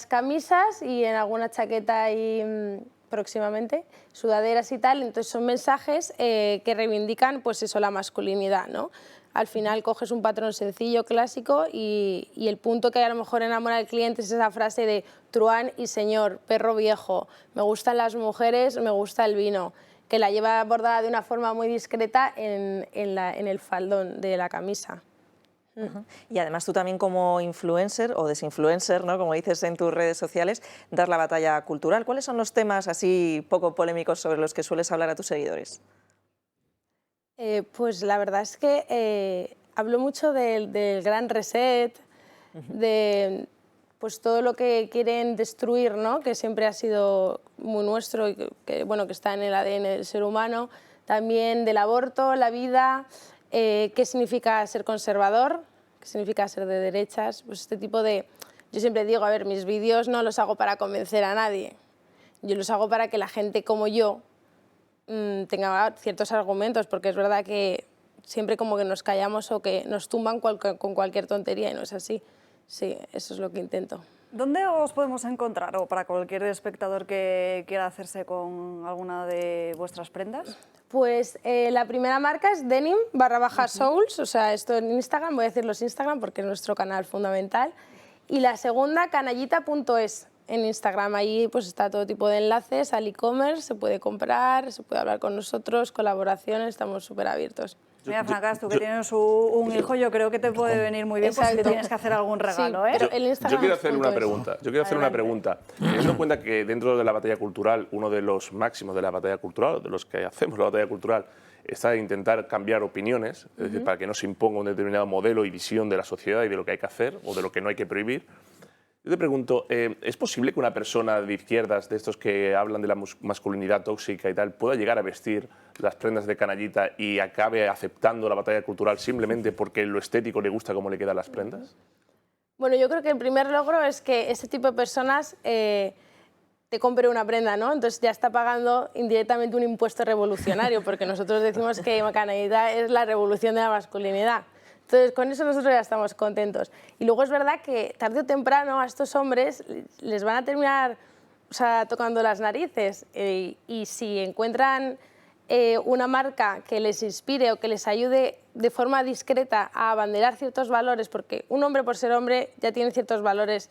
camisas y en alguna chaqueta y próximamente, sudaderas y tal. Entonces son mensajes que reivindican pues eso, la masculinidad, ¿no? al final coges un patrón sencillo, clásico, y el punto que a lo mejor enamora al cliente es esa frase de truán y señor, perro viejo, me gustan las mujeres, me gusta el vino, que la lleva abordada de una forma muy discreta en el faldón de la camisa. Y además tú también como influencer o desinfluencer, ¿no?, como dices en tus redes sociales, das la batalla cultural. ¿Cuáles son los temas así poco polémicos sobre los que sueles hablar a tus seguidores? Pues la verdad es que hablo mucho del gran reset, de pues todo lo que quieren destruir, ¿no?, que siempre ha sido muy nuestro y que está en el ADN del ser humano. También del aborto, la vida, qué significa ser conservador, qué significa ser de derechas. Pues este tipo de... Yo siempre digo, a ver, mis vídeos no los hago para convencer a nadie. Yo los hago para que la gente como yo tenga ciertos argumentos, porque es verdad que siempre como que nos callamos o que nos tumban con cualquier tontería y no es así. Sí, eso es lo que intento. ¿Dónde os podemos encontrar o para cualquier espectador que quiera hacerse con alguna de vuestras prendas? Pues la primera marca es denim_souls, o sea, esto en Instagram, voy a decir los Instagram porque es nuestro canal fundamental. Y la segunda, canallita.es en Instagram, ahí pues está todo tipo de enlaces al e-commerce, se puede comprar, se puede hablar con nosotros, colaboraciones, estamos súper abiertos. Mira, Francas, tú que tienes un hijo, yo creo que te puede venir muy bien, pues si te tienes que hacer algún regalo, ¿eh? Yo quiero hacer una pregunta. Teniendo en cuenta que dentro de la batalla cultural, uno de los máximos de la batalla cultural, de los que hacemos la batalla cultural, está intentar cambiar opiniones, es decir, para que no se imponga un determinado modelo y visión de la sociedad y de lo que hay que hacer o de lo que no hay que prohibir. Yo te pregunto, ¿es posible que una persona de izquierdas, de estos que hablan de la masculinidad tóxica y tal, pueda llegar a vestir las prendas de canallita y acabe aceptando la batalla cultural simplemente porque lo estético le gusta cómo le quedan las prendas? Bueno, yo creo que el primer logro es que ese tipo de personas te compre una prenda, ¿no? Entonces ya está pagando indirectamente un impuesto revolucionario, porque nosotros decimos que canallita es la revolución de la masculinidad. Entonces, con eso nosotros ya estamos contentos. Y luego es verdad que tarde o temprano a estos hombres les van a terminar tocando las narices. Y si encuentran una marca que les inspire o que les ayude de forma discreta a abanderar ciertos valores, porque un hombre por ser hombre ya tiene ciertos valores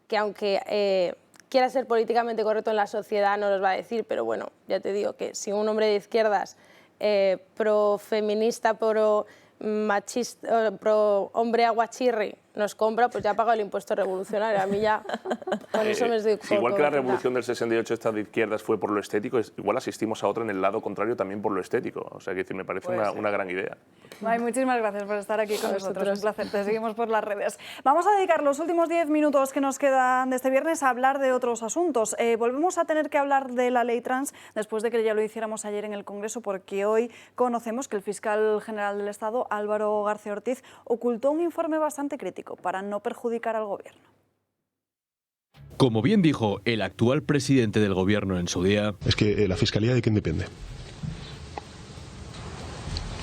que aunque quiera ser políticamente correcto en la sociedad no los va a decir, pero bueno, ya te digo que si un hombre de izquierdas pro-feminista, machista, pro hombre aguachirri nos compra, pues ya ha pagado el impuesto revolucionario. A mí ya con eso me estoy igual que la revolución del 68 esta de izquierdas fue por lo estético, igual asistimos a otra en el lado contrario también por lo estético. O sea, que me parece una gran idea. Ay, muchísimas gracias por estar aquí con nosotros. Un placer. Te seguimos por las redes. Vamos a dedicar los últimos 10 minutos que nos quedan de este viernes a hablar de otros asuntos. Volvemos a tener que hablar de la ley trans después de que ya lo hiciéramos ayer en el Congreso, porque hoy conocemos que el fiscal general del Estado, Álvaro García Ortiz, ocultó un informe bastante crítico para no perjudicar al Gobierno. Como bien dijo el actual presidente del Gobierno en su día... Es que la Fiscalía, ¿de quién depende?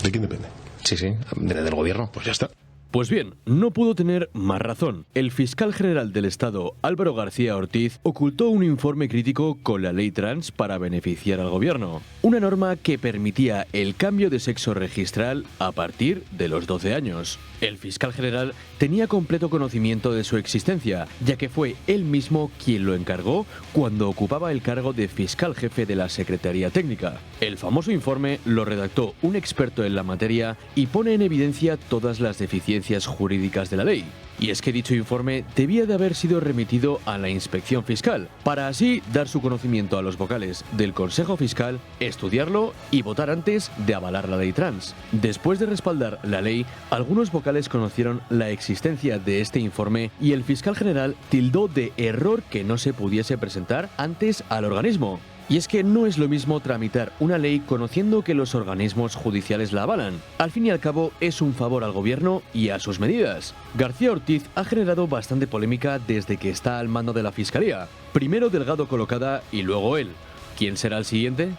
¿De quién depende? Sí, del Gobierno. Pues ya está. Pues bien, no pudo tener más razón. El fiscal general del Estado, Álvaro García Ortiz, ocultó un informe crítico con la ley trans para beneficiar al Gobierno. Una norma que permitía el cambio de sexo registral a partir de los 12 años. El fiscal general tenía completo conocimiento de su existencia, ya que fue él mismo quien lo encargó cuando ocupaba el cargo de fiscal jefe de la Secretaría Técnica. El famoso informe lo redactó un experto en la materia y pone en evidencia todas las deficiencias jurídicas de la ley. Y es que dicho informe debía de haber sido remitido a la Inspección Fiscal, para así dar su conocimiento a los vocales del Consejo Fiscal, estudiarlo y votar antes de avalar la ley trans. Después de respaldar la ley, algunos vocales conocieron la existencia de este informe y el fiscal general tildó de error que no se pudiese presentar antes al organismo. Y es que no es lo mismo tramitar una ley conociendo que los organismos judiciales la avalan. Al fin y al cabo, es un favor al Gobierno y a sus medidas. García Ortiz ha generado bastante polémica desde que está al mando de la Fiscalía. Primero Delgado Colocada y luego él. ¿Quién será el siguiente?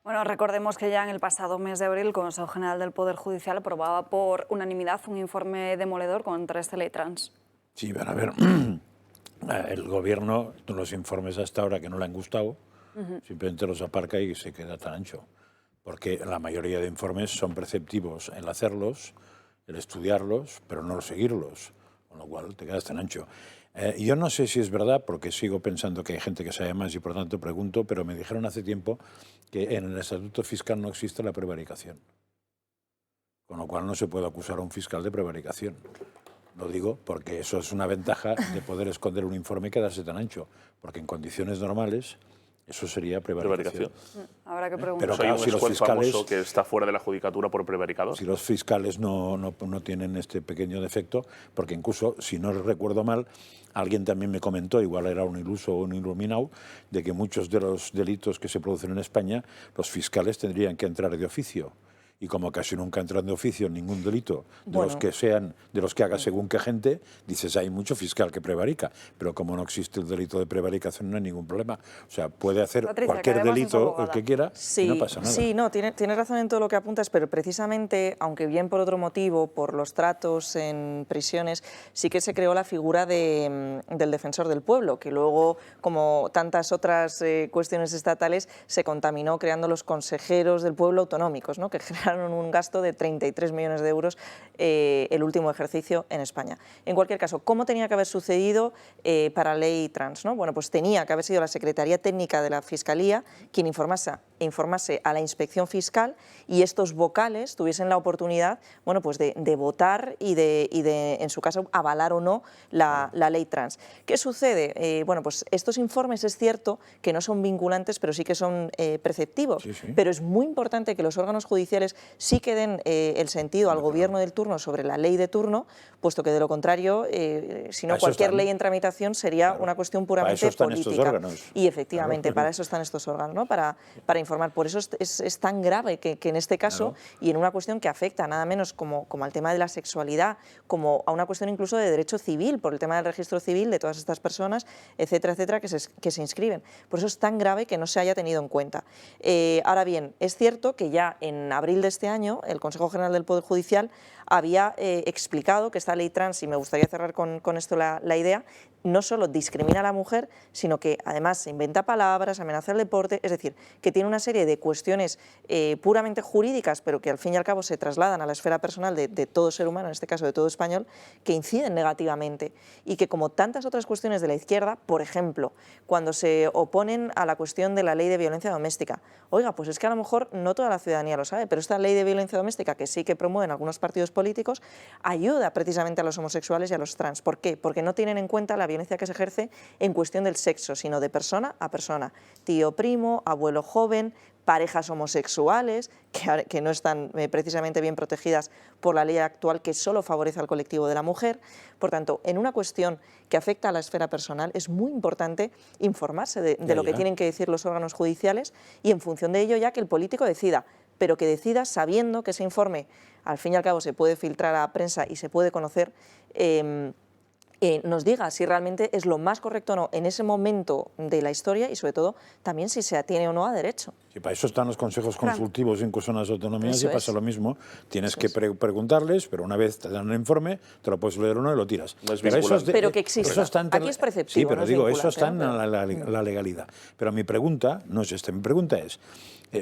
Bueno, recordemos que ya en el pasado mes de abril el Consejo General del Poder Judicial aprobaba por unanimidad un informe demoledor contra esta ley trans. Sí, van a ver. El Gobierno, los informes hasta ahora que no le han gustado, simplemente los aparca y se queda tan ancho. porque la mayoría de informes son preceptivos el hacerlos, el estudiarlos, pero no seguirlos, con lo cual te quedas tan ancho. Yo no sé si es verdad, porque sigo pensando que hay gente que sabe más y por tanto pregunto, pero me dijeron hace tiempo que en el estatuto fiscal no existe la prevaricación, con lo cual no se puede acusar a un fiscal de prevaricación. Lo digo porque eso es una ventaja de poder esconder un informe y quedarse tan ancho, porque en condiciones normales eso sería prevaricación. Habrá que preguntar. Pero hay claro, un si los juez fiscales, famoso que está fuera de la judicatura por prevaricador. si los fiscales no tienen este pequeño defecto, porque incluso, si no recuerdo mal, alguien también me comentó, igual era un iluso o un iluminado, de que muchos de los delitos que se producen en España, los fiscales tendrían que entrar de oficio. Y como casi nunca entran de oficio en ningún delito de los que sean, de los que haga según qué gente, dices, hay mucho fiscal que prevarica, pero como no existe el delito de prevaricación no hay ningún problema. O sea, puede hacer Patricia, cualquier delito el que quiera y no pasa nada. Sí, no, tienes razón en todo lo que apuntas, pero precisamente, aunque bien por otro motivo, por los tratos en prisiones, sí que se creó la figura del defensor del pueblo, que luego, como tantas otras cuestiones estatales, se contaminó creando los consejeros del pueblo autonómicos, ¿no? Que generaron un gasto de 33 millones de euros el último ejercicio en España. En cualquier caso, ¿cómo tenía que haber sucedido para ley trans, ¿no? Bueno, pues tenía que haber sido la Secretaría Técnica de la Fiscalía quien informase a la Inspección Fiscal y estos vocales tuviesen la oportunidad, bueno, pues de votar y de, en su caso, avalar o no la ley trans. ¿Qué sucede? Bueno, pues estos informes es cierto que no son vinculantes, pero sí que son preceptivos. Sí. Pero es muy importante que los órganos judiciales sí que den el sentido al gobierno del turno sobre la ley de turno, puesto que de lo contrario, si no, cualquier ley en tramitación sería una cuestión puramente política. Y efectivamente, para eso están estos órganos, ¿no? Para informar. Por eso es tan grave que en este caso, y en una cuestión que afecta nada menos como al tema de la sexualidad, como a una cuestión incluso de derecho civil, por el tema del registro civil de todas estas personas, etcétera, etcétera, que se inscriben. Por eso es tan grave que no se haya tenido en cuenta. Ahora bien, es cierto que ya en abril de este año el Consejo General del Poder Judicial había explicado que esta ley trans, y me gustaría cerrar con esto la idea, no solo discrimina a la mujer, sino que además se inventa palabras, amenaza el deporte, es decir, que tiene una serie de cuestiones puramente jurídicas, pero que al fin y al cabo se trasladan a la esfera personal de todo ser humano, en este caso de todo español, que inciden negativamente y que, como tantas otras cuestiones de la izquierda, por ejemplo, cuando se oponen a la cuestión de la ley de violencia doméstica, oiga, pues es que a lo mejor no toda la ciudadanía lo sabe, pero esta ley de violencia doméstica, que sí que promueven algunos partidos políticos, ayuda precisamente a los homosexuales y a los trans. ¿Por qué? Porque no tienen en cuenta la violencia que se ejerce en cuestión del sexo, sino de persona a persona. Tío primo, abuelo joven, parejas homosexuales, que no están precisamente bien protegidas por la ley actual, que solo favorece al colectivo de la mujer. Por tanto, en una cuestión que afecta a la esfera personal, es muy importante informarse de lo que tienen que decir los órganos judiciales y en función de ello ya que el político decida, pero que decida sabiendo que ese informe, al fin y al cabo, se puede filtrar a la prensa y se puede conocer, nos diga si realmente es lo más correcto o no en ese momento de la historia y, sobre todo, también si se atiene o no a derecho. Sí, para eso están los consejos consultivos incluso en las autonomías y pasa lo mismo. Tienes que preguntarles, pero una vez te dan un informe, te lo puedes leer o no y lo tiras. No es pero que existe. Aquí es preceptivo. Sí, pero no digo, eso está en la legalidad. Pero mi pregunta no es esta. Mi pregunta es,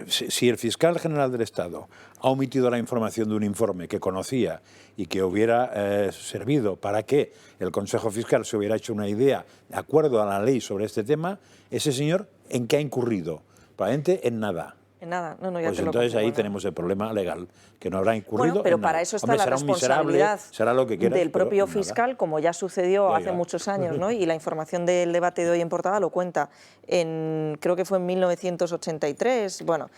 si el fiscal general del Estado ha omitido la información de un informe que conocía y que hubiera servido para que el Consejo Fiscal se hubiera hecho una idea de acuerdo a la ley sobre este tema, ese señor, ¿en qué ha incurrido? Probablemente en nada. En nada, no, ya pues te lo entonces ahí confirmo, tenemos el problema legal, que no habrá incurrido. Bueno, pero en para nada. eso está Hombre, la será responsabilidad será lo que quieras, del propio pero fiscal, como ya sucedió hace ya. muchos años, ¿no? Y la información del debate de hoy en portada lo cuenta. Creo que fue en 1983, bueno,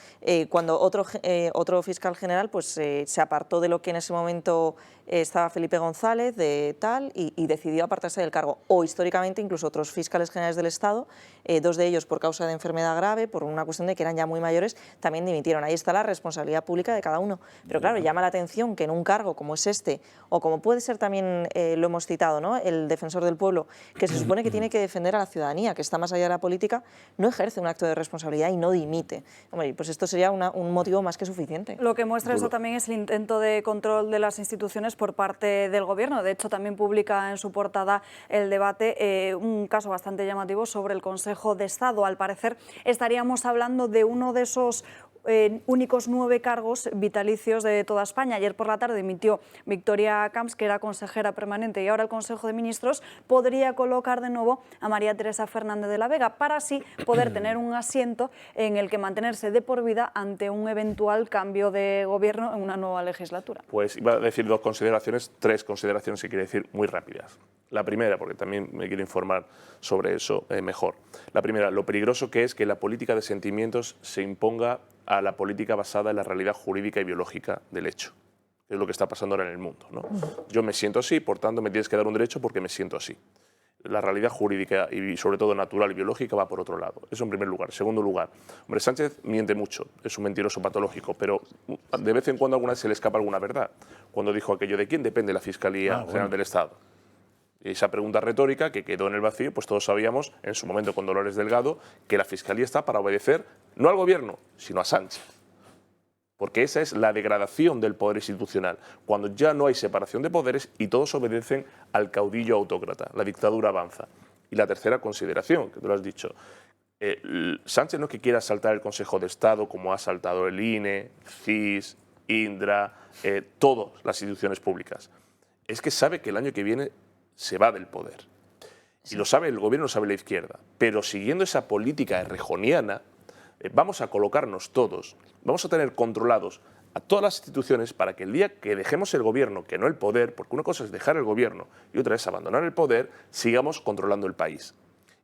cuando otro fiscal general pues se apartó de lo que en ese momento estaba Felipe González, de tal, y decidió apartarse del cargo. O históricamente incluso otros fiscales generales del Estado, dos de ellos por causa de enfermedad grave, por una cuestión de que eran ya muy mayores, también dimitieron. Ahí está la responsabilidad pública de cada uno. Pero claro, llama la atención que en un cargo como es este, o como puede ser también, lo hemos citado, ¿no?, el defensor del pueblo, que se supone que tiene que defender a la ciudadanía, que está más allá de la política, no ejerce un acto de responsabilidad y no dimite. Hombre, pues esto sería un motivo más que suficiente. Lo que muestra eso también es el intento de control de las instituciones por parte del Gobierno. De hecho, también publica en su portada El Debate un caso bastante llamativo sobre el Consejo de Estado. Al parecer, estaríamos hablando de uno de esos únicos 9 cargos vitalicios de toda España. Ayer por la tarde dimitió Victoria Camps, que era consejera permanente, y ahora el Consejo de Ministros podría colocar de nuevo a María Teresa Fernández de la Vega, para así poder tener un asiento en el que mantenerse de por vida ante un eventual cambio de gobierno en una nueva legislatura. Pues iba a decir 2 consideraciones, 3 consideraciones que quiero decir muy rápidas. La primera, porque también me quiero informar sobre eso mejor. La primera, lo peligroso que es que la política de sentimientos se imponga a la política basada en la realidad jurídica y biológica del hecho. Es lo que está pasando ahora en el mundo, ¿no? Yo me siento así, por tanto me tienes que dar un derecho porque me siento así. La realidad jurídica y sobre todo natural y biológica va por otro lado. Eso en primer lugar. Segundo lugar, hombre, Sánchez miente mucho, es un mentiroso patológico, pero de vez en cuando alguna vez se le escapa alguna verdad. Cuando dijo aquello de quién depende la Fiscalía General del Estado. Y esa pregunta retórica que quedó en el vacío, pues todos sabíamos en su momento con Dolores Delgado que la Fiscalía está para obedecer no al Gobierno, sino a Sánchez. Porque esa es la degradación del poder institucional, cuando ya no hay separación de poderes y todos obedecen al caudillo autócrata, la dictadura avanza. Y la tercera consideración, que tú lo has dicho, Sánchez no es que quiera saltar el Consejo de Estado como ha saltado el INE, CIS, Indra, todas las instituciones públicas. Es que sabe que el año que viene se va del poder. Y lo sabe el Gobierno, lo sabe la izquierda. Pero siguiendo esa política errejoniana, vamos a colocarnos todos, vamos a tener controlados a todas las instituciones para que el día que dejemos el gobierno, que no el poder, porque una cosa es dejar el gobierno y otra es abandonar el poder, sigamos controlando el país.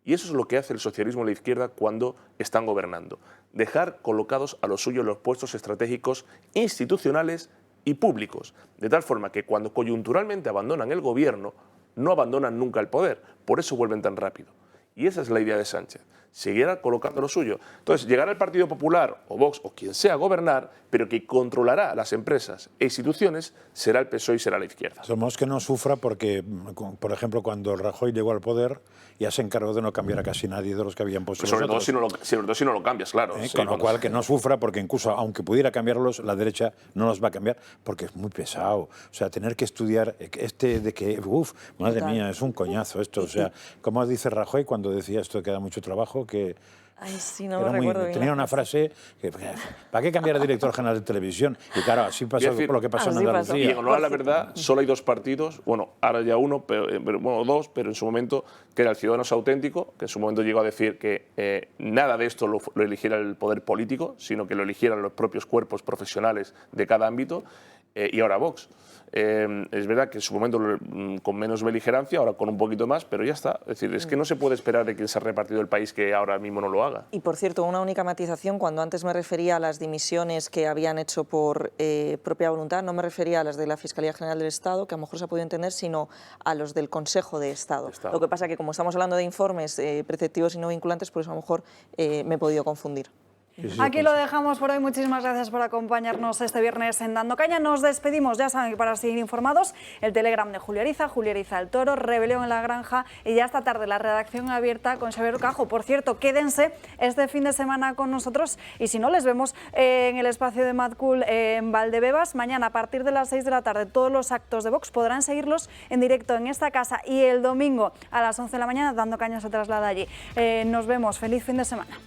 Y eso es lo que hace el socialismo y la izquierda cuando están gobernando. Dejar colocados a los suyos los puestos estratégicos institucionales y públicos, de tal forma que cuando coyunturalmente abandonan el gobierno, no abandonan nunca el poder, por eso vuelven tan rápido. Y esa es la idea de Sánchez, seguirá colocando lo suyo. Entonces, llegará el Partido Popular o Vox o quien sea a gobernar, pero que controlará las empresas e instituciones será el PSOE y será la izquierda. Somos que no sufra porque, por ejemplo, cuando Rajoy llegó al poder, ya se encargó de no cambiar a casi nadie de los que habían puesto. Sobre todo si no lo cambias, claro. Sí, con lo cual que no sufra, porque incluso aunque pudiera cambiarlos, la derecha no los va a cambiar porque es muy pesado. O sea, tener que estudiar de que, madre mía, es un coñazo esto. O sea, como dice Rajoy cuando decía esto que da mucho trabajo, que... Ay, sí, no lo recuerdo bien. Tenía una frase que, ¿para qué cambiar a director general de televisión? Y claro, así pasó por lo que pasó en Andalucía. Y en honor a la verdad, solo hay 2 partidos, bueno, ahora ya uno, bueno, 2, pero en su momento, que era el Ciudadanos Auténtico, que en su momento llegó a decir que nada de esto lo eligiera el poder político, sino que lo eligieran los propios cuerpos profesionales de cada ámbito, y ahora Vox. Es verdad que en su momento con menos beligerancia, ahora con un poquito más, pero ya está. Es decir, es que no se puede esperar de quien se ha repartido el país que ahora mismo no lo haga. Y por cierto, una única matización, cuando antes me refería a las dimisiones que habían hecho por propia voluntad, no me refería a las de la Fiscalía General del Estado, que a lo mejor se ha podido entender, sino a los del Consejo de Estado. Lo que pasa es que como estamos hablando de informes preceptivos y no vinculantes, pues a lo mejor me he podido confundir. Aquí lo dejamos por hoy. Muchísimas gracias por acompañarnos este viernes en Dando Caña. Nos despedimos, ya saben que para seguir informados, el Telegram de Julio Ariza el Toro, Rebelión en la Granja y ya esta tarde la redacción abierta con Xavier Cajo. Por cierto, quédense este fin de semana con nosotros y si no, les vemos en el espacio de Mad Cool en Valdebebas. Mañana a partir de las 6 de la tarde todos los actos de Vox podrán seguirlos en directo en esta casa y el domingo a las 11 de la mañana Dando Caña se traslada allí. Nos vemos. Feliz fin de semana.